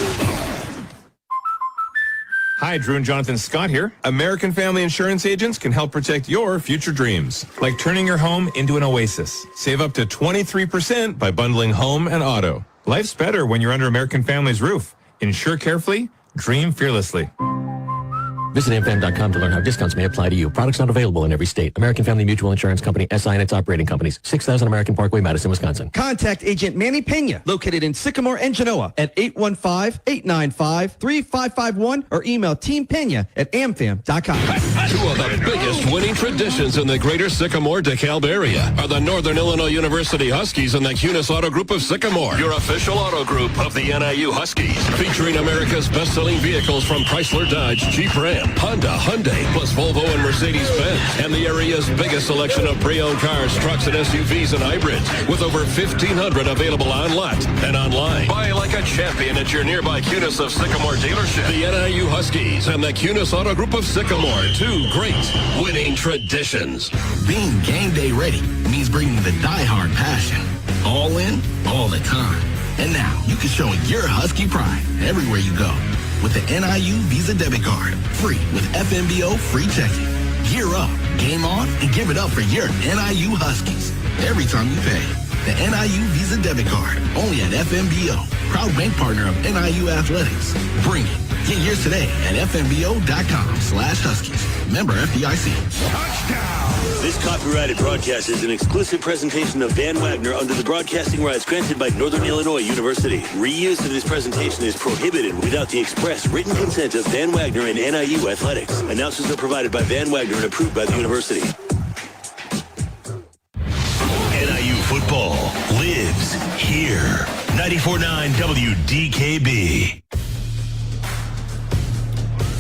Hi, Drew and Jonathan Scott here. American Family Insurance agents can help protect your future dreams, like turning your home into an oasis. Save up to 23% by bundling home and auto. Life's better when you're under American Family's roof. Insure carefully, dream fearlessly. Visit amfam.com to learn how discounts may apply to you. Products not available in every state. American Family Mutual Insurance Company, SI and its operating companies. 6000 American Parkway, Madison, Wisconsin. Contact Agent Manny Pena, located in Sycamore and Genoa, at 815-895-3551 or email teampena@amfam.com. Two of the biggest winning traditions in the greater Sycamore DeKalb area are the Northern Illinois University Huskies and the Cunis Auto Group of Sycamore, your official auto group of the NIU Huskies, featuring America's best-selling vehicles from Chrysler, Dodge, Jeep, Ram, Honda, Hyundai, plus Volvo and Mercedes-Benz, and the area's biggest selection of pre-owned cars, trucks, and SUVs and hybrids, with over 1,500 available on lot and online. Buy like a champion at your nearby Cunis of Sycamore dealership. The NIU Huskies and the Cunis Auto Group of Sycamore, two great winning traditions. Being game day ready means bringing the diehard passion. All in, all the time. And now you can show your Husky pride everywhere you go with the NIU Visa Debit Card. Free with FMBO free checking. Gear up, game on, and give it up for your NIU Huskies every time you pay. The NIU Visa Debit Card, only at FMBO. Proud bank partner of NIU Athletics. Bring it. Get yours today at fmbo.com/Huskies. Member FDIC. This copyrighted broadcast is an exclusive presentation of Van Wagner under the broadcasting rights granted by Northern Illinois University. Reuse of this presentation is prohibited without the express written consent of Van Wagner and NIU Athletics. Announcers are provided by Van Wagner and approved by the university. NIU football lives here. 94.9 WDKB.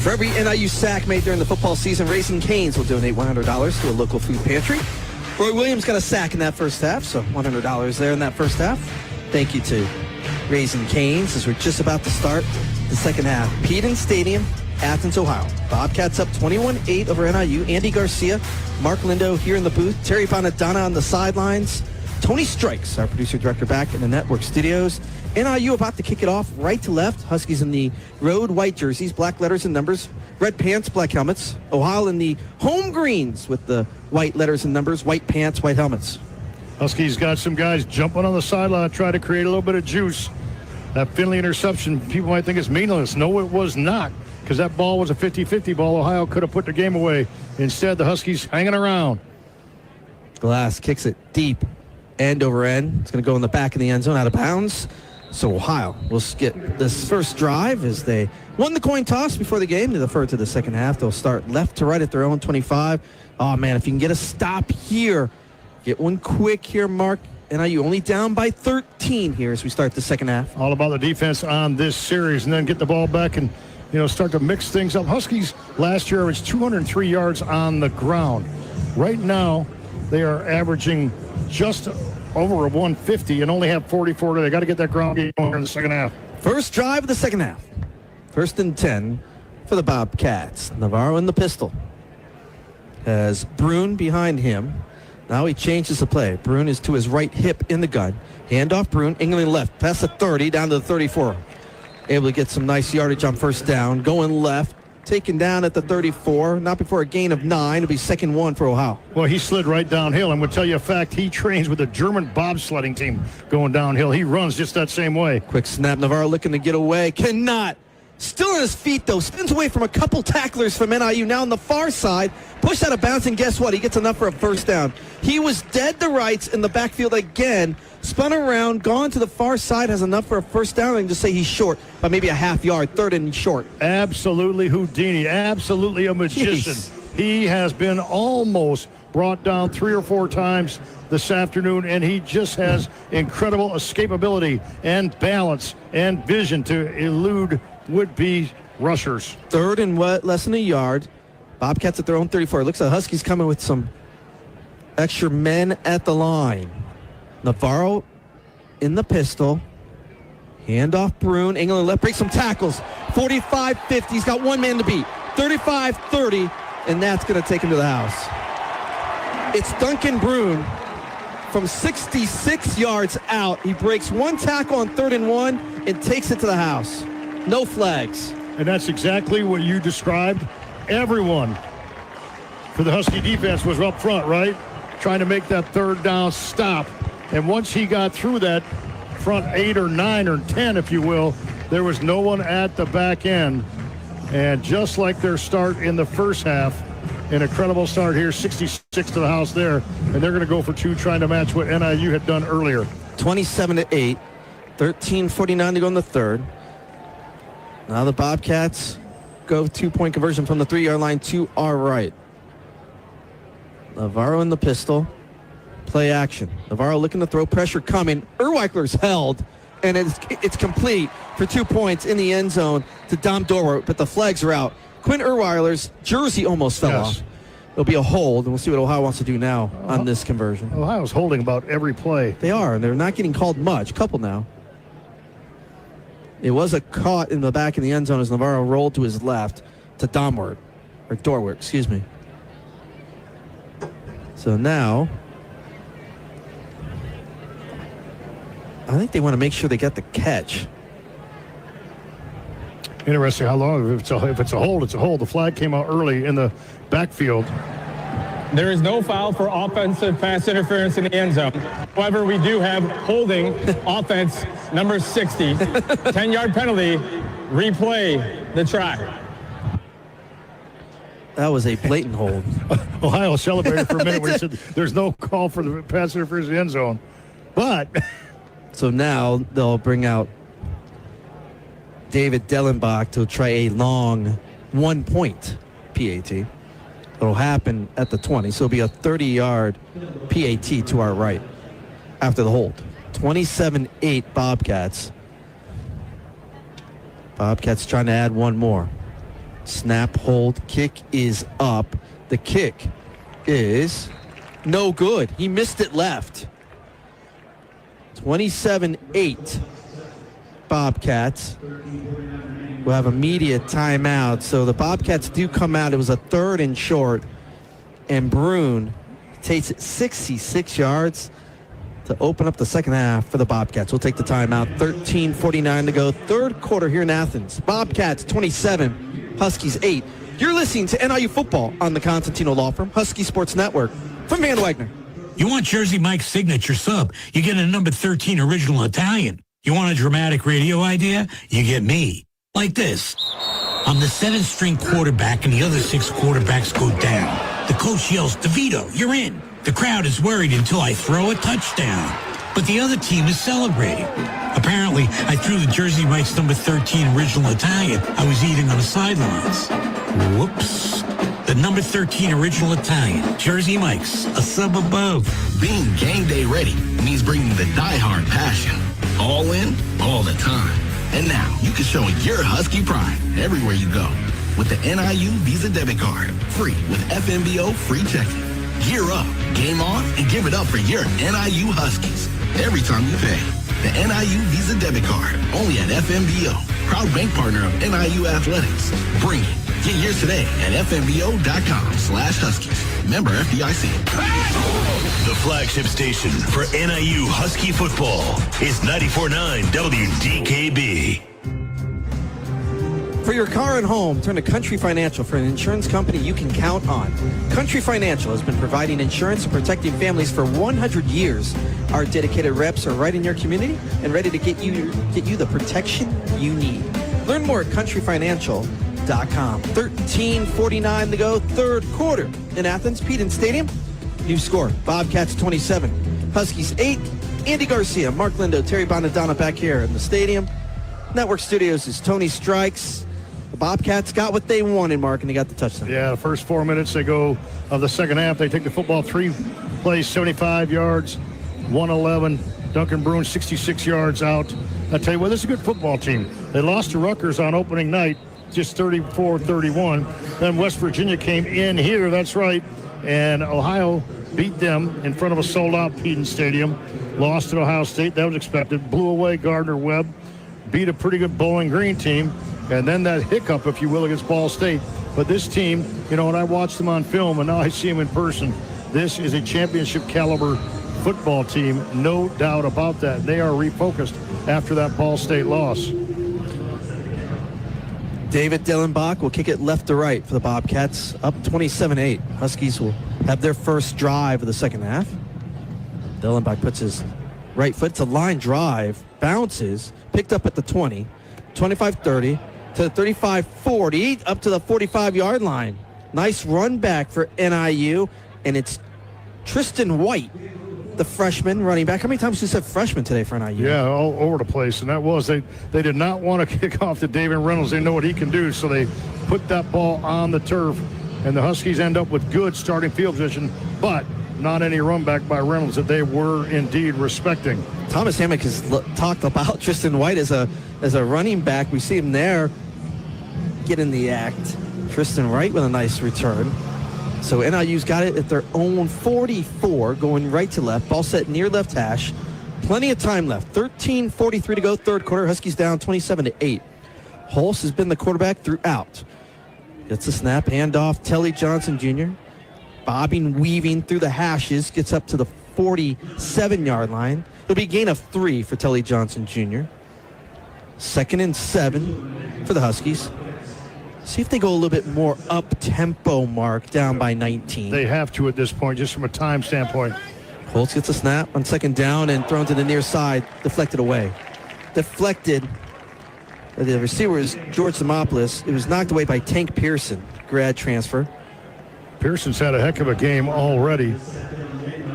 For every NIU sack made during the football season, Raising Cane's will donate $100 to a local food pantry. Roy Williams got a sack in that first half, so $100 there in that first half. Thank you to Raising Cane's as we're just about to start the second half. Peden Stadium, Athens, Ohio. Bobcats up 21-8 over NIU. Andy Garcia, Mark Lindo here in the booth. Terry Bonadonna on the sidelines. Tony Strikes, our producer-director, back in the network studios. NIU about to kick it off right to left. Huskies in the road white jerseys, black letters and numbers, red pants, black helmets. Ohio in the home greens with the white letters and numbers, white pants, white helmets. Huskies got some guys jumping on the sideline, trying to create a little bit of juice. That Finley interception, people might think it's meaningless. No, it was not, because that ball was a 50-50 ball. Ohio could have put the game away. Instead, the Huskies hanging around. Glass kicks it deep, end over end. It's going to go in the back of the end zone, out of bounds. So Ohio will skip this first drive as they won the coin toss before the game. They defer to the second half. They'll start left to right at their own 25. Oh, man, if you can get a stop here, get one quick here, Mark. NIU only down by 13 here as we start the second half. All about the defense on this series, and then get the ball back and, start to mix things up. Huskies last year averaged 203 yards on the ground. Right now, they are averaging just over a 150 and only have 44. They got to get that ground game going in the second half. First drive of the second half. First and 10 for the Bobcats. Navarro in the pistol. Has Brune behind him. Now he changes the play. Brune is to his right hip in the gun. Handoff Brune, England left, past the 30, down to the 34. Able to get some nice yardage on first down. Going left, taken down at the 34, not before a gain of 9. It'll be 2nd1 for Ohio. Well, he slid right downhill. I'm going to tell you a fact. He trains with a German bobsledding team going downhill. He runs just that same way. Quick snap. Navarro looking to get away. Cannot. Still on his feet, though. Spins away from a couple tacklers from NIU. Now on the far side, pushed out of bounds, and guess what? He gets enough for a first down. He was dead to rights in the backfield again. Spun around, gone to the far side, has enough for a first down, and just say he's short by maybe a half yard, 3rd and short. Absolutely Houdini. Absolutely a magician. Jeez. He has been almost brought down 3 or 4 times this afternoon, and he just has incredible escapability and balance and vision to elude would-be rushers. 3rd and less than a yard. Bobcats at their own 34. Looks like Huskies coming with some extra men at the line. Navarro in the pistol. Handoff Brune. England left. Breaks some tackles. 45-50. He's got one man to beat. 35-30. And that's going to take him to the house. It's Duncan Brune from 66 yards out. He breaks one tackle on 3rd and 1 and takes it to the house. No flags. And that's exactly what you described. Everyone for the Husky defense was up front, right? Trying to make that 3rd down stop. And once he got through that front 8 or 9 or 10, if you will, there was no one at the back end. And just like their start in the first half, an incredible start here, 66 to the house there. And they're going to go for 2, trying to match what NIU had done earlier. 27-8, 13:49 to go in the 3rd. Now the Bobcats go 2-point conversion from the 3-yard line to our right. Navarro in the pistol. Play action. Navarro looking to throw, pressure coming. Erweichler's held, and it's complete for 2 points in the end zone to Dom Dorwart, but the flags are out. Quinn Erweiler's jersey almost fell off. It'll be a hold, and we'll see what Ohio wants to do now on this conversion. Ohio's holding about every play. They are, and they're not getting called much. Couple now. It was a caught in the back of the end zone as Navarro rolled to his left to Dorwart, excuse me. So now, I think they want to make sure they get the catch. Interesting how long. If it's a hold, it's a hold. The flag came out early in the backfield. There is no foul for offensive pass interference in the end zone. However, we do have holding offense number 60. 10-yard penalty. Replay the try. That was a blatant hold. Ohio celebrated for a minute when he said there's no call for the pass interference in the end zone. But so now they'll bring out David Dellenbach to try a long 1-point PAT. It'll happen at the 20, so it'll be a 30-yard PAT to our right after the hold. 27-8 Bobcats. Bobcats trying to add one more. Snap, hold, kick is up. The kick is no good. He missed it left. 27-8 Bobcats. We'll have immediate timeout. So the Bobcats do come out. It was a 3rd and short. And Brune takes it 66 yards to open up the second half for the Bobcats. We'll take the timeout. 13:49 to go. 3rd quarter here in Athens. Bobcats 27, Huskies 8. You're listening to NIU football on the Constantino Law Firm, Husky Sports Network. From Van Wagner. You want Jersey Mike's signature sub, you get a number 13 original Italian. You want a dramatic radio idea? You get me. Like this. I'm the 7th-string quarterback, and the other 6 quarterbacks go down. The coach yells, DeVito, you're in. The crowd is worried until I throw a touchdown. But the other team is celebrating. Apparently, I threw the Jersey Mike's number 13 original Italian I was eating on the sidelines. Whoops. The number 13 original Italian, Jersey Mike's, a sub above. Being game day ready means bringing the diehard passion. All in, all the time. And now you can show your Husky pride everywhere you go with the NIU Visa debit card. Free with FMBO free checking. Gear up, game on, and give it up for your NIU Huskies every time you pay. The NIU Visa debit card, only at FMBO. Proud bank partner of NIU Athletics. Bring it. Get yours today at FMBO.com/Huskies. Member FDIC. The flagship station for NIU Husky football is 94.9 WDKB. For your car and home, turn to Country Financial for an insurance company you can count on. Country Financial has been providing insurance and protecting families for 100 years. Our dedicated reps are right in your community and ready to get you the protection you need. Learn more at countryfinancial.com. 13:49 to go, third quarter in Athens, Peden Stadium. New score, Bobcats 27, Huskies 8. Andy Garcia, Mark Lindo, Terry Bonadonna back here in the stadium. Network Studios is Tony Strikes. The Bobcats got what they wanted, Mark, and they got the touchdown. Yeah, the first 4 minutes they go of the second half. They take the football 3 plays, 75 yards, 111. Duncan Bruin, 66 yards out. I tell you what, this is a good football team. They lost to Rutgers on opening night, just 34-31. Then West Virginia came in here, that's right, and Ohio beat them in front of a sold-out Peden Stadium. Lost to Ohio State, that was expected. Blew away Gardner-Webb. Beat a pretty good Bowling Green team, and then that hiccup, if you will, against Ball State. But this team, you know, when I watched them on film and now I see them in person, this is a championship caliber football team, no doubt about that. They are refocused after that Ball State loss. David Dillenbach will kick it left to right for the Bobcats, up 27-8. Huskies will have their first drive of the second half. Dillenbach puts his right foot to line drive, bounces, picked up at the 20, 25-30 to the 35-40, up to the 45-yard line. Nice run back for NIU, and it's Tristan White, the freshman running back. How many times you said freshman today for NIU? Yeah, all over the place, and that was, they did not want to kick off to David Reynolds. They know what he can do, so they put that ball on the turf, and the Huskies end up with good starting field position, but not any run back by Reynolds that they were indeed respecting. Thomas Hammock has talked about Tristan White as a running back. We see him there get in the act. Tristan Wright with a nice return. So NIU's got it at their own 44, going right to left. Ball set near left hash. Plenty of time left. 13:43 to go, third quarter. Huskies down 27-8. Holst has been the quarterback throughout. Gets the snap, handoff. Telly Johnson Jr. bobbing, weaving through the hashes, gets up to the 47-yard line. It'll be a gain of 3 for Telly Johnson Jr. 2nd and 7 for the Huskies. See if they go a little bit more up-tempo, Mark, down by 19. They have to at this point, just from a time standpoint. Holtz gets a snap on second down and thrown to the near side, deflected away. Deflected. The receiver is George Demopoulos. It was knocked away by Tank Pearson, grad transfer. Pearson's had a heck of a game already.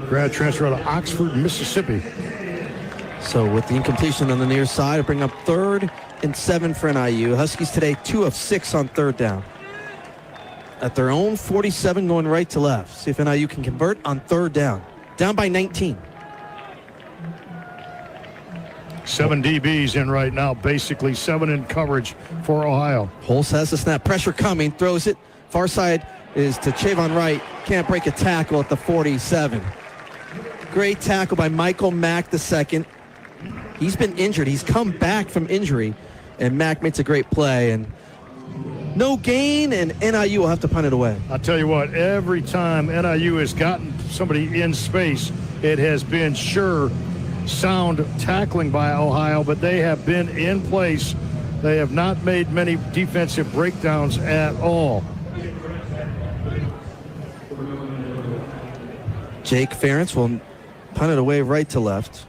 Grad transfer out of Oxford, Mississippi. So with the incompletion on the near side, it'll bring up 3rd and 7 for NIU. Huskies today 2 of 6 on third down. At their own 47, going right to left. See if NIU can convert on third down. Down by 19. 7 DBs in right now, basically 7 in coverage for Ohio. Holst has the snap. Pressure coming. Throws it. Far side is to Chavon Wright. Can't break a tackle at the 47. Great tackle by Michael Mack II. He's been injured. He's come back from injury. And Mack makes a great play. And no gain, and NIU will have to punt it away. I'll tell you what, every time NIU has gotten somebody in space, it has been sure sound tackling by Ohio, but they have been in place. They have not made many defensive breakdowns at all. Jake Ferentz will punt it away right to left.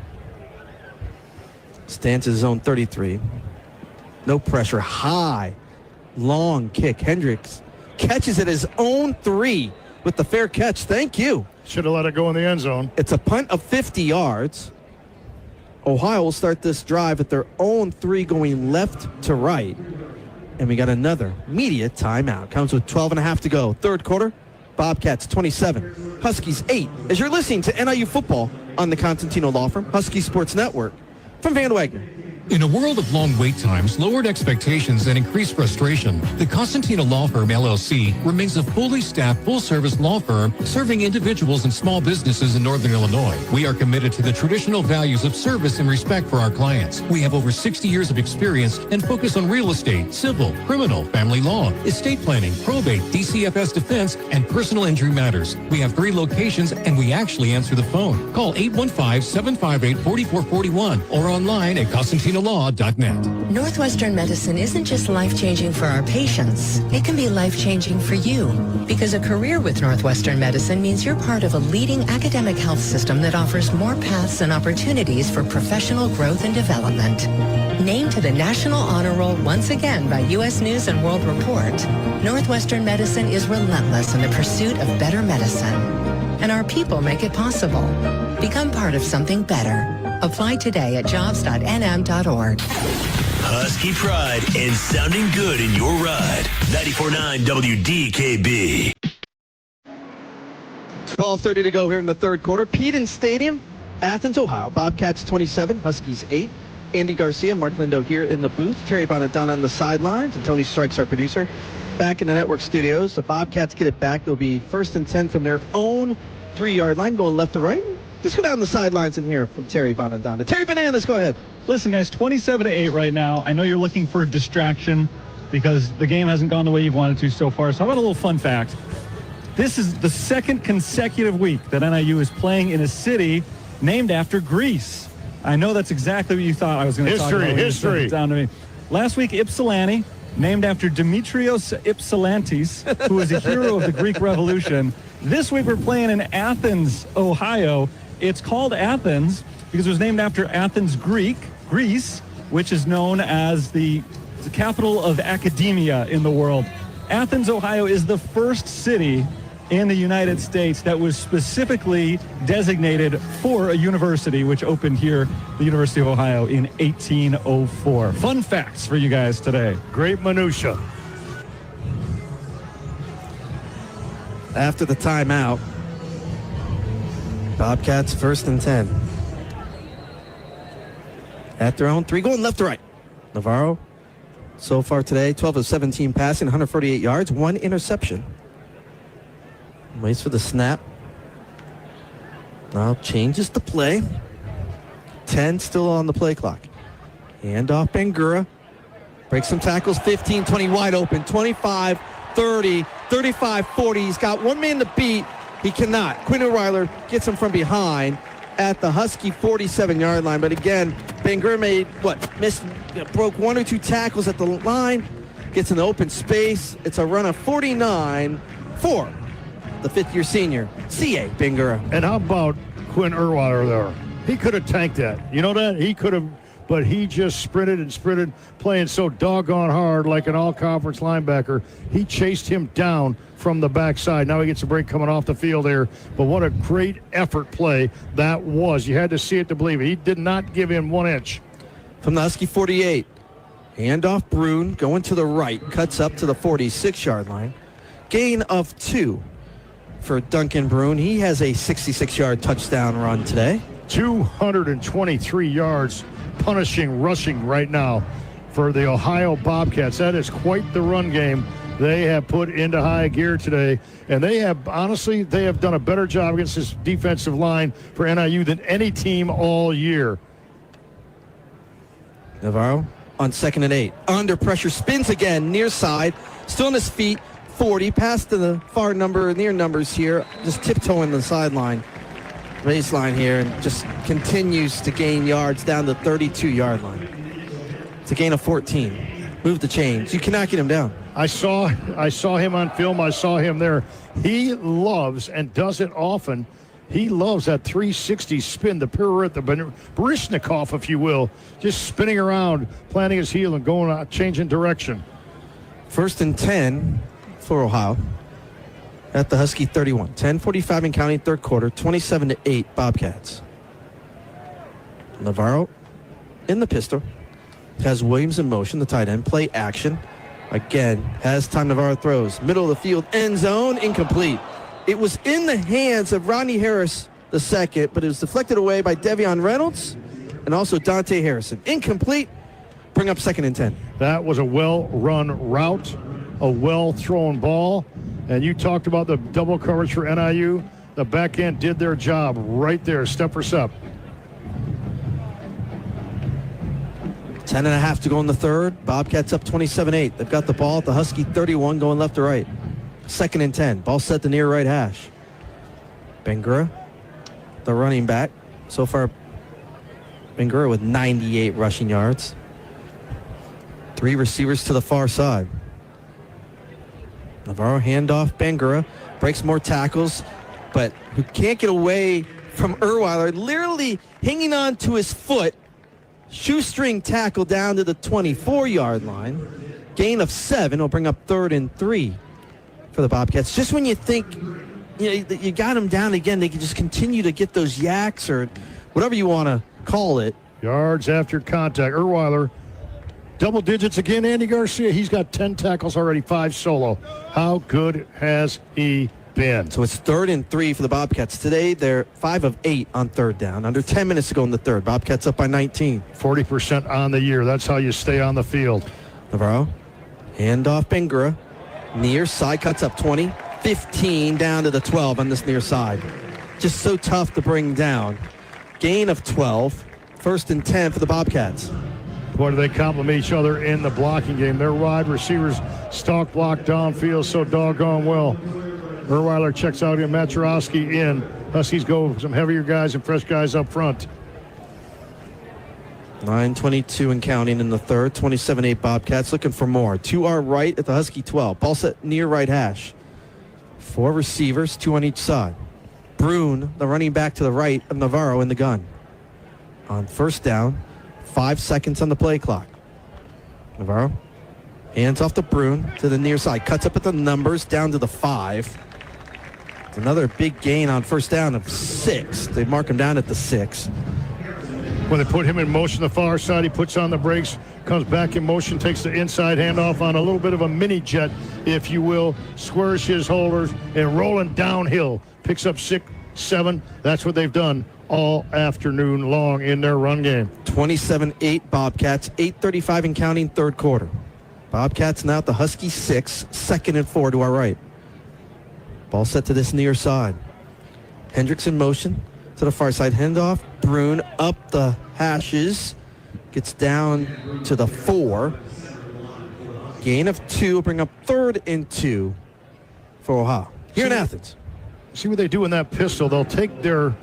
Stands his zone 33. No pressure. High, long kick. Hendricks catches at his own 3 with the fair catch. Thank you. Should have let it go in the end zone. It's a punt of 50 yards. Ohio will start this drive at their own 3 going left to right. And we got another media timeout. Comes with 12 and a half to go. Third quarter, Bobcats 27, Huskies 8. As you're listening to NIU football on the Constantino Law Firm, Husky Sports Network, from Van Wagner In a world of long wait times, lowered expectations, and increased frustration, the Costantino Law Firm, LLC, remains a fully staffed, full-service law firm serving individuals and small businesses in Northern Illinois. We are committed to the traditional values of service and respect for our clients. We have over 60 years of experience and focus on real estate, civil, criminal, family law, estate planning, probate, DCFS defense, and personal injury matters. We have 3 locations, and we actually answer the phone. Call 815-758-4441 or online at CostantinoLaw.net. Northwestern Medicine isn't just life-changing for our patients. It can be life-changing for you. Because a career with Northwestern Medicine means you're part of a leading academic health system that offers more paths and opportunities for professional growth and development. Named to the National Honor Roll once again by U.S. News and World Report, Northwestern Medicine is relentless in the pursuit of better medicine. And our people make it possible. Become part of something better. Apply today at jobs.nm.org. Husky pride and sounding good in your ride. 94.9 WDKB. 12:30 to go here in the third quarter. Peden Stadium, Athens, Ohio. Bobcats 27, Huskies 8. Andy Garcia, Mark Lindo here in the booth. Terry Bonnet down on the sidelines, and Tony Strikes, our producer, back in the network studios. The Bobcats get it back. They'll be 1st and 10 from their own 3-yard line, going left to right. Let's go down the sidelines in here from Terry Bonadonna. Terry Bananas, go ahead. Listen, guys, 27-8 right now. I know you're looking for a distraction because the game hasn't gone the way you wanted to so far. So how about a little fun fact? This is the 2nd consecutive week that NIU is playing in a city named after Greece. I know that's exactly what you thought I was going to talk about. History. Down to me. Last week, Ypsilanti, named after Demetrios Ypsilantis, who was a hero of the Greek Revolution. This week, we're playing in Athens, Ohio. It's called Athens because it was named after Athens, Greece, which is known as the capital of academia in the world. Athens, Ohio is the first city in the United States that was specifically designated for a university, which opened here, the University of Ohio, in 1804. Fun facts for you guys today. Great minutia. After the timeout, Bobcats 1st and 10. At their own 3, going left to right. Navarro, so far today, 12 of 17 passing, 148 yards, 1 interception. Waits for the snap. Now changes the play. 10 still on the play clock. Hand off Bangura. Breaks some tackles, 15, 20 wide open, 25, 30, 35, 40. He's got one man to beat. He cannot. Quinn O'Reiler gets him from behind at the Husky 47-yard line. But again, Bangura broke 1 or 2 tackles at the line. Gets in the open space. It's a run of 49 for the 5th-year senior, C.A. Bangura. And how about Quinn O'Reiler there? He could have tanked that. You know that? He could have, but he just sprinted, playing so doggone hard like an all-conference linebacker. He chased him down from the backside. Now he gets a break coming off the field there. But what a great effort play that was. You had to see it to believe it. He did not give in 1 inch. From the Husky 48, handoff Brune going to the right, cuts up to the 46-yard line. Gain of 2 for Duncan Brune. He has a 66-yard touchdown run today. 223 yards rushing right now for the Ohio Bobcats. That is quite the run game they have put into high gear today. And they have done a better job against this defensive line for NIU than any team all year. Navarro on 2nd and 8. Under pressure, spins again, near side, still on his feet, 40, past to the near numbers here, just tiptoeing the sideline, baseline here, and just continues to gain yards down the 32-yard line. It's a gain of 14. Move the chains. You cannot get him down. I saw him on film. I saw him there. He loves, and does it often, he loves that 360 spin, the pirouette, the Baryshnikov, if you will, just spinning around, planting his heel and going out, changing direction. 1st and 10 for Ohio at the Husky 31. 10:45 in counting, third quarter, 27-8 Bobcats. Navarro in the pistol. Has Williams in motion, the tight end. Play action. Again, has time. Navarro throws. Middle of the field, end zone, incomplete. It was in the hands of Rodney Harris II, but it was deflected away by Devion Reynolds and also Dante Harrison. Incomplete. Bring up 2nd and 10. That was a well-run route, a well-thrown ball. And you talked about the double coverage for NIU. The back end did their job right there, step for step. 10.5 to go in the third. Bobcats up 27-8. They've got the ball at the Husky 31 going left to right. 2nd and 10. Ball set to near right hash. Bangura, the running back. So far, Bangura with 98 rushing yards. 3 receivers to the far side. Navarro handoff. Bangura breaks more tackles, but who can't get away from Erweiler, literally hanging on to his foot. Shoestring tackle down to the 24-yard line. Gain of 7 will bring up 3rd and 3 for the Bobcats. Just when you think you got them down again, they can just continue to get those yaks or whatever you want to call it. Yards after contact. Erweiler, double digits again. Andy Garcia, he's got 10 tackles already, 5 solo. How good has he been? So it's 3rd and 3 for the Bobcats. Today, they're 5 of 8 on 3rd down. Under 10 minutes to go in the third. Bobcats up by 19. 40% on the year. That's how you stay on the field. Navarro, handoff Bangura. Near side, cuts up 20. 15 down to the 12 on this near side. Just so tough to bring down. Gain of 12. 1st and 10 for the Bobcats. Boy, do they complement each other in the blocking game. Their wide receivers stalk block downfield so doggone well. Erweiler checks out in, Maturowski in. Huskies go with some heavier guys and fresh guys up front. 9:22 and counting in the third. 27-8 Bobcats looking for more. To our right at the Husky 12. Ball set near right hash. 4 receivers, 2 on each side. Brune, the running back to the right of Navarro in the gun. On 1st down, 5 seconds on the play clock. Navarro hands off to Brune to the near side. Cuts up at the numbers down to the 5. It's another big gain on 1st down of 6. They mark him down at the 6. When they put him in motion the far side, he puts on the brakes, comes back in motion, takes the inside handoff on a little bit of a mini jet, if you will, squares his holders, and rolling downhill. Picks up 6, 7. That's what they've done all afternoon long in their run game. 27-8 Bobcats, 8:35 and counting, third quarter. Bobcats now at the Husky 6, 2nd and 4 to our right. Ball set to this near side. Hendricks in motion to the far side. Handoff. Brune up the hashes. Gets down to the 4. Gain of 2 will bring up 3rd and 2 for Ohio. Here in Athens. See what they do in that pistol. They'll take their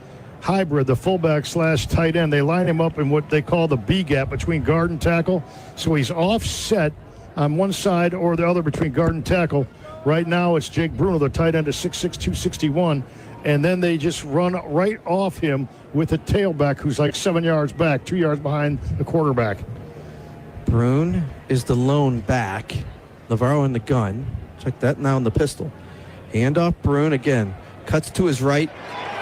hybrid, the fullback / tight end. They line him up in what they call the B gap between guard and tackle. So he's offset on one side or the other between guard and tackle. Right now it's Jake Bruno, the tight end, is 6'6", 261. And then they just run right off him with a tailback who's like 7 yards back, 2 yards behind the quarterback. Brune is the lone back. Navarro in the gun. Check that now in the pistol. Handoff Brune again. Cuts to his right.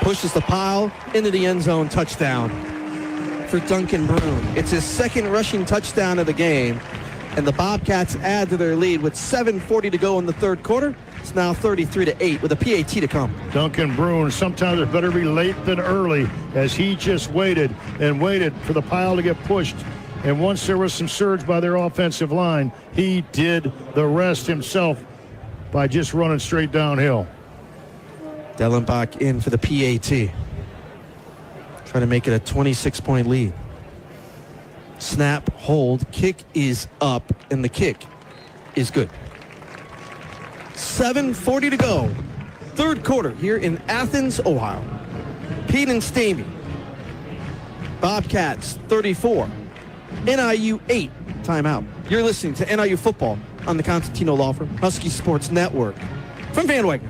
Pushes the pile into the end zone. Touchdown for Duncan Brune. It's his 2nd rushing touchdown of the game. And the Bobcats add to their lead with 7:40 to go in the third quarter. It's now 33-8 with a PAT to come. Duncan Brune, sometimes it better be late than early, as he just waited and waited for the pile to get pushed. And once there was some surge by their offensive line, he did the rest himself by just running straight downhill. Dellenbach in for the PAT. Trying to make it a 26-point lead. Snap, hold, kick is up, and the kick is good. 7:40 to go. Third quarter here in Athens, Ohio. Pete and Stamey. Bobcats 34. NIU 8. Timeout. You're listening to NIU football on the Constantino Law Firm Husky Sports Network. From Van Wagner.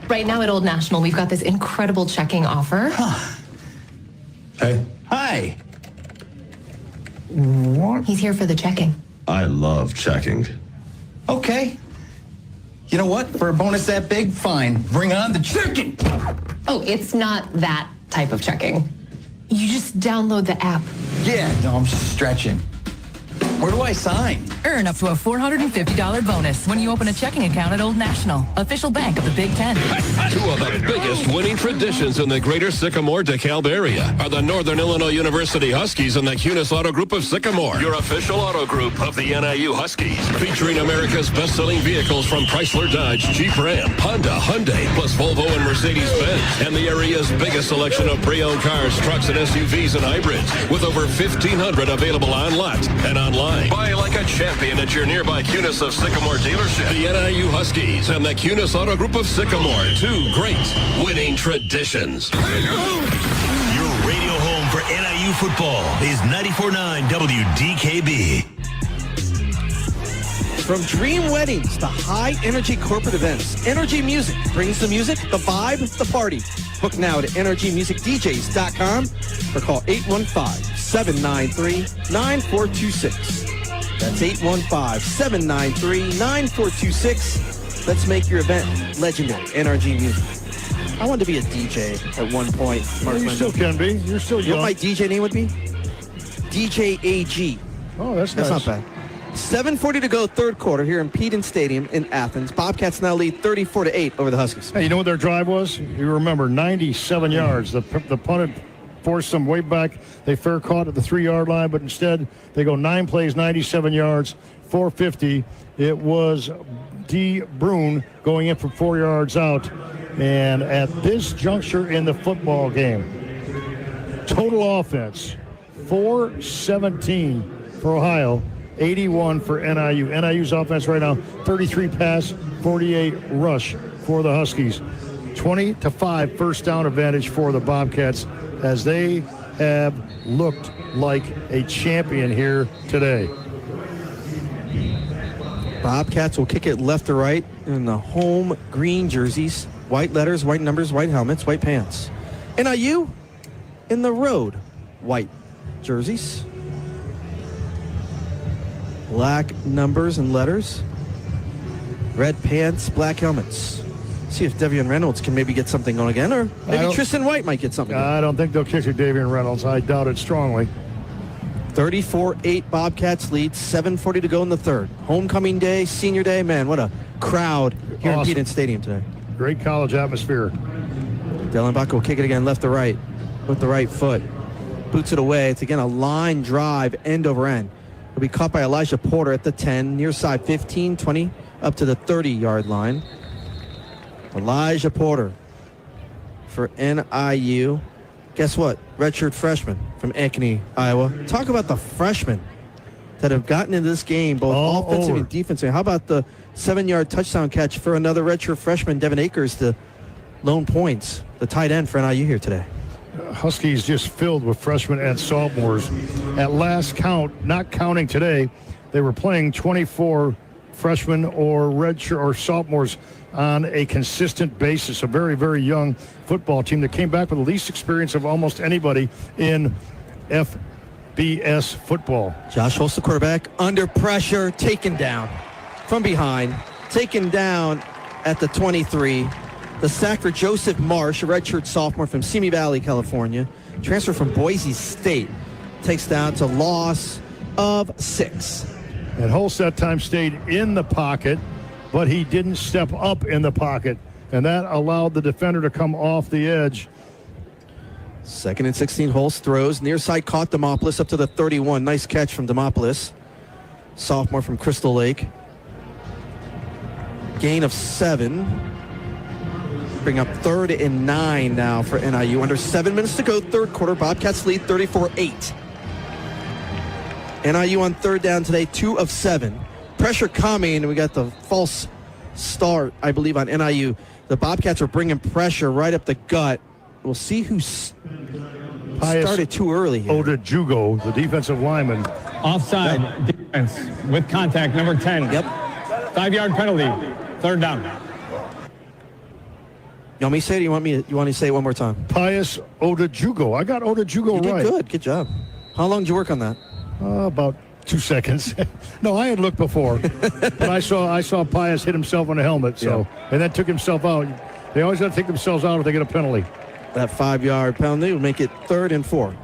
Right now at Old National, we've got this incredible checking offer. Hey. Hi. What? He's here for the checking. I love checking. Okay. You know what? For a bonus that big, fine. Bring on the checking. Oh, it's not that type of checking. You just download the app. Yeah, no, I'm stretching. Where do I sign? Earn up to a $450 bonus when you open a checking account at Old National, official bank of the Big Ten. 2 of the biggest biggest winning traditions in the greater Sycamore DeKalb area are the Northern Illinois University Huskies and the Cunis Auto Group of Sycamore, your official auto group of the NIU Huskies, featuring America's best-selling vehicles from Chrysler, Dodge, Jeep, Ram, Honda, Hyundai, plus Volvo and Mercedes-Benz, and the area's biggest selection of pre-owned cars, trucks, and SUVs and hybrids, with over 1,500 available on lot and online. Buy like a champion at your nearby Cunis of Sycamore dealership. The NIU Huskies and the Cunis Auto Group of Sycamore, two great winning traditions. Your radio home for NIU football is 94.9 WDKB. From dream weddings to high-energy corporate events, Energy Music brings the music, the vibe, the party. Book now at energymusicdjs.com or call 815-793-9426. That's 815-793-9426. Let's make your event legendary. NRG Music. I wanted to be a DJ at one point. Well, you still can be. You're still young. You know what my DJ name would be? DJ AG. Oh, that's not nice. bad. 7:40 to go, third quarter here in Peden Stadium in Athens. Bobcats now lead 34-8 over the Huskies. Hey, you know what their drive was? You remember, 97 yards. The punt forced them way back. They fair caught at the 3-yard line, but instead they go 9 plays, 97 yards, 450. It was D. Brune going in for 4 yards out. And at this juncture in the football game, total offense, 417 for Ohio, 81 for NIU. NIU's offense right now, 33 pass, 48 rush for the Huskies. 20-5 first down advantage for the Bobcats as they have looked like a champion here today. Bobcats will kick it left to right in the home green jerseys. White letters, white numbers, white helmets, white pants. NIU in the road white jerseys. Black numbers and letters. Red pants, black helmets. See if Devian Reynolds can maybe get something going again, or maybe Tristan White might get something. I don't think they'll kick to Devian Reynolds. I doubt it strongly. 34-8 Bobcats lead, 7:40 to go in the third. Homecoming day, senior day, man, what a crowd here in Peden Stadium today. Great college atmosphere. Dellenbach will kick it again left to right with the right foot. Boots it away. It's again a line drive, end over end. Will be caught by Elijah Porter at the 10, near side 15, 20, up to the 30-yard line. Elijah Porter for NIU. Guess what? Redshirt freshman from Ankeny, Iowa. Talk about the freshmen that have gotten into this game, both offensive and defensive. How about the 7-yard touchdown catch for another redshirt freshman, Devin Akers, the lone points, the tight end for NIU here today. Huskies just filled with freshmen and sophomores. At last count, not counting today, they were playing 24 freshmen or redshirt or sophomores on a consistent basis. A very, very young football team that came back with the least experience of almost anybody in FBS football. Josh Holst, the quarterback, under pressure, taken down from behind, taken down at the 23. The sack for Joseph Marsh, a redshirt sophomore from Simi Valley, California. Transfer from Boise State. Takes down to loss of 6. And Holst that time stayed in the pocket, but he didn't step up in the pocket. And that allowed the defender to come off the edge. 2nd and 16, Holst throws. Near side caught Demopoulos up to the 31. Nice catch from Demopoulos. Sophomore from Crystal Lake. Gain of 7. Bring up 3rd and 9 now for NIU. Under 7 minutes to go, third quarter. Bobcats lead 34-8. NIU on third down today, 2 of 7. Pressure coming, and we got the false start, I believe, on NIU. The Bobcats are bringing pressure right up the gut. We'll see who started too early here. Oda-Jugo, the defensive lineman. Offside defense with contact, number 10. Yep. 5-yard penalty, third down. You want me to say it, or you want me to say it one more time? Pius Oda-Jugo. I got Oda-Jugo right. You did good. Good job. How long did you work on that? About 2 seconds. No, I had looked before, but I saw Pius hit himself on the helmet, and then took himself out. They always got to take themselves out if they get a penalty. That 5-yard penalty will make it 3rd and 4.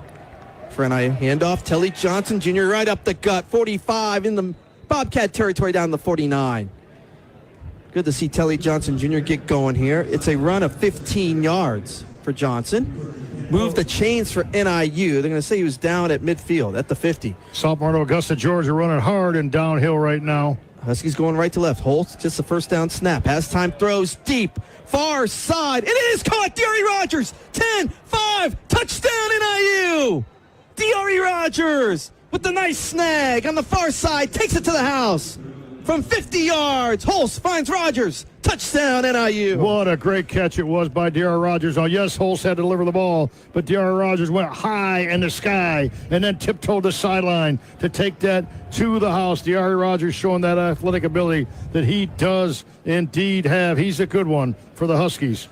For NIU, handoff, Telly Johnson Jr. right up the gut, 45 in the Bobcat territory down the 49. Good to see Telly Johnson Jr. get going here. It's a run of 15 yards for Johnson. Move the chains for NIU. They're going to say he was down at midfield at the 50. Sophomore to Augusta, Georgia, running hard and downhill right now. Huskies going right to left. Holtz, just the first down snap. Has time, throws deep, far side. And it is caught. D.R.E. Rogers, 10-5, touchdown NIU. D.R.E. Rogers with the nice snag on the far side, takes it to the house. From 50 yards, Holtz finds Rogers. Touchdown, NIU. What a great catch it was by D.R. Rogers. Oh, yes, Holtz had to deliver the ball, but D.R. Rogers went high in the sky and then tiptoed the sideline to take that to the house. D.R. Rogers showing that athletic ability that he does indeed have. He's a good one for the Huskies.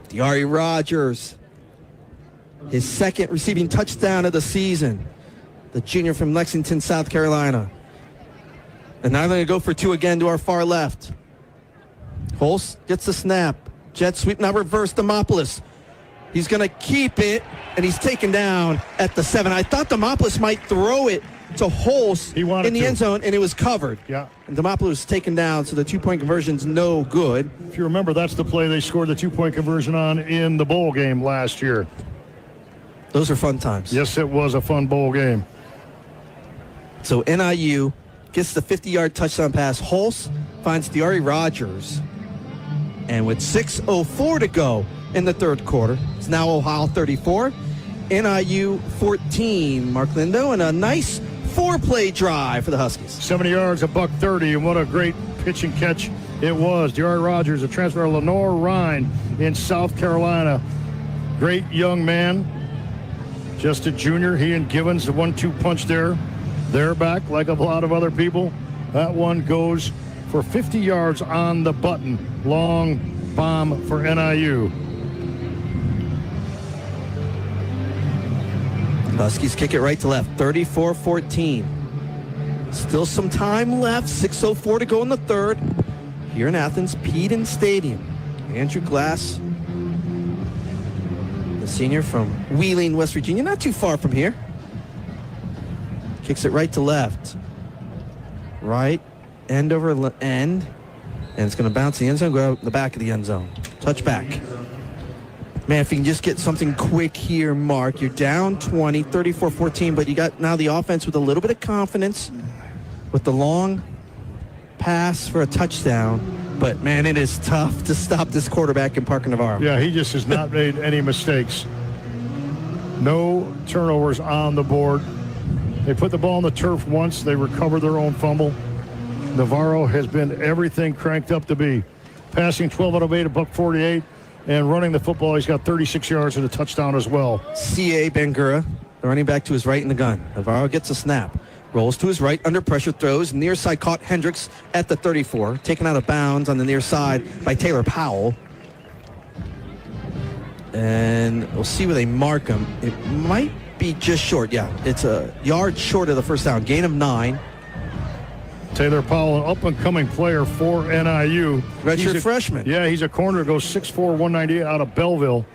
D.R. Rogers, his second receiving touchdown of the season. The junior from Lexington, South Carolina. And now they're going to go for two again to our far left. Holtz gets the snap. Jet sweep, now reverse Demopoulos. He's going to keep it, and he's taken down at the 7. I thought Demopoulos might throw it to Holtz in the end zone, and it was covered. Yeah. And Demopoulos was taken down, so the two-point conversion's no good. If you remember, that's the play they scored the two-point conversion on in the bowl game last year. Those are fun times. Yes, it was a fun bowl game. So NIU gets the 50-yard touchdown pass. Holtz finds D.R.E. Rogers. And with 6:04 to go in the third quarter, it's now Ohio 34, NIU 14. Mark Lindo, and a nice four-play drive for the Huskies. 70 yards, $130, and what a great pitch and catch it was. D.R.E. Rogers, a transfer of Lenore Rhine in South Carolina. Great young man. Just a junior. He and Givens, the 1-2 punch there. They're back like a lot of other people. That one goes for 50 yards on the button. Long bomb for NIU. Huskies kick it right to left, 34-14. Still some time left, 6:04 to go in the third. Here in Athens, Peden Stadium. Andrew Glass, the senior from Wheeling, West Virginia, not too far from here. Kicks it right to left. Right, end over end. And it's going to bounce the end zone, go out the back of the end zone. Touchback. Man, if you can just get something quick here, Mark. You're down 20, 34-14, but you got now the offense with a little bit of confidence with the long pass for a touchdown. But, man, it is tough to stop this quarterback in Parker Navarro. Yeah, he just has not made any mistakes. No turnovers on the board. They put the ball on the turf once. They recovered their own fumble. Navarro has been everything cranked up to be. Passing 12 out of 8, $148, and running the football, he's got 36 yards and a touchdown as well. C.A. Bangura, the running back to his right in the gun. Navarro gets a snap. Rolls to his right, under pressure, throws. Near side caught Hendricks at the 34. Taken out of bounds on the near side by Taylor Powell. And we'll see where they mark him. It might be just short. Yeah, it's a yard short of the first down. Gain of 9. Taylor Powell, an up-and-coming player for NIU. Redshirt freshman. Yeah, he's a corner. Goes 6'4", 198 out of Belleville,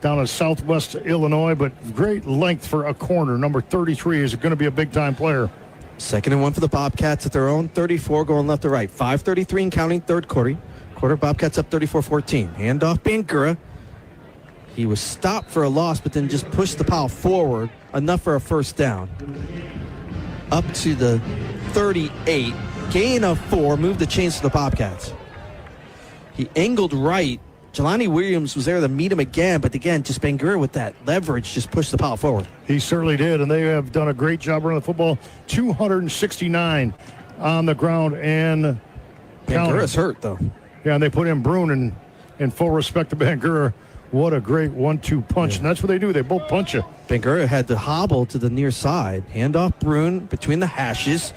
down in southwest Illinois, but great length for a corner. Number 33 is going to be a big-time player. 2nd and 1 for the Bobcats at their own 34, going left to right. 5:33 and counting, third quarter. Bobcats up 34-14. Handoff Bangura. He was stopped for a loss, but then just pushed the Powell forward, enough for a first down. Up to the 38, gain of 4, moved the chains to the Bobcats. He angled right. Jelani Williams was there to meet him again, but again, just Bangura with that leverage just pushed the Powell forward. He certainly did, and they have done a great job running the football. 269 on the ground and Bangura's hurt, though. Yeah, and they put in Brune, in full respect to Bangura. What a great 1-2 punch, and that's what they do. They both punch you. Bangura had to hobble to the near side. Handoff Brune between the hashes.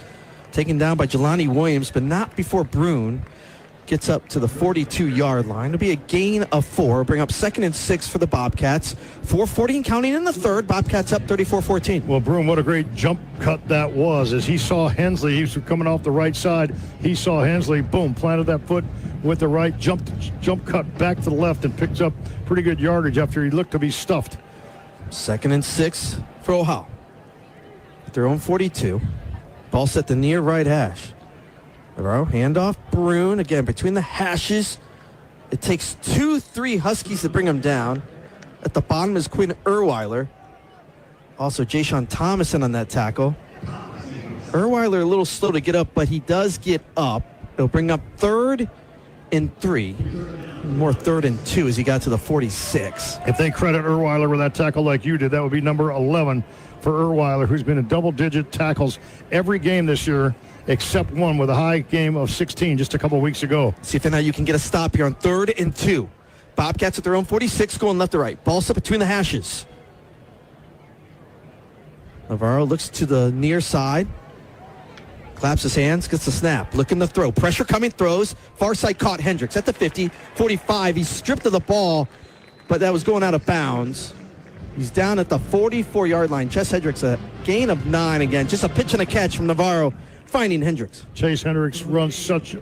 Taken down by Jelani Williams, but not before Brune gets up to the 42-yard line. It'll be a gain of 4. Bring up 2nd and 6 for the Bobcats. 4:40 and counting in the third. Bobcats up 34-14. Well, Brune, what a great jump cut that was. As he saw Hensley, he was coming off the right side. He saw Hensley, boom, planted that foot with the right, jump cut back to the left, and picked up pretty good yardage after he looked to be stuffed. 2nd and 6 for Ohio. At their own 42. Ball set the near right hash. Navarro, handoff, Brune, again, between the hashes. It takes 2-3 Huskies to bring him down. At the bottom is Quinn Erweiler. Also, Jayshon Thomason on that tackle. Erweiler a little slow to get up, but he does get up. It'll bring up 3rd and 3. More 3rd and 2 as he got to the 46. If they credit Erweiler with that tackle like you did, that would be number 11 for Erweiler, who's been in double-digit tackles every game this year, except one with a high game of 16 just a couple weeks ago. See if now you can get a stop here on 3rd and 2. Bobcats at their own 46, going left to right. Ball set between the hashes. Navarro looks to the near side. Claps his hands, gets the snap. Looking to throw. Pressure coming, throws. Far side caught Hendricks at the 50, 45. He's stripped of the ball, but that was going out of bounds. He's down at the 44-yard line. Chase Hendricks, a gain of 9 again. Just a pitch and a catch from Navarro, finding Hendricks. Chase Hendricks runs such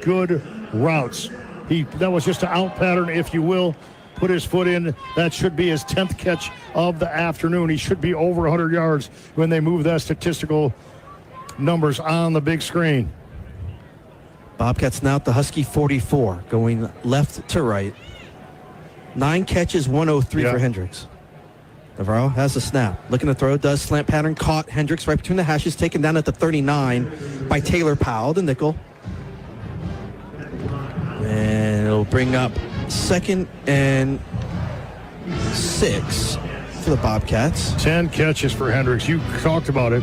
good routes. That was just an out pattern, if you will. Put his foot in. That should be his 10th catch of the afternoon. He should be over 100 yards when they move that statistical numbers on the big screen. Bobcats now at the Husky 44, going left to right. 9 catches, 103 for Hendricks. Navarro has the snap. Looking to throw, does slant pattern, caught Hendricks right between the hashes, taken down at the 39 by Taylor Powell, the nickel. And it'll bring up 2nd and 6 for the Bobcats. 10 catches for Hendricks. You talked about it.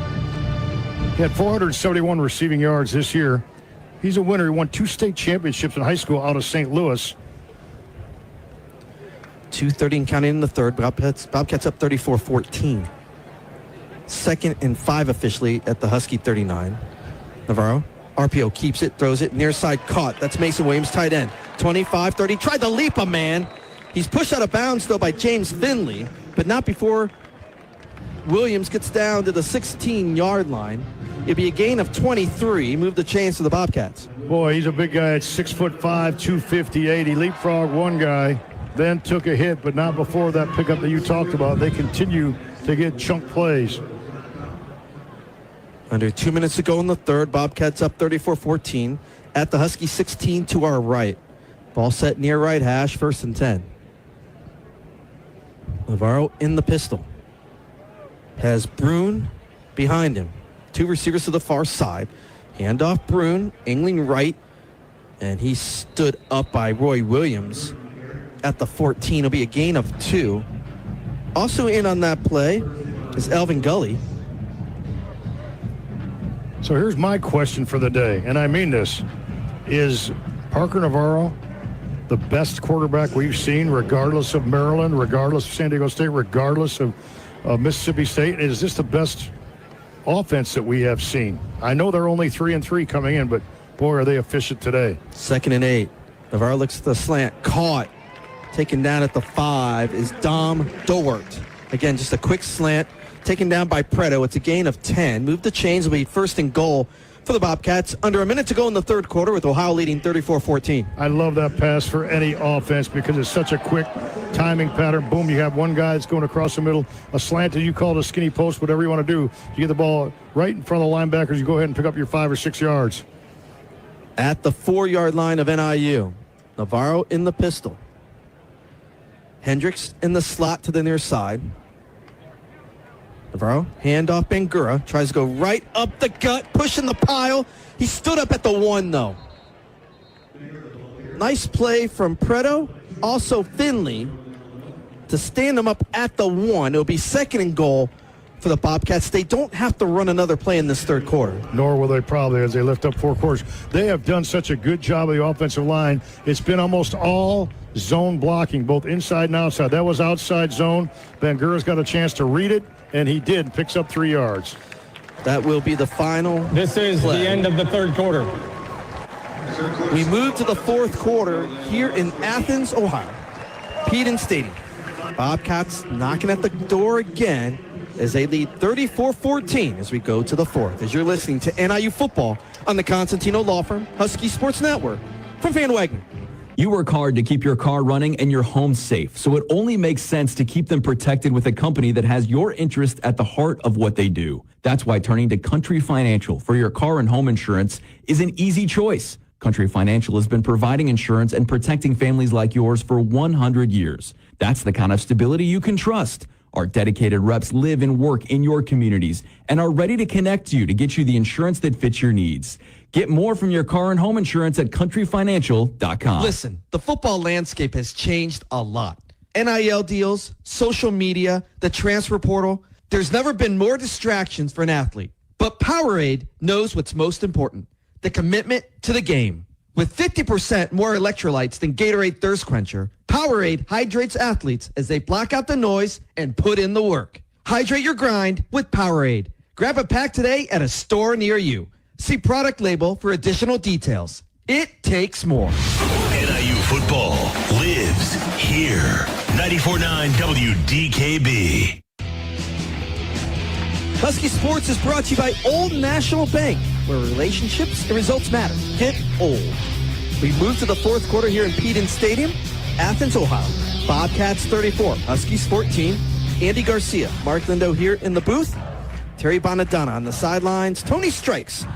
He had 471 receiving yards this year. He's a winner. He won 2 state championships in high school out of St. Louis. 2:30 and counting in the third. Bobcats up 34-14. 2nd and 5 officially at the Husky 39. Navarro, RPO keeps it, throws it, near side caught. That's Mason Williams, tight end. 25-30, tried to leap a man. He's pushed out of bounds, though, by James Finley, but not before Williams gets down to the 16-yard line. It'd be a gain of 23. Move the chains to the Bobcats. Boy, he's a big guy at 6'5", 258. He leapfrogged one guy, then took a hit, but not before that pickup that you talked about. They continue to get chunk plays. Under 2 minutes to go in the third. Bobcats up 34-14 at the Husky 16 to our right. Ball set near right hash, 1st and 10. Navarro in the pistol. Has Brune behind him. 2 receivers to the far side. Handoff Brune, angling right, and he stood up by Roy Williams at the 14. It'll be a gain of 2. Also in on that play is Elvin Gully. So here's my question for the day, and I mean this. Is Parker Navarro the best quarterback we've seen, regardless of Maryland, regardless of San Diego State, regardless of Mississippi State? Is this the best offense that we have seen? I know they're only 3-3 coming in, but boy, are they efficient today. 2nd and 8. Navarro looks at the slant, caught. Taken down at the 5 is Dom Dort. Again, just a quick slant. Taken down by Preto. It's a gain of 10. Move the chains. Will be 1st and goal for the Bobcats. Under a minute to go in the third quarter with Ohio leading 34-14. I love that pass for any offense because it's such a quick timing pattern. Boom, you have one guy that's going across the middle. A slant that you call it a skinny post, whatever you want to do. You get the ball right in front of the linebackers. You go ahead and pick up your 5 or 6 yards. At the 4-yard line of NIU. Navarro in the pistol. Hendricks in the slot to the near side. Navarro, handoff Bangura. Tries to go right up the gut, pushing the pile. He stood up at the 1, though. Nice play from Preto. Also Finley to stand him up at the 1. It'll be 2nd and goal for the Bobcats. They don't have to run another play in this third quarter. Nor will they probably as they lift up 4 quarters. They have done such a good job of the offensive line. It's been almost all zone blocking, both inside and outside. That was outside zone. Bangura's got a chance to read it, and he did. Picks up 3 yards. That will be the final This is play. the end of the third quarter. We move to the fourth quarter here in Athens, Ohio. Peden Stadium. Bobcats knocking at the door again as they lead 34-14 as we go to the fourth. As you're listening to NIU football on the Constantino Law Firm Husky Sports Network from Van Wagner. You work hard to keep your car running and your home safe, so it only makes sense to keep them protected with a company that has your interest at the heart of what they do. That's why turning to Country Financial for your car and home insurance is an easy choice. Country Financial has been providing insurance and protecting families like yours for 100 years. That's the kind of stability you can trust. Our dedicated reps live and work in your communities and are ready to connect you to get you the insurance that fits your needs. Get more from your car and home insurance at countryfinancial.com. Listen, the football landscape has changed a lot. NIL deals, social media, the transfer portal. There's never been more distractions for an athlete. But Powerade knows what's most important, the commitment to the game. With 50% more electrolytes than Gatorade Thirst Quencher, Powerade hydrates athletes as they block out the noise and put in the work. Hydrate your grind with Powerade. Grab a pack today at a store near you. See product label for additional details. It takes more. NIU football lives here. 94.9 WDKB. Husky Sports is brought to you by Old National Bank, where relationships and results matter. Get old. We move to the fourth quarter here in Peden Stadium, Athens, Ohio. Bobcats 34, Huskies 14. Andy Garcia, Mark Lindo here in the booth. Terry Bonadonna on the sidelines. Tony Strikes,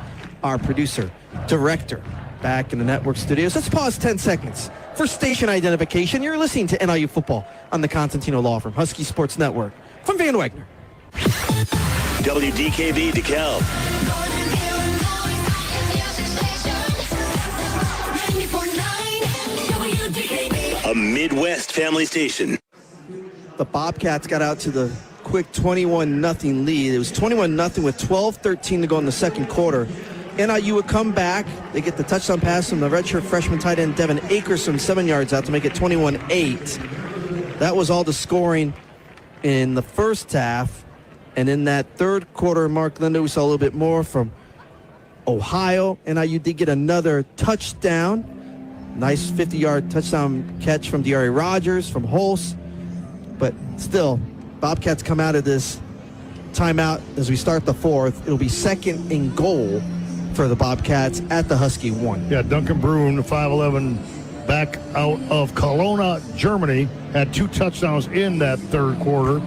our producer, director, back in the network studios. Let's pause 10 seconds for station identification. You're listening to NIU Football on the Constantino Law Firm, Husky Sports Network. From Van Wagner. WDKB DeKalb. A Midwest family station. The Bobcats got out to the quick 21-0 lead. It was 21-0 with 12:13 to go in the second quarter. NIU would come back. They get the touchdown pass from the redshirt freshman tight end Devin Akers from 7 yards out to make it 21-8. That was all the scoring in the first half. And in that third quarter, Mark Lindo, we saw a little bit more from Ohio. NIU did get another touchdown. Nice 50-yard touchdown catch from D'Ari Rogers, from Hulse. But still, Bobcats come out of this timeout as we start the fourth. It'll be second and goal for the Bobcats at the Husky 1. Yeah, Duncan Brune, 5'11", back out of Kelowna, Germany, had 2 touchdowns in that third quarter.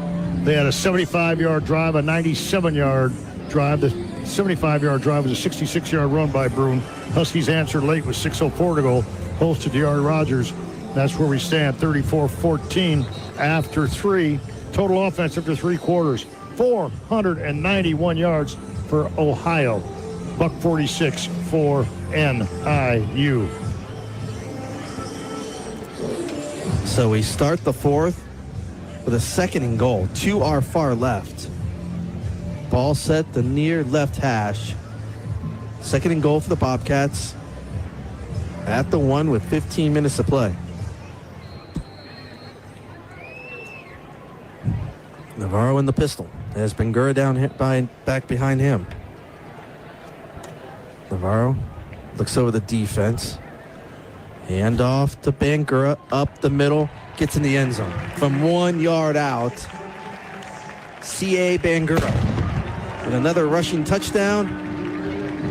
They had a 75-yard drive, a 97-yard drive. The 75-yard drive was a 66-yard run by Brune. Huskies answered late with 6:04 to go. Holst to D'Ari Rogers. That's where we stand, 34-14 after 3. Total offense after 3 quarters, 491 yards for Ohio. $146 for NIU. So we start the fourth with a second and goal to our far left. Ball set the near left hash. Second and goal for the Bobcats at the 1 with 15 minutes to play. Navarro in the pistol. There's Bangura down back behind him. Navarro looks over the defense. Hand off to Bangura up the middle. Gets in the end zone. From 1 yard out, C.A. Bangura with another rushing touchdown.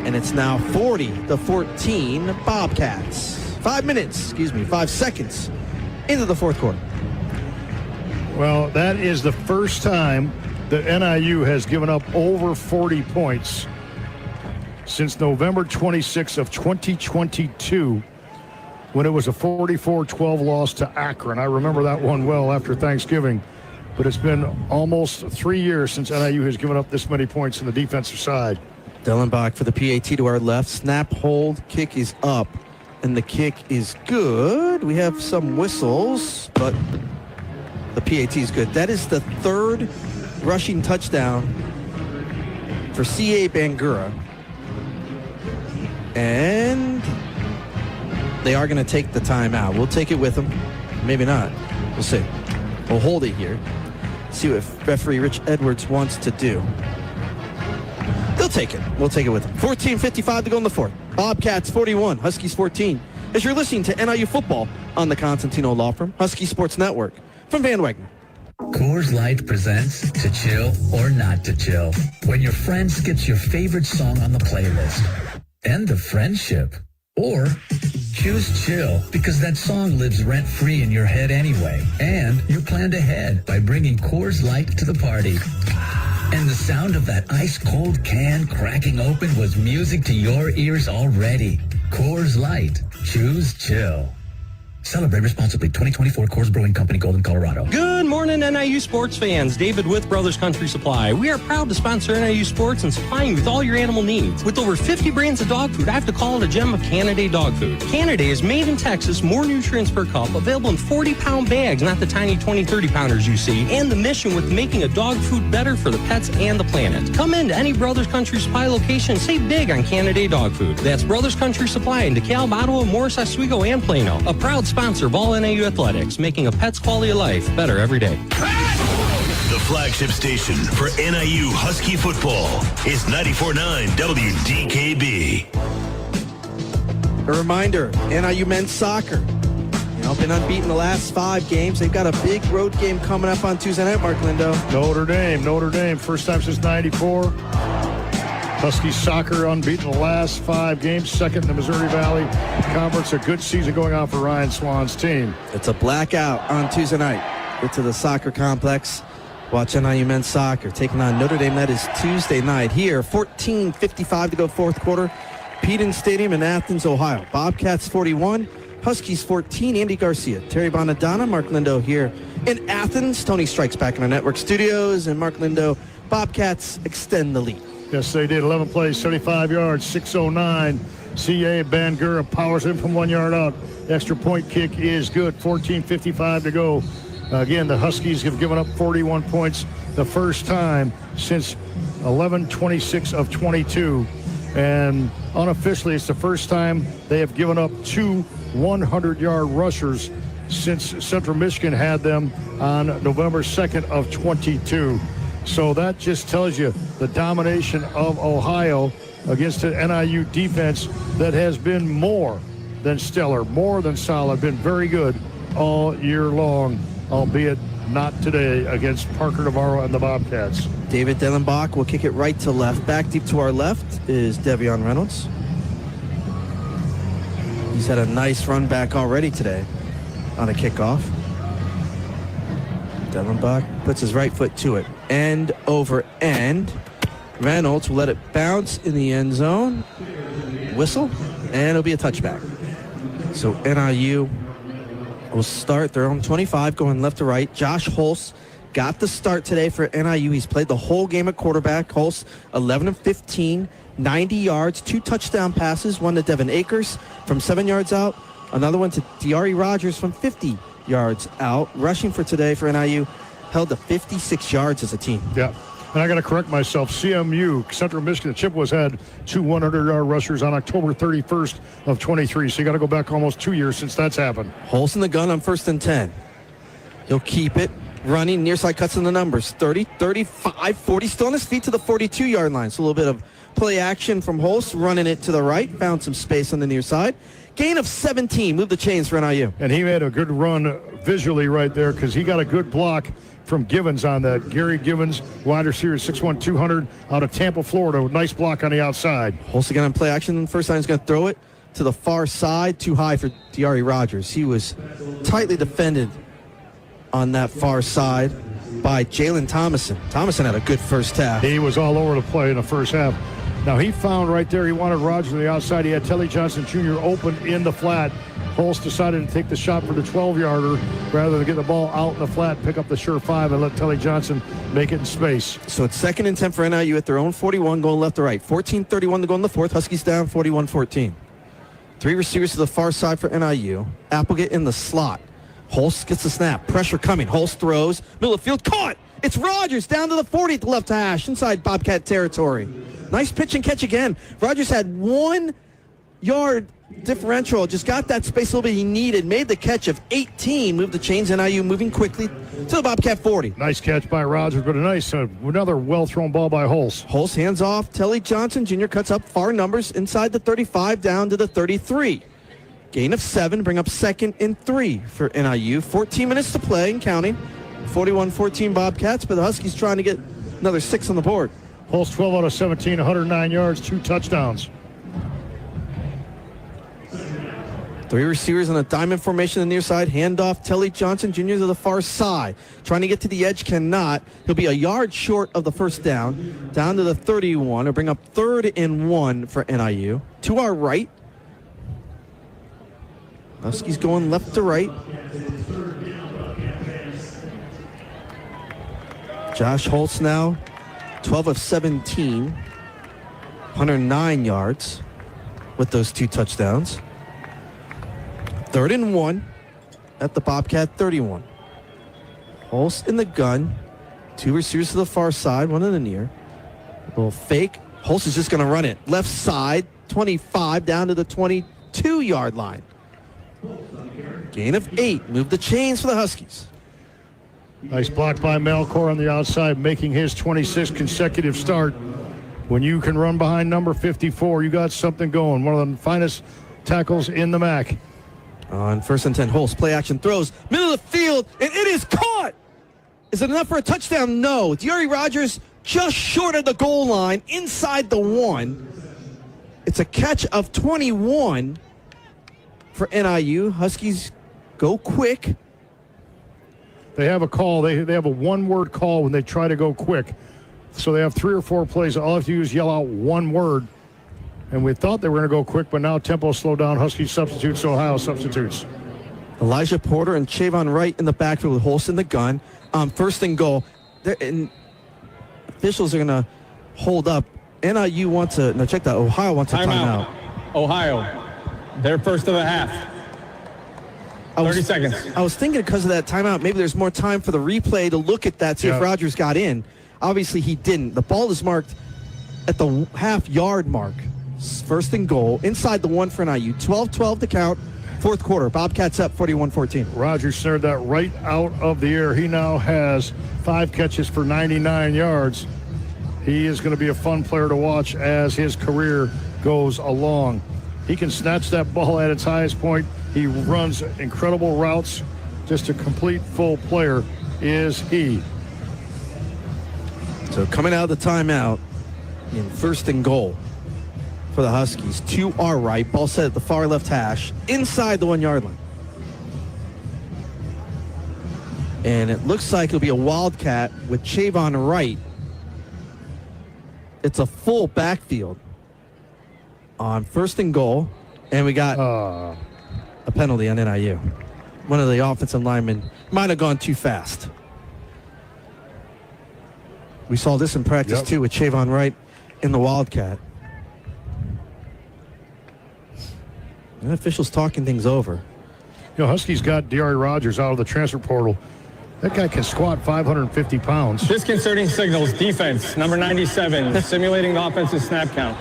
And it's now 40-14 Bobcats. 5 seconds into the fourth quarter. Well, that is the first time that NIU has given up over 40 points since November 26th of 2022, when it was a 44-12 loss to Akron. I remember that one well after Thanksgiving. But it's been almost 3 years since NIU has given up this many points on the defensive side. Dellenbach for the PAT to our left. Snap, hold, kick is up. And the kick is good. We have some whistles, but the PAT is good. That is the third rushing touchdown for C.A. Bangura. And they are going to take the timeout. We'll take it with them. Maybe not. We'll see. We'll hold it here. See what referee Rich Edwards wants to do. They'll take it. We'll take it with them. 14:55 to go in the fourth. Bobcats 41, Huskies 14. As you're listening to NIU Football on the Constantino Law Firm, Husky Sports Network. From Van Wagner. Coors Light presents To Chill or Not to Chill, when your friend skips your favorite song on the playlist. End of friendship. Or Choose chill because that song lives rent-free in your head anyway. And you planned ahead by bringing Coors Light to the party. And the sound of that ice-cold can cracking open was music to your ears already. Coors Light. Choose chill. Celebrate responsibly. 2024 Coors Brewing Company, Golden, Colorado. Good morning, NIU sports fans. David with Brothers Country Supply. We are proud to sponsor NIU sports and supply you with all your animal needs. With over 50 brands of dog food, I have to call it a gem of Canaday dog food. Canaday is made in Texas, more nutrients per cup, available in 40-pound bags, not the tiny 20, 30-pounders you see, and the mission with making a dog food better for the pets and the planet. Come into any Brothers Country Supply location and save big on Canaday dog food. That's Brothers Country Supply in DeKalb, Ottawa, Morris, Oswego, and Plano. A proud sponsor of all NIU athletics, making a pet's quality of life better every day. The flagship station for NIU Husky football is 94.9 WDKB. A reminder, NIU men's soccer. Been unbeaten the last 5 games. They've got a big road game coming up on Tuesday night, Mark Lindo. Notre Dame. First time since 94. Husky soccer unbeaten the last 5 games, second in the Missouri Valley Conference. A good season going on for Ryan Swan's team. It's a blackout on Tuesday night. Get to the soccer complex. Watch NIU men's soccer taking on Notre Dame. That is Tuesday night here. 14:55 to go fourth quarter. Peden Stadium in Athens, Ohio. Bobcats 41, Huskies 14. Andy Garcia, Terry Bonadonna, Mark Lindo here in Athens. Tony Strikes back in our network studios, and Mark Lindo, Bobcats extend the lead. Yes, they did. 11 plays, 75 yards, 6:09. C.A. Bangura powers in from 1 yard out. Extra point kick is good. 14:55 to go. Again, the Huskies have given up 41 points the first time since 11/26 of 22. And unofficially, it's the first time they have given up 2 100-yard rushers since Central Michigan had them on November 2nd of 22. So that just tells you the domination of Ohio against an NIU defense that has been more than stellar, more than solid, been very good all year long, albeit not today against Parker Navarro and the Bobcats. David Dellenbach will kick it right to left. Back deep to our left is Devion Reynolds. He's had a nice run back already today on a kickoff. Dellenbach puts his right foot to it. End over end. Reynolds will let it bounce in the end zone. Whistle, and it'll be a touchback. So NIU will start their own 25, going left to right. Josh Holst got the start today for NIU. He's played the whole game at quarterback. Holst, 11 of 15, 90 yards, 2 touchdown passes, one to Devin Akers from 7 yards out, another one to Diari Rogers from 50 yards out. Rushing for today for NIU, held to 56 yards as a team. Yeah. And I got to correct myself. CMU, Central Michigan, Chippewas had 2 100-yard rushers on October 31st of 23. So you got to go back almost 2 years since that's happened. Holst in the gun on 1st and 10. He'll keep it running. Near side cuts in the numbers. 30, 35, 40. Still on his feet to the 42-yard line. So a little bit of play action from Holst. Running it to the right. Found some space on the near side. Gain of 17. Move the chains for NIU. And he made a good run visually right there because he got a good block from Givens on that. Gary Givens, wide receiver, 6'1", 200, out of Tampa, Florida. Nice block on the outside. Holst again on play action. First time he's going to throw it to the far side. Too high for Diari Rogers. He was tightly defended on that far side by Jalen Thomason. Thomason had a good first half. He was all over the play in the first half. Now, he found right there, he wanted Rogers on the outside. He had Telly Johnson Jr. open in the flat. Holst decided to take the shot for the 12-yarder rather than get the ball out in the flat, pick up the sure 5, and let Telly Johnson make it in space. So it's 2nd and 10 for NIU at their own 41, going left to right. 14:31 to go in the fourth. Huskies down 41-14. 3 receivers to the far side for NIU. Applegate in the slot. Holst gets the snap. Pressure coming. Holst throws. Middle of the field. Caught! It's Rogers down to the 40 at the left hash, inside Bobcat territory. Nice pitch and catch again. Rogers had 1 yard differential, just got that space a little bit he needed, made the catch of 18, moved the chains. NIU moving quickly to the Bobcat 40. Nice catch by Rogers, but a nice, another well-thrown ball by Holst. Holst hands off. Telly Johnson Jr. cuts up far numbers inside the 35 down to the 33. Gain of 7, bring up 2nd and 3 for NIU. 14 minutes to play and counting. 41-14 Bobcats, but the Huskies trying to get another 6 on the board. Holst 12 out of 17, 109 yards, 2 touchdowns. Three receivers on a diamond formation on the near side. Handoff, Telly Johnson Jr. to the far side. Trying to get to the edge, cannot. He'll be a yard short of the first down. Down to the 31. It'll bring up 3rd and 1 for NIU. To our right. Huskies going left to right. Josh Holtz now, 12 of 17. 109 yards with those 2 touchdowns. 3rd and 1 at the Bobcat 31. Holtz in the gun. 2 receivers to the far side, 1 in the near. A little fake. Holtz is just going to run it. Left side, 25 down to the 22-yard line. Gain of 8. Move the chains for the Huskies. Nice block by Malcor on the outside, making his 26th consecutive start. When you can run behind number 54, you got something going. One of the finest tackles in the MAC. On 1st and 10, Holtz play action throws, middle of the field, and it is caught. Is it enough for a touchdown? No. Diari Rogers just short of the goal line, inside the 1. It's a catch of 21 for NIU. Huskies go quick. They have a call. They have a one-word call when they try to go quick. So they have 3 or 4 plays. All they have to do is yell out one word. And we thought they were going to go quick, but now tempo slowed down. Huskies substitutes, Ohio substitutes. Elijah Porter and Chavon Wright in the backfield with Holtz in the gun. 1st and goal. And officials are going to hold up. NIU wants a, no, check that. Ohio wants a timeout. Ohio, their first of the half. 30 seconds. I was thinking because of that timeout, maybe there's more time for the replay to look at that, see if Rogers got in. Obviously, he didn't. The ball is marked at the half-yard mark. 1st and goal, inside the 1 for NIU. 12-12 to count, 4th quarter. Bobcats up 41-14. Rogers snared that right out of the air. He now has 5 catches for 99 yards. He is going to be a fun player to watch as his career goes along. He can snatch that ball at its highest point. He runs incredible routes. Just a complete full player is he. So coming out of the timeout in 1st and goal for the Huskies. To our right, ball set at the far left hash, inside the 1-yard line. And it looks like it'll be a Wildcat with Chavon Wright. It's a full backfield on 1st and goal. And we got a penalty on NIU. One of the offensive linemen might have gone too fast. We saw this in practice, too, with Chavon Wright in the Wildcat. And officials talking things over. You know, Huskies got Diari Rogers out of the transfer portal. That guy can squat 550 pounds. Disconcerting signals, defense, number 97, simulating the offensive snap count.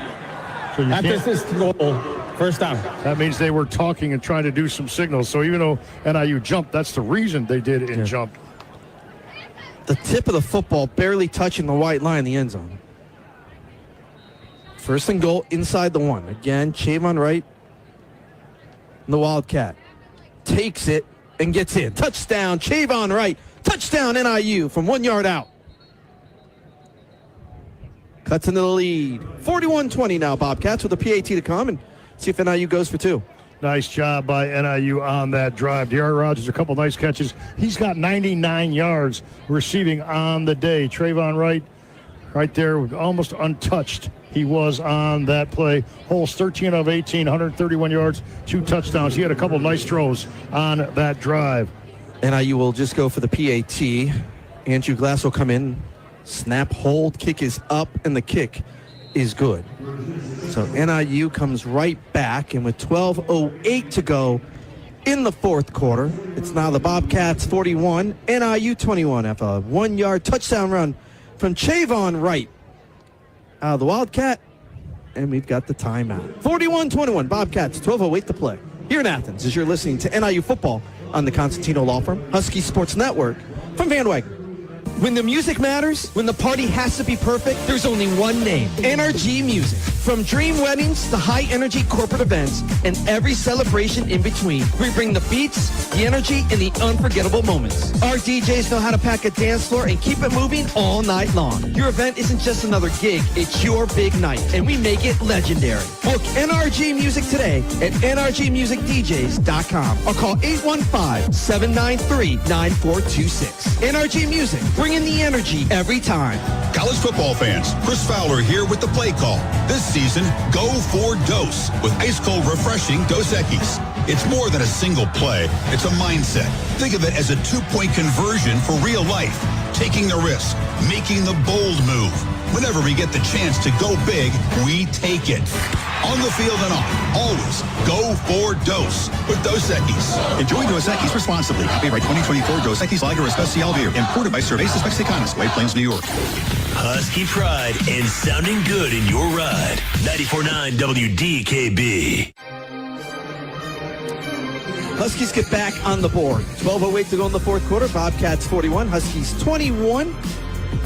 So at this goal, 1st down. That means they were talking and trying to do some signals. So even though NIU jumped, that's the reason they did in jump. The tip of the football barely touching the white line in the end zone. 1st and goal inside the 1. Again, Chavon Wright, the Wildcat, takes it and gets in. Touchdown, Chavon Wright. Touchdown, NIU from 1 yard out. Cuts into the lead. 41-20 now, Bobcats, with a PAT to come and see if NIU goes for 2. Nice job by NIU on that drive. Diari Rogers, a couple nice catches. He's got 99 yards receiving on the day. Chavon Wright right there, almost untouched. He was on that play. Holtz, 13 of 18, 131 yards, 2 touchdowns. He had a couple nice throws on that drive. NIU will just go for the PAT. Andrew Glass will come in. Snap, hold, kick is up, and the kick is good. So NIU comes right back, and with 12:08 to go in the 4th quarter, it's now the Bobcats 41, NIU 21 after a 1-yard touchdown run from Chavon Wright out of the Wildcat, and we've got the timeout. 41-21, Bobcats, 12:08 to play. Here in Athens, as you're listening to NIU football on the Constantino Law Firm, Husky Sports Network from Van Wagner. When the music matters, when the party has to be perfect, there's only one name, NRG Music. From dream weddings to high-energy corporate events and every celebration in between, we bring the beats, the energy, and the unforgettable moments. Our DJs know how to pack a dance floor and keep it moving all night long. Your event isn't just another gig, it's your big night, and we make it legendary. Book NRG Music today at nrgmusicdjs.com or call 815-793-9426. NRG Music, bringing the energy every time. College football fans, Chris Fowler here with the play call. This season, go for Dose with ice-cold refreshing Dos Equis. It's more than a single play. It's a mindset. Think of it as a 2-point conversion for real life. Taking the risk, making the bold move. Whenever we get the chance to go big, we take it. On the field and off, always go for Dose with Dos Equis. Enjoy Dos Equis responsibly. Favorite 2024 Dos Equis Lager Especial Beer. Imported by Cervezas Mexicanas, White Plains, New York. Husky pride and sounding good in your ride. 94.9 WDKB. Huskies get back on the board. 12:08 to go in the fourth quarter. Bobcats 41, Huskies 21.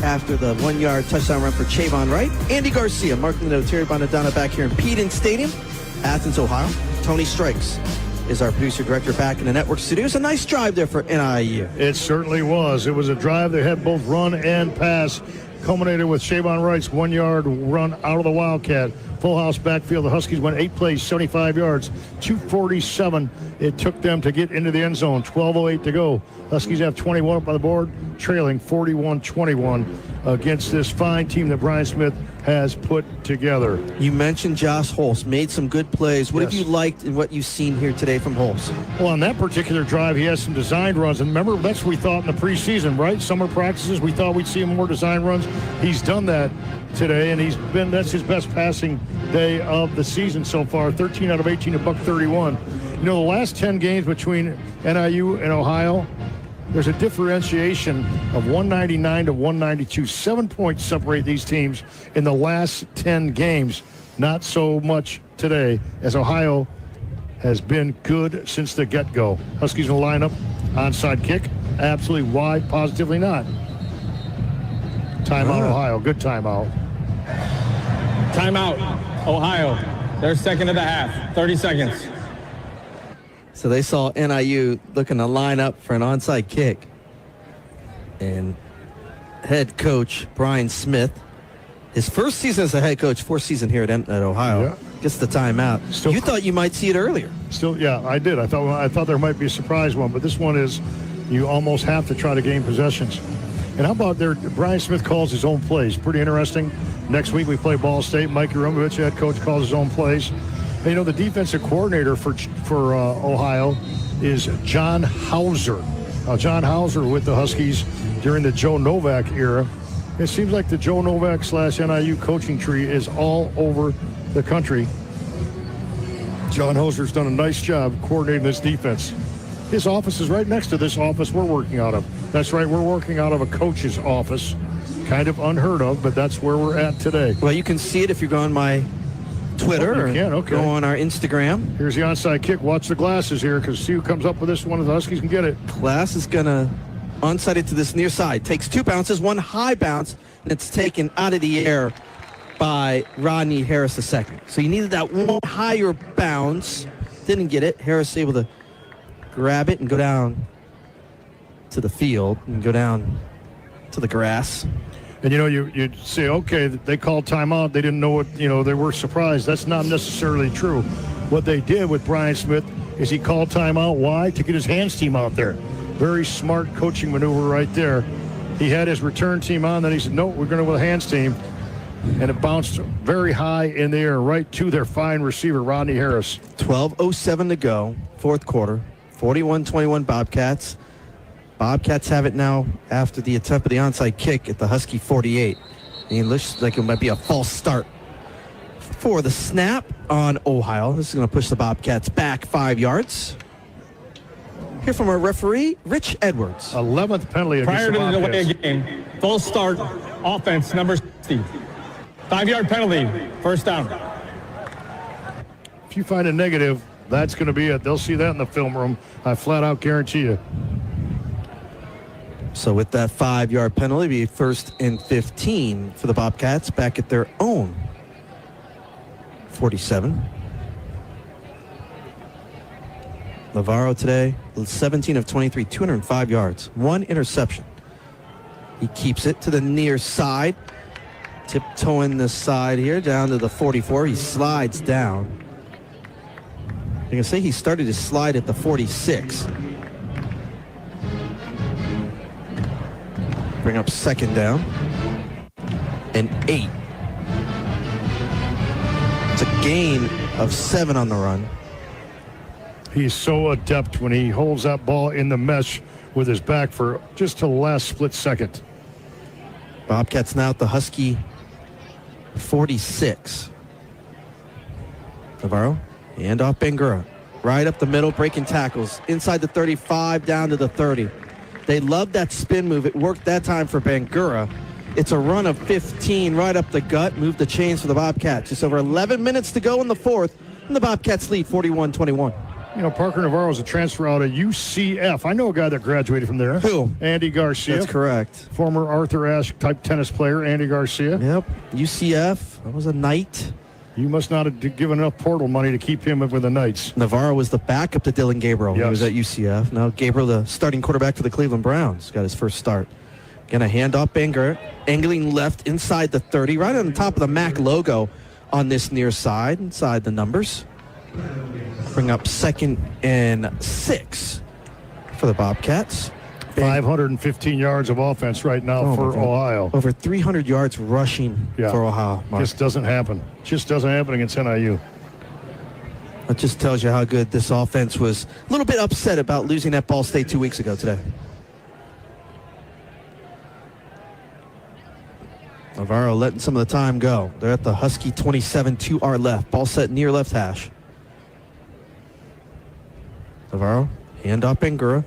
After the 1-yard touchdown run for Chavon Wright. Andy Garcia, Mark Lindo, Terry Bonadonna back here in Peden Stadium, Athens, Ohio. Tony Strikes is our producer-director back in the network studios. A nice drive there for NIU. It certainly was. It was a drive that had both run and pass. Culminated with Chavon Wright's 1-yard run out of the Wildcat. Full house backfield. The Huskies went 8 plays, 75 yards, 2:47. It took them to get into the end zone. 12:08 to go. Huskies have 21 up on the board, trailing 41-21 against this fine team that Brian Smith has put together. You mentioned Josh Holst, made some good plays. What have you liked in what you've seen here today from Holst? Well, on that particular drive, he has some designed runs. And remember, that's what we thought in the preseason, right? Summer practices, we thought we'd see him more design runs. He's done that today, and that's his best passing day of the season so far. 13 out of 18 at $131. You know, the last 10 games between NIU and Ohio, there's a differentiation of 199 to 192. 7 points separate these teams in the last 10 games. Not so much today, as Ohio has been good since the get-go. Huskies in the lineup, onside kick, absolutely wide, positively not. Timeout, Ohio. Good timeout. Timeout, Ohio. They're second of the half. 30 seconds. So they saw NIU looking to line up for an onside kick. And head coach Brian Smith, his first season as a head coach, fourth season here at Ohio, gets the timeout. You thought you might see it earlier. Yeah, I did. I thought there might be a surprise one, but this one is you almost have to try to gain possessions. And how about Brian Smith calls his own plays. Pretty interesting. Next week we play Ball State. Mike Yaramovich, head coach, calls his own plays. And, you know, the defensive coordinator for Ohio is John Hauser. John Hauser with the Huskies during the Joe Novak era. It seems like the Joe Novak / NIU coaching tree is all over the country. John Hauser's done a nice job coordinating this defense. His office is right next to this office we're working out of. That's right, we're working out of a coach's office. Kind of unheard of, but that's where we're at today. Well, you can see it if you go on my Twitter or go on our Instagram. Here's the onside kick. Watch the glasses here, because see who comes up with this one of the Huskies can get it. Glass is going to onside it to this near side. Takes 2 bounces, 1 high bounce, and it's taken out of the air by Rodney Harris II. So you needed that one higher bounce. Didn't get it. Harris able to grab it and go down to the field and go down to the grass. And, you know, you say, okay, they called timeout. They didn't know what, they were surprised. That's not necessarily true. What they did with Brian Smith is he called timeout. Why? To get his hands team out there. Very smart coaching maneuver right there. He had his return team on. Then he said, no, we're going to go with a hands team. And it bounced very high in the air right to their fine receiver, Rodney Harris. 12:07 to go, fourth quarter. 41-21 Bobcats. Bobcats have it now after the attempt of the onside kick at the Husky 48. And it looks like it might be a false start for the snap on Ohio. This is going to push the Bobcats back 5 yards. Hear from our referee, Rich Edwards. 11th penalty against Prior the to the delay Bobcats. of game, full start, offense, number 60. 5-yard penalty, first down. If you find a negative, that's going to be it. They'll see that in the film room. I flat out guarantee you. So with that 5-yard penalty, be 1st and 15 for the Bobcats back at their own 47. Navarro today, 17 of 23, 205 yards, 1 interception. He keeps it to the near side, tiptoeing the side here down to the 44. He slides down. You can say he started to slide at the 46. Bring up second down and 8. It's a gain of 7 on the run. He's so adept when he holds that ball in the mesh with his back for just the last split second. Bobcats now at the Husky 46. Navarro, hand off Bangura. Right up the middle, breaking tackles. Inside the 35, down to the 30. They love that spin move. It worked that time for Bangura. It's a run of 15 right up the gut. Move the chains for the Bobcats. Just over 11 minutes to go in the fourth, and the Bobcats lead 41-21. You know, Parker Navarro is a transfer out of UCF. I know a guy that graduated from there. Who? Andy Garcia. That's correct. Former Arthur Ashe type tennis player, Andy Garcia. Yep. UCF. That was a Knight. You must not have given enough portal money to keep him with the Knights. Navarro was the backup to Dylan Gabriel. Yes. He was at UCF. Now Gabriel, the starting quarterback for the Cleveland Browns, got his first start. Gonna hand off Bangura, angling left inside the 30, right on the top of the MAC logo on this near side, inside the numbers. Bring up 2nd and 6 for the Bobcats. 515 yards of offense right now for Ohio. Over 300 yards rushing for Ohio. Mark. Just doesn't happen. Just doesn't happen against NIU. That just tells you how good this offense was. A little bit upset about losing at Ball State 2 weeks ago today. Navarro letting some of the time go. They're at the Husky 27 to our left. Ball set near left hash. Navarro, hand off Bangura.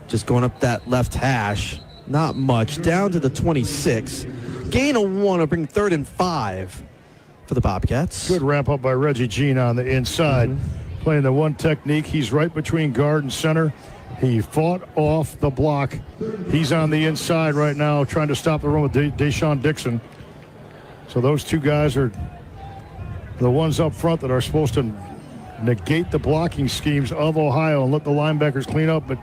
Just going up that left hash. Not much. Down to the 26. Gain of 1 will bring 3rd and 5 for the Bobcats. Good wrap up by Reggie Jean on the inside. Playing the one technique. He's right between guard and center. He fought off the block. He's on the inside right now trying to stop the run with Deshaun Dixon. So those two guys are the ones up front that are supposed to negate the blocking schemes of Ohio and let the linebackers clean up. But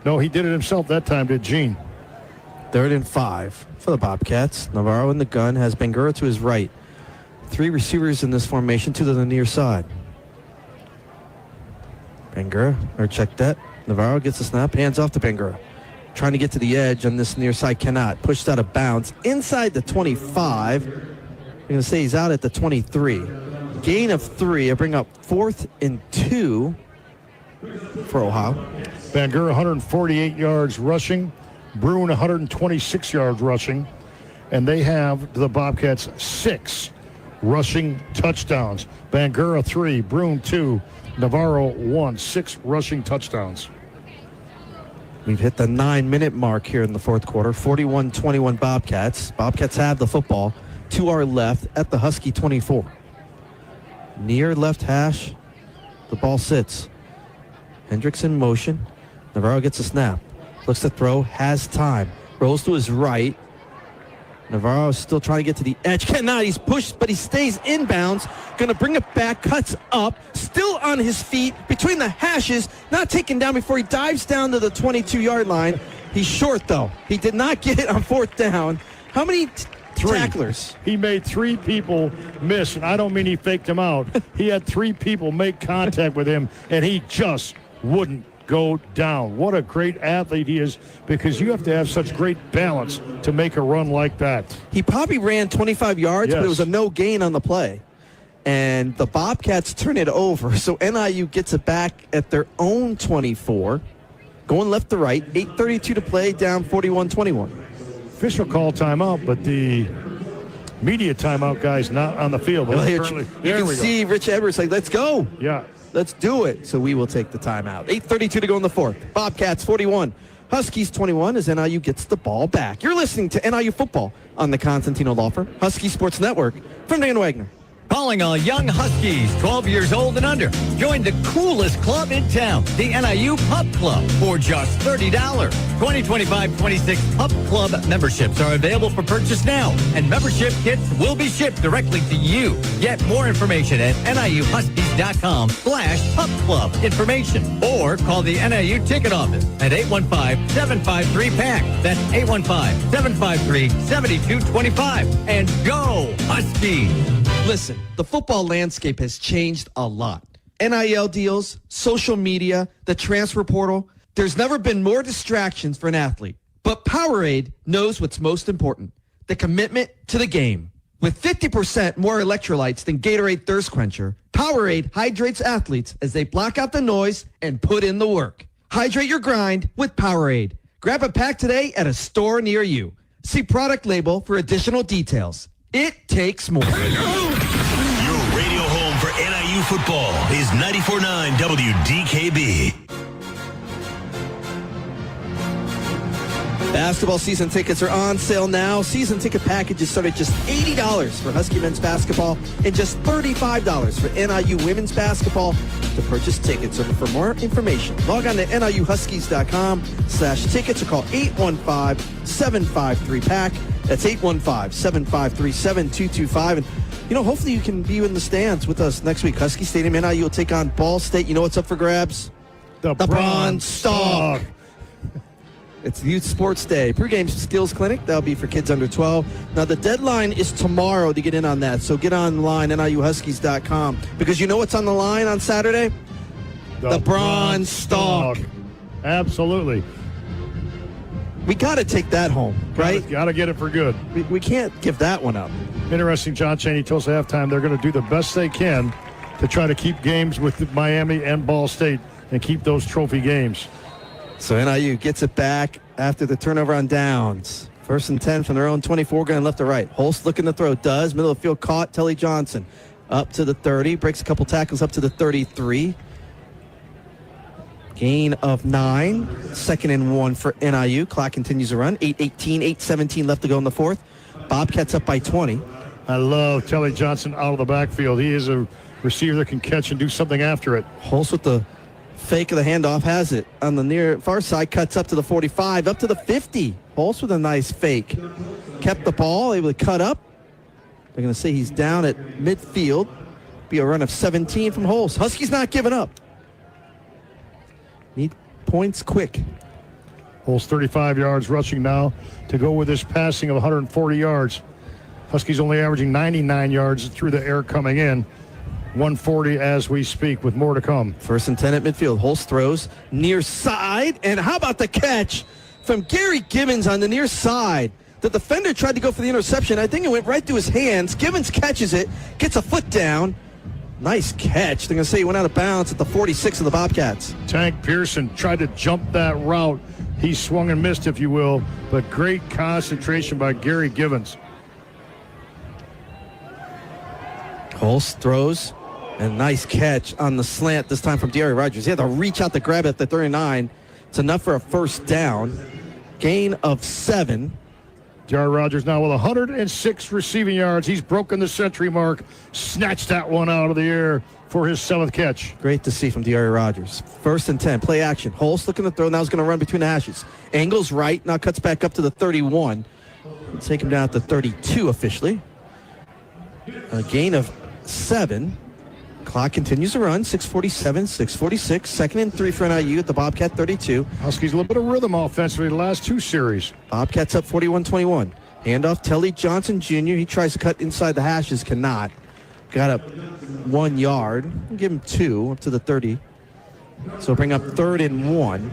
no, he did it himself that time, did Gene. 3rd and 5 for the Bobcats. Navarro in the gun has Bangura to his right. 3 receivers in this formation, 2 to the near side. Bangura, or check that. Navarro gets the snap, hands off to Bangura. Trying to get to the edge on this near side, cannot. Pushed out of bounds. Inside the 25. I'm going to say he's out at the 23. Gain of 3. I bring up 4th and 2 for Ohio. Bangura 148 yards rushing. Bruin 126 yards rushing. And they have the Bobcats 6 rushing touchdowns. Bangura 3, Bruin 2, Navarro 1, 6 rushing touchdowns. We've hit the 9-minute mark here in the fourth quarter. 41-21 Bobcats. Bobcats have the football to our left at the Husky 24. Near left hash, the ball sits. Hendricks in motion. Navarro gets a snap. Looks to throw, has time. Rolls to his right. Navarro is still trying to get to the edge. Cannot. He's pushed, but he stays inbounds. Going to bring it back. Cuts up. Still on his feet between the hashes. Not taken down before he dives down to the 22-yard line. He's short, though. He did not get it on 4th down. How many tacklers? He made 3 people miss, and I don't mean he faked them out. He had 3 people make contact with him, and he just wouldn't go down. What a great athlete he is, because you have to have such great balance to make a run like that. He probably ran 25 yards, Yes. but it was a no gain on the play. And the Bobcats turn it over, so NIU gets it back at their own 24. Going left to right, 8:32 to play, down 41-21. Official call timeout, but the media timeout guy's not on the field. Well, But here, you there can we go. see Rich Edwards like, let's go. Yeah. Let's do it. So we will take the timeout. 8:32 to go in the fourth. Bobcats 41. Huskies 21 as NIU gets the ball back. You're listening to NIU football on the Constantino Law Firm Husky Sports Network from Dan Wagner. Calling all young Huskies 12 years old and under. Join the coolest club in town, the NIU Pup Club, for just $30. 2025-26 Pup Club memberships are available for purchase now, and membership kits will be shipped directly to you. Get more information at niuhuskies.com/Pup Club information, or call the NIU ticket office at 815-753-PACK. That's 815-753-7225. And go Huskies! Listen, the football landscape has changed a lot. NIL deals, social media, the transfer portal. There's never been more distractions for an athlete. But Powerade knows what's most important, the commitment to the game. With 50% more electrolytes than Gatorade Thirst Quencher, Powerade hydrates athletes as they block out the noise and put in the work. Hydrate your grind with Powerade. Grab a pack today at a store near you. See product label for additional details. It takes more. Your radio home for NIU football is 94.9 WDKB. Basketball season tickets are on sale now. Season ticket packages start at just $80 for Husky men's basketball and just $35 for NIU women's basketball. To purchase tickets or for more information, log on to NIUHuskies.com/tickets or call 815-753-PACK. That's 815-753-7225. And, hopefully you can be in the stands with us next week. Husky Stadium, NIU will take on Ball State. You know what's up for grabs? The Bronze Stalk. It's Youth Sports Day. Pre-game skills clinic. That'll be for kids under 12. Now, the deadline is tomorrow to get in on that. So get online, NIUHuskies.com. Because you know what's on the line on Saturday? The Bronze Stalk. Absolutely. We got to take that home, right? Got to get it for good. We can't give that one up. Interesting, John Chaney told us at halftime they're going to do the best they can to try to keep games with Miami and Ball State and keep those trophy games. So NIU gets it back after the turnover on downs. 1st and 10 from their own 24, going left to right. Holst looking to throw, does. Middle of the field caught. Telly Johnson up to the 30, breaks a couple tackles up to the 33. Gain of 9. 2nd and 1 for NIU. Clock continues to run. 8:18, 8:17 left to go in the fourth. Bobcats up by 20. I love Telly Johnson out of the backfield. He is a receiver that can catch and do something after it. Holst with the fake of the handoff, has it on the near far side, cuts up to the 45, up to the 50. Holst with a nice fake. Kept the ball, able to cut up. They're going to say he's down at midfield. Be a run of 17 from Holst. Huskies not giving up. Need points quick. Holst 35 yards rushing now to go with his passing of 140 yards. Huskies only averaging 99 yards through the air coming in. 140 as we speak, with more to come. 1st and 10 at midfield. Holst throws near side. And how about the catch from Gary Gibbons on the near side? The defender tried to go for the interception. I think it went right through his hands. Gibbons catches it, gets a foot down. Nice catch. They're going to say he went out of bounds at the 46 of the Bobcats. Tank Pearson tried to jump that route. He swung and missed, if you will, but great concentration by Gary Gibbons. Holst throws, and nice catch on the slant, this time from D'Ari Rogers. He had to reach out to grab it at the 39. It's enough for a first down. Gain of 7. D'Ari Rogers now with 106 receiving yards. He's broken the century mark. Snatched that one out of the air for his 7th catch. Great to see from D'Ari Rogers. 1st and 10, play action. Holst looking to throw, now he's going to run between the hashes. Angles right, now cuts back up to the 31. We'll take him down at the 32 officially. A gain of 7. Clock continues to run. 6:47, 6:46. 2nd and 3 for NIU at the Bobcat 32. Huskies a little bit of rhythm offensively the last 2 series. Bobcats up 41-21. Handoff, Telly Johnson Jr. He tries to cut inside the hashes, cannot. Got up 1 yard. We'll give him 2 up to the 30. So bring up 3rd and 1.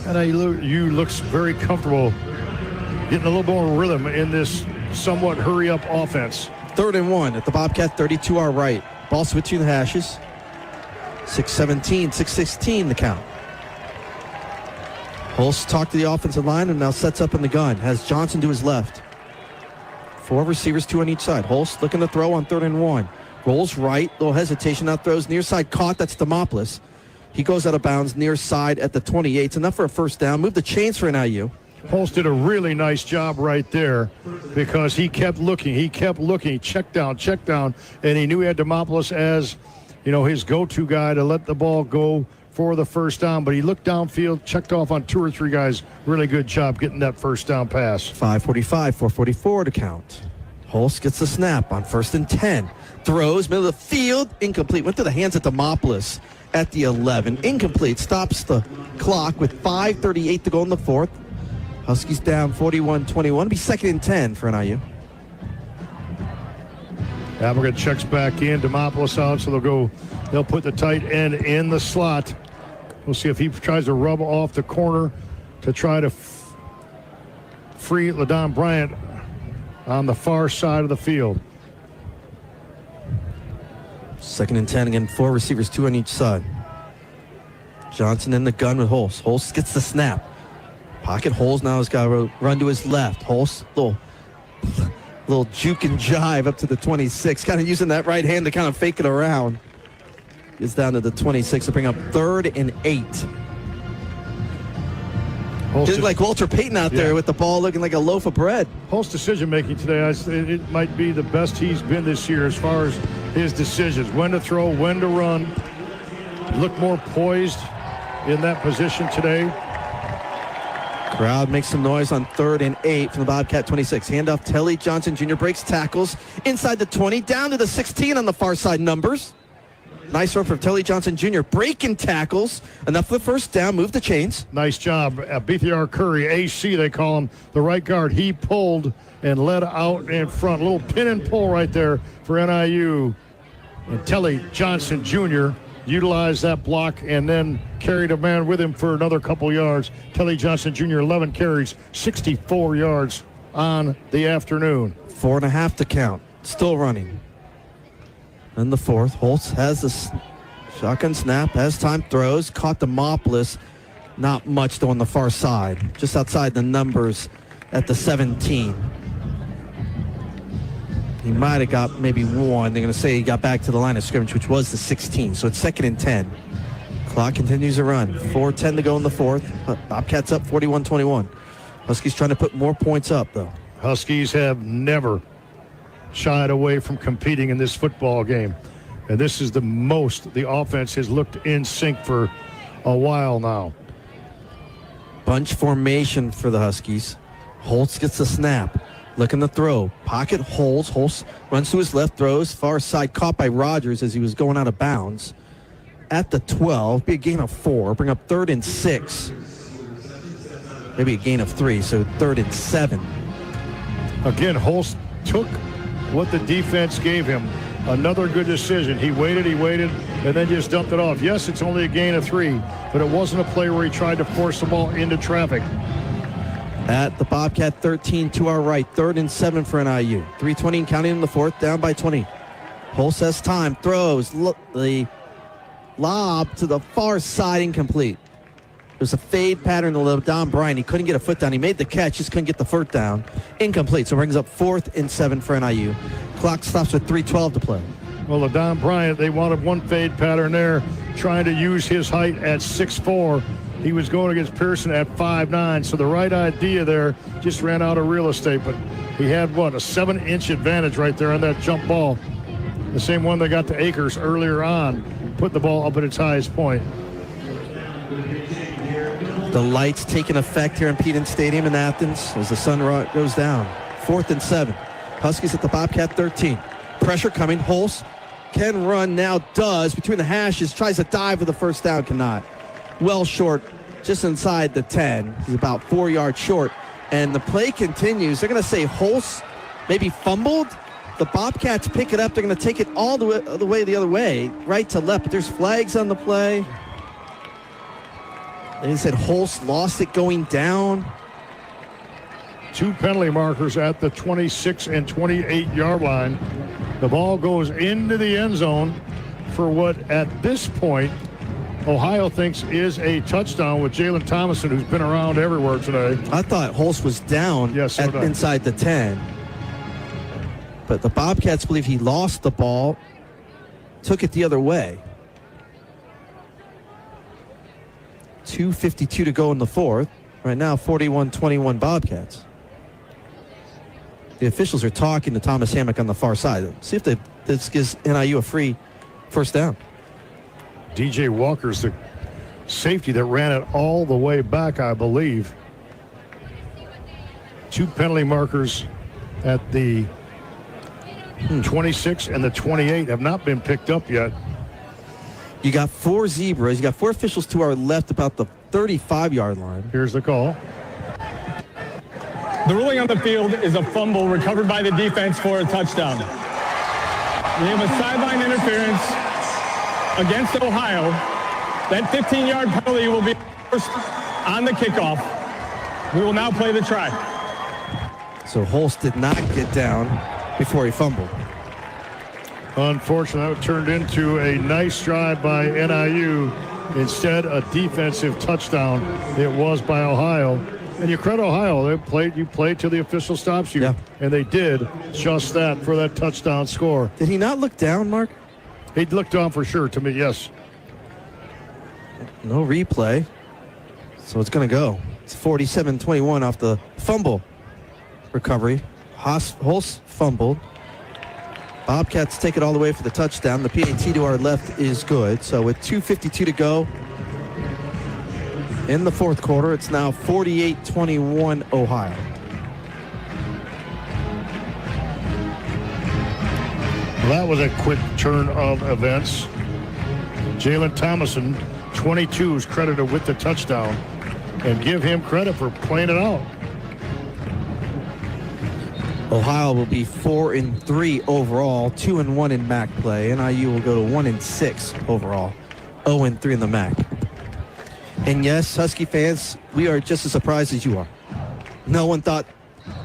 NIU looks very comfortable getting a little more rhythm in this somewhat hurry-up offense. 3rd and 1 at the Bobcat 32, our right. Ball switching the hashes. 6:17, 6:16 the count. Holst talked to the offensive line and now sets up in the gun. Has Johnson to his left. 4 receivers, 2 on each side. Holst looking to throw on 3rd and 1. Rolls right, little hesitation, now throws near side, caught. That's Demopoulos. He goes out of bounds near side at the 28. It's enough for a first down. Move the chains for NIU. Holst did a really nice job right there. because he kept looking. He check down, and he knew he had Demopoulos as, his go-to guy to let the ball go for the first down. But he looked downfield, checked off on 2 or 3 guys. Really good job getting that first down pass. 5:45, 4:44 to count. Holst gets the snap on 1st and 10. Throws, middle of the field, incomplete. Went to the hands of Demopoulos at the 11. Incomplete, stops the clock with 5:38 to go in the 4th. Huskies down 41-21. Be 2nd and 10 for NIU. Applegate checks back in, Demopoulos out, so they'll put the tight end in the slot. We'll see if he tries to rub off the corner to try to free LaDon Bryant on the far side of the field. 2nd and 10 again, 4 receivers, 2 on each side. Johnson in the gun with Holst. Holst gets the snap. Pocket Holst now has got to run to his left. Holst, little juke and jive up to the 26. Kind of using that right hand to kind of fake it around. Gets down to the 26 to bring up 3rd and 8. Looking like Walter Payton out there with the ball looking like a loaf of bread. Holst's decision-making today, it might be the best he's been this year as far as his decisions. When to throw, when to run. Look more poised in that position today. Crowd makes some noise on 3rd and 8 from the Bobcat 26. Handoff, Telly Johnson Jr. breaks tackles inside the 20, down to the 16 on the far side numbers. Nice throw from Telly Johnson Jr. breaking tackles. Enough for the first down, move the chains. Nice job. Bethiar Curry, AC they call him, the right guard. He pulled and led out in front. A little pin and pull right there for NIU. And Telly Johnson Jr. utilized that block and then carried a man with him for another couple yards. Telly Johnson Jr., 11 carries, 64 yards on the afternoon. 4.5 to count. Still running. In the 4th, Holst has the shotgun snap, has time, throws, caught Demopoulos. Not much though on the far side, just outside the numbers at the 17. He might have got maybe 1. They're going to say he got back to the line of scrimmage, which was the 16. So it's 2nd and 10. Clock continues to run. 4:10 to go in the 4th. Bobcats up 41-21. Huskies trying to put more points up, though. Huskies have never shied away from competing in this football game. And this is the most the offense has looked in sync for a while now. Bunch formation for the Huskies. Holst gets the snap. Looking to throw. Pocket holds. Holst runs to his left, throws. Far side caught by Rogers as he was going out of bounds. At the 12, be a gain of 4. Bring up 3rd and 6. Maybe a gain of 3, so 3rd and 7. Again, Holst took what the defense gave him. Another good decision. He waited, and then just dumped it off. Yes, it's only a gain of 3, but it wasn't a play where he tried to force the ball into traffic. At the Bobcat 13 to our right, 3rd and 7 for NIU. 3:20 and counting in the 4th, down by 20. Holst has time, throws, the lob to the far side, incomplete. There's a fade pattern to LaDon Bryant. He couldn't get a foot down. He made the catch, just couldn't get the foot down. Incomplete, so brings up 4th and 7 for NIU. Clock stops with 3:12 to play. Well, LaDon Bryant, they wanted one fade pattern there, trying to use his height at 6'4". He was going against Pearson at 5'9", so the right idea there, just ran out of real estate. But he had, a 7-inch advantage right there on that jump ball. The same one that got to Akers earlier on, put the ball up at its highest point. The lights taking effect here in Peden Stadium in Athens as the sun goes down. 4th and 7. Huskies at the Bobcat 13. Pressure coming. Holst can run, now does. Between the hashes, tries to dive with the first down, cannot. Well short, just inside the 10. He's about 4 yards short. And the play continues. They're going to say Holst maybe fumbled. The Bobcats pick it up. They're going to take it all the way the other way, right to left. But there's flags on the play. They said Holst lost it going down. 2 penalty markers at the 26 and 28-yard line. The ball goes into the end zone for what, at this point, Ohio thinks is a touchdown with Jalen Thomason, who's been around everywhere today. I thought Holst was down inside the 10. But the Bobcats believe he lost the ball, took it the other way. 2:52 to go in the 4th. Right now, 41-21 Bobcats. The officials are talking to Thomas Hammock on the far side. See if this gives NIU a free first down. DJ Walker's the safety that ran it all the way back, I believe. 2 penalty markers at the 26 and the 28 have not been picked up yet. You got 4 zebras. You got 4 officials to our left about the 35-yard line. Here's the call. The ruling on the field is a fumble recovered by the defense for a touchdown. We have a sideline interference against Ohio. That 15-yard penalty will be first on the kickoff. We will now play the try. So Holst did not get down before he fumbled. Unfortunately, that turned into a nice drive by NIU. Instead, a defensive touchdown. It was by Ohio. And you credit Ohio. You played till the official stops you. Yeah. And they did just that for that touchdown score. Did he not look down, Mark? He looked down for sure to me, yes. No replay. So it's going to go. It's 47-21 off the fumble recovery. Holst fumbled. Bobcats take it all the way for the touchdown. The PAT to our left is good. So with 2:52 to go in the fourth quarter, it's now 48-21 Ohio. Well, that was a quick turn of events. Jalen Thomason, 22, is credited with the touchdown. And give him credit for playing it out. Ohio will be 4-3 overall, 2-1 in MAC play. NIU will go to 1-6 overall, 0-3 in the MAC. And yes, Husky fans, we are just as surprised as you are. No one thought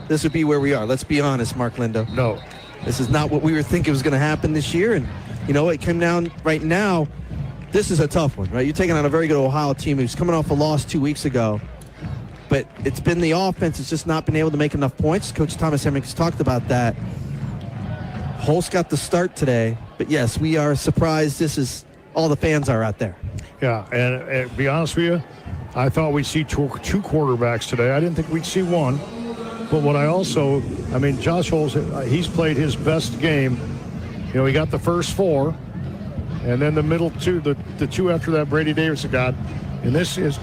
this would be where we are. Let's be honest, Mark Lindo. No. This is not what we were thinking was going to happen this year. And, you know, it came down right now. This is a tough one, right? You're taking on a very good Ohio team who's coming off a loss 2 weeks ago. But it's been the offense. It's just not been able to make enough points. Coach Thomas Hammock has talked about that. Holst got the start today. But, yes, we are surprised this is all the fans are out there. Yeah, and to be honest with you, I thought we'd see two quarterbacks today. I didn't think we'd see one. But what Josh Holst, he's played his best game. You know, he got the first 4, and then the middle 2, the 2 after that Brady Davidson got. And this is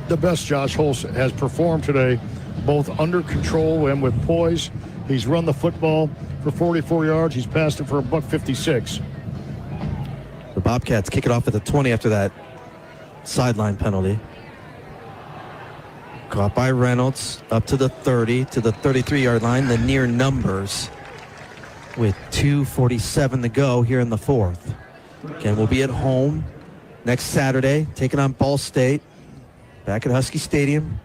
the best Josh Holst has performed today, both under control and with poise. He's run the football for 44 yards. He's passed it for $156. The Bobcats kick it off at the 20 after that sideline penalty. Caught by Reynolds up to the 30, to the 33-yard line, the near numbers with 2:47 to go here in the fourth. Again, we'll be at home next Saturday, taking on Ball State back at Husky Stadium.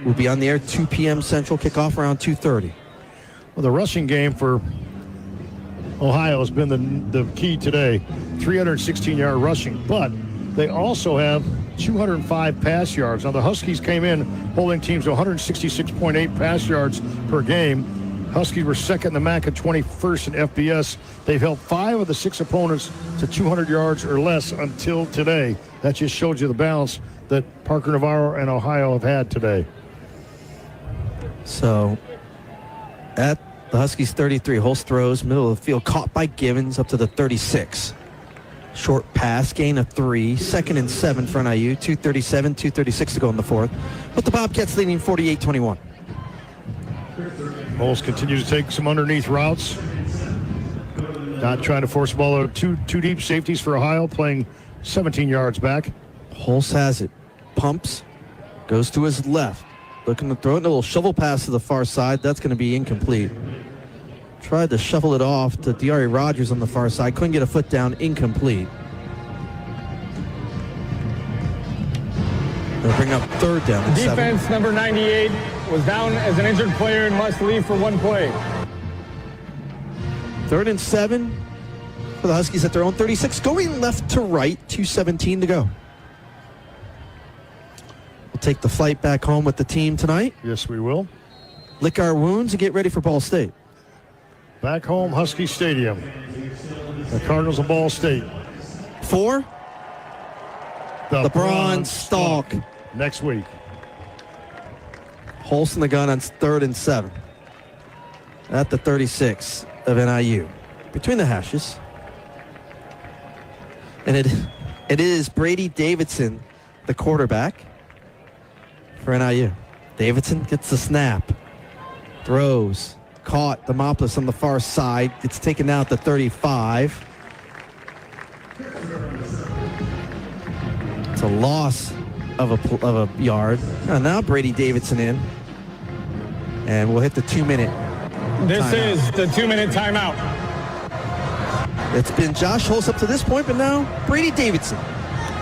We'll be on the air 2 p.m. Central, kickoff around 2:30. Well, the rushing game for Ohio has been the key today. 316-yard rushing, but they also have 205 pass yards. Now, the Huskies came in holding teams to 166.8 pass yards per game. Huskies were second in the MAC and 21st in FBS. They've held 5 of the 6 opponents to 200 yards or less until today. That just shows you the balance that Parker Navarro and Ohio have had today. So, at the Huskies 33, Holst throws, middle of the field, caught by Givens up to the 36. Short pass, gain of 3, 2nd and 7 for NIU, 2:37, 2:36 to go in the fourth. But the Bobcats leading 48-21. Holst continues to take some underneath routes. Not trying to force the ball out. Two deep safeties for Ohio, playing 17 yards back. Holst has it. Pumps, goes to his left. Looking to throw it, a little shovel pass to the far side. That's going to be incomplete. Tried to shuffle it off to Diari Rogers on the far side. Couldn't get a foot down. Incomplete. They'll bring up 3rd down and 7. Defense number 98 was down as an injured player and must leave for 1 play. 3rd and 7 for the Huskies at their own 36. Going left to right, 2:17 to go. We'll take the flight back home with the team tonight. Yes, we will. Lick our wounds and get ready for Ball State. Back home, Husky Stadium. The Cardinals of Ball State. 4. The Bronze Stalk. Next week. Holst in the gun on 3rd and 7. at the 36 of NIU. Between the hashes. And it is Brady Davidson, the quarterback for NIU. Davidson gets the snap. Throws. Caught. Demopoulos on the far side. Gets taken down at the 35. It's a loss of a yard. Now Brady Davidson in. And we'll hit the 2-minute This timeout. is the 2-minute timeout. It's been Josh Holtz up to this point, but now Brady Davidson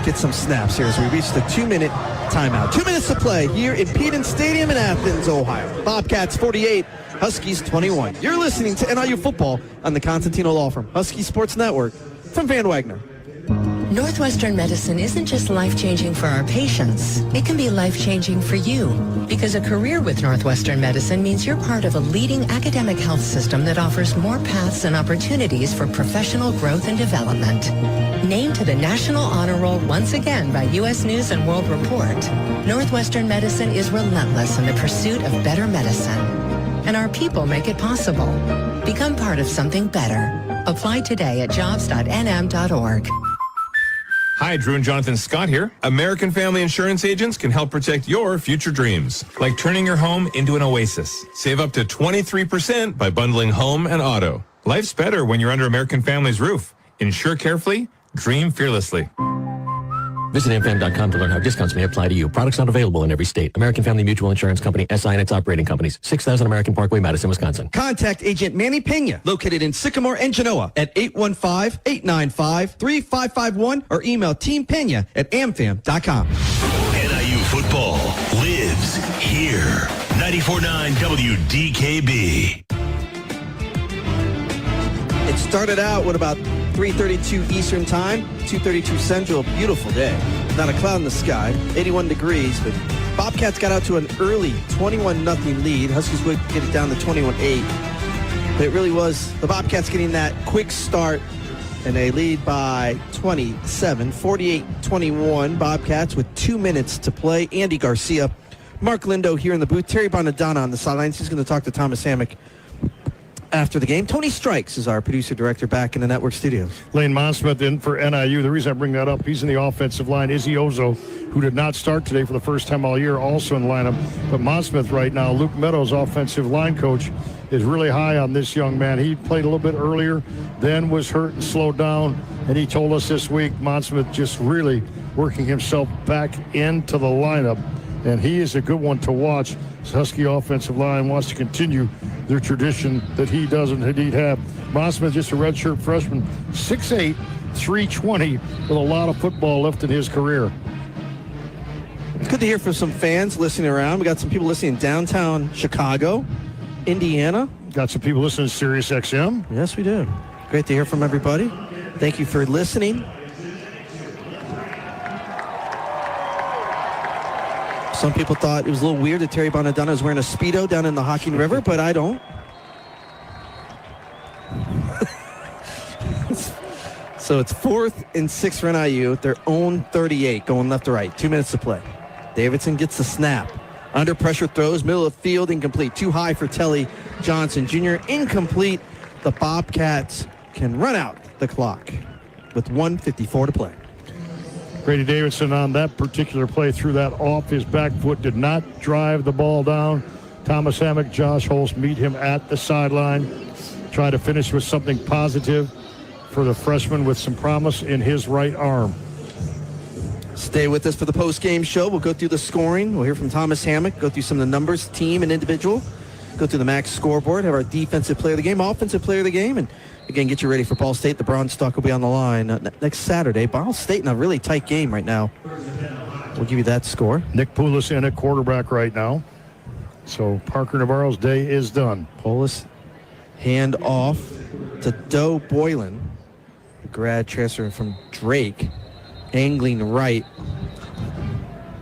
gets some snaps here as we reach the 2-minute timeout. 2 minutes to play here in Peden Stadium in Athens, Ohio. Bobcats 48, Huskies 21. You're listening to NIU Football on the Constantino Law Firm Husky Sports Network from Van Wagner. Northwestern Medicine isn't just life-changing for our patients. It can be life-changing for you. Because a career with Northwestern Medicine means you're part of a leading academic health system that offers more paths and opportunities for professional growth and development. Named to the National Honor Roll once again by U.S. News and World Report, Northwestern Medicine is relentless in the pursuit of better medicine. And our people make it possible. Become part of something better. Apply today at jobs.nm.org. Hi, Drew and Jonathan Scott here. American Family Insurance agents can help protect your future dreams, like turning your home into an oasis. Save up to 23% by bundling home and auto. Life's better when you're under American Family's roof. Insure carefully, dream fearlessly. Visit amfam.com to learn how discounts may apply to you. Products not available in every state. American Family Mutual Insurance Company, SI and its operating companies. 6000 American Parkway, Madison, Wisconsin. Contact Agent Manny Pena, located in Sycamore and Genoa at 815-895-3551 or email teampena@amfam.com. NIU football lives here. 94.9 WDKB. It started out with about 3:32 Eastern Time, 2:32 Central. Beautiful day. Not a cloud in the sky. 81 degrees, but Bobcats got out to an early 21-0 lead. Huskies would get it down to 21-8. But it really was the Bobcats getting that quick start, and they lead by 27, 48-21. Bobcats with 2 minutes to play. Andy Garcia, Mark Lindo here in the booth. Terry Bonadonna on the sidelines. He's going to talk to Thomas Hammock after the game. Tony Strikes is our producer-director back in the network studios. Lane Monsmith in for NIU. The reason I bring that up, he's in the offensive line. Izzy Ozo, who did not start today for the first time all year, also in the lineup. But Monsmith right now, Luke Meadows, offensive line coach, is really high on this young man. He played a little bit earlier, then was hurt and slowed down. And he told us this week, Monsmith just really working himself back into the lineup. And he is a good one to watch. This Husky offensive line wants to continue their tradition that he doesn't indeed have. Monsmith, just a redshirt freshman, 6'8", 320, with a lot of football left in his career. It's good to hear from some fans listening around. We got some people listening in downtown Chicago, Indiana. Got some people listening to Sirius XM. Yes, we do. Great to hear from everybody. Thank you for listening. Some people thought it was a little weird that Terry Bonadonna was wearing a Speedo down in the Hocking River, but I don't. So it's 4th and 6 for NIU, their own 38, going left to right. 2 minutes to play. Davidson gets the snap. Under pressure throws, middle of the field, incomplete. Too high for Telly Johnson Jr. Incomplete. The Bobcats can run out the clock with 1:54 to play. Brady Davidson on that particular play threw that off his back foot, did not drive the ball down. Thomas Hammock, Josh Holst meet him at the sideline. Try to finish with something positive for the freshman with some promise in his right arm. Stay with us for the post-game show. We'll go through the scoring. We'll hear from Thomas Hammock, go through some of the numbers, team and individual. Go through the MAC scoreboard, have our defensive player of the game, offensive player of the game, and again, get you ready for Ball State. The Bronze Stalk will be on the line next Saturday. Ball State in a really tight game right now. We'll give you that score. Nick Poulos in at quarterback right now. So Parker Navarro's day is done. Poulos hand off to Doe Boylan, a grad transfer from Drake, angling right.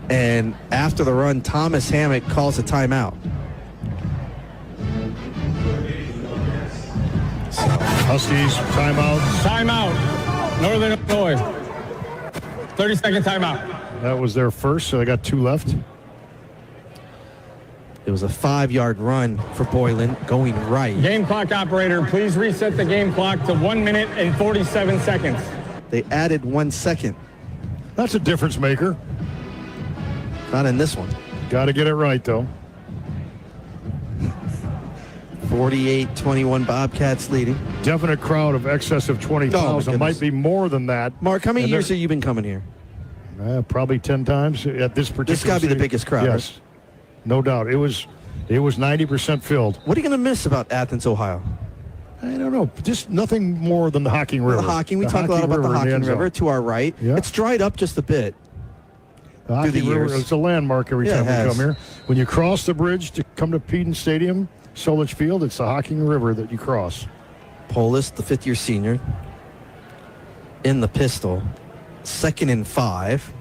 And after the run, Thomas Hammock calls a timeout. Huskies, timeout. Timeout. Northern Illinois. 30-second timeout. That was their first, so they got 2 left. It was a 5-yard run for Boylan going right. Game clock operator, please reset the game clock to 1 minute and 47 seconds. They added 1 second. That's a difference maker. Not in this one. Got to get it right, though. 48-21 Bobcats leading. Definite crowd of excess of 20,000. Might be more than that. Mark, how many years have you been coming here? Probably 10 times at this particular. This got to be the biggest crowd. Yes, right? No doubt. It was 90% filled. What are you going to miss about Athens, Ohio? I don't know. Just nothing more than the Hocking River. The Hocking. We talk a lot about the Hocking River to our right. Yeah. It's dried up just a bit. The Hocking River, it's a landmark every time we come here. When you cross the bridge to come to Peden Stadium, Solich Field, it's the Hocking River that you cross. Polis, the fifth-year senior, in the pistol. 2nd and 5.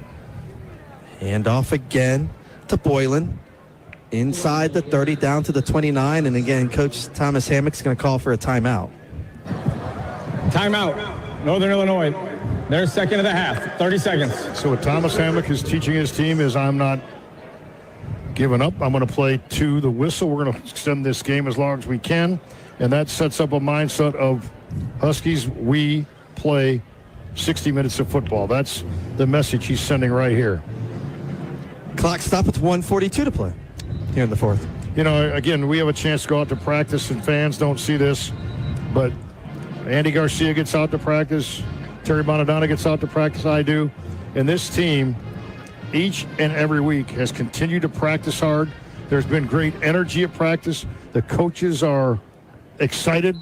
Hand off again to Boylan. Inside the 30, down to the 29. And again, Coach Thomas Hammock's going to call for a timeout. Timeout. Northern Illinois. Their second of the half. 30 seconds. So what Thomas Hammock is teaching his team is I'm not giving up. I'm going to play to the whistle. We're going to extend this game as long as we can. And that sets up a mindset of Huskies, we play 60 minutes of football. That's the message he's sending right here. Clock stop with 1:42 to play here in the fourth. You know, again, we have a chance to go out to practice, and fans don't see this, but Andy Garcia gets out to practice. Terry Bonadonna gets out to practice. I do. And this team, each and every week, has continued to practice hard. There's been great energy at practice. The coaches are excited.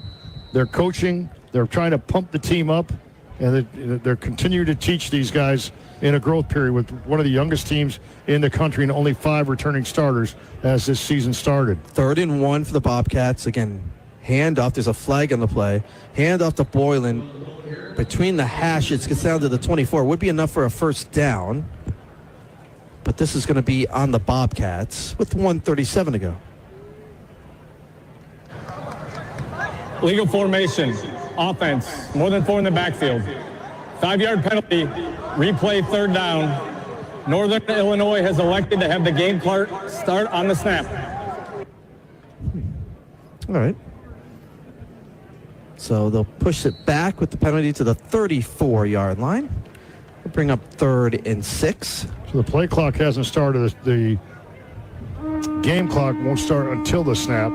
They're coaching. They're trying to pump the team up, and they're continuing to teach these guys in a growth period with one of the youngest teams in the country and only 5 returning starters as this season started. 3rd and 1 for the Bobcats. Again, handoff. There's a flag on the play. Handoff to Boylan. Between the hashes, gets down to the 24. Would be enough for a first down. But this is going to be on the Bobcats with 1:37 to go. Legal formation. Offense. More than 4 in the backfield. 5-yard penalty. Replay 3rd down. Northern Illinois has elected to have the game clock start on the snap. All right. So they'll push it back with the penalty to the 34-yard line. We'll bring up 3rd and 6. So the play clock hasn't started. The game clock won't start until the snap.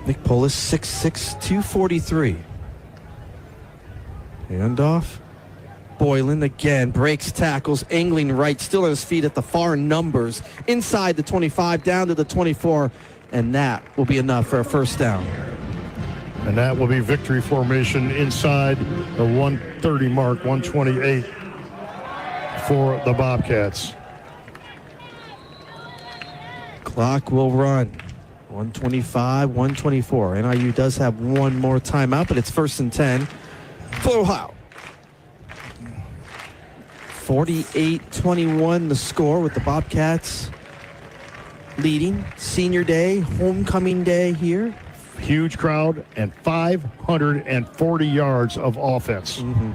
Nick Polis, 6'6", 243. Handoff. Boylan again breaks tackles, angling right, still on his feet at the far numbers. Inside the 25, down to the 24, and that will be enough for a first down. And that will be victory formation inside the 130 mark, 128 for the Bobcats. Clock will run. 125, 124. NIU does have one more timeout, but it's 1st and 10 for Ohio. 48-21 the score with the Bobcats leading. Senior day, homecoming day here. Huge crowd and 540 yards of offense. Mm-hmm.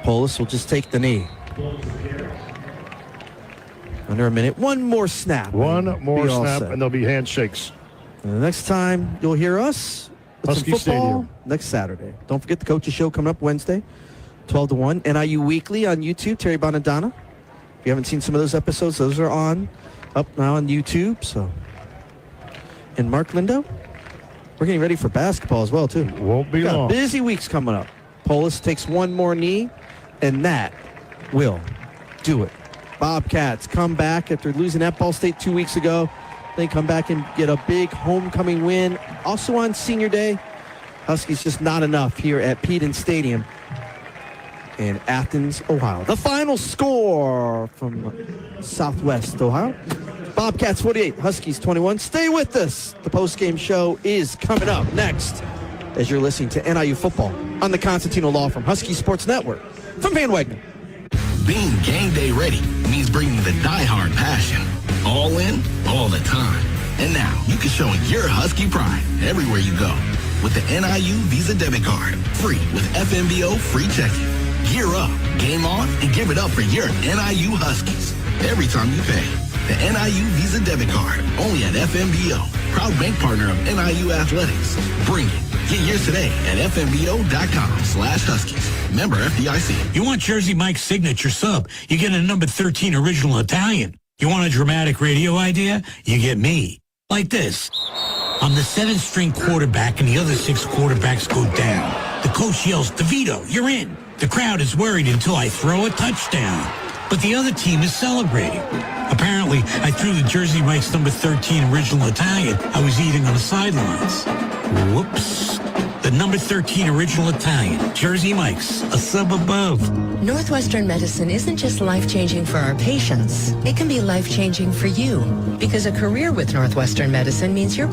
Polis will just take the knee. Under a minute. One more snap. One more snap, and there'll be handshakes. And the next time you'll hear us, Husky Stadium. Next Saturday. Don't forget the Coaches Show coming up Wednesday, 12 to 1. NIU Weekly on YouTube, Terry Bonadonna. If you haven't seen some of those episodes, those are up now on YouTube. So, and Mark Lindo, we're getting ready for basketball as well, too. Won't be long. Busy weeks coming up. Polis takes one more knee, and that will do it. Bobcats come back after losing at Ball State 2 weeks ago. They come back and get a big homecoming win. Also on Senior Day, Huskies just not enough here at Peden Stadium in Athens, Ohio. The final score from Southwest Ohio. Bobcats 48, Huskies 21. Stay with us. The postgame show is coming up next as you're listening to NIU football on the Constantino Law Firm Husky Sports Network from Van Wagner. Being game day ready means bringing the diehard passion. All in, all the time. And now you can show your Husky pride everywhere you go with the NIU Visa Debit Card. Free with FMBO free checking. Gear up, game on, and give it up for your NIU Huskies every time you pay. The NIU Visa Debit Card, only at FMBO. Proud bank partner of NIU Athletics. Bring it. Get yours today at fmbo.com/Huskies. Member FDIC. You want Jersey Mike's signature sub? You get a number 13 original Italian. You want a dramatic radio idea? You get me. Like this. I'm the 7th string quarterback and the other 6 quarterbacks go down. The coach yells, DeVito, you're in. The crowd is worried until I throw a touchdown. But the other team is celebrating. Apparently, I threw the Jersey Mike's number 13 original Italian I was eating on the sidelines. Whoops. The number 13 original Italian, Jersey Mike's, a sub above. Northwestern Medicine isn't just life-changing for our patients. It can be life-changing for you. Because a career with Northwestern Medicine means you're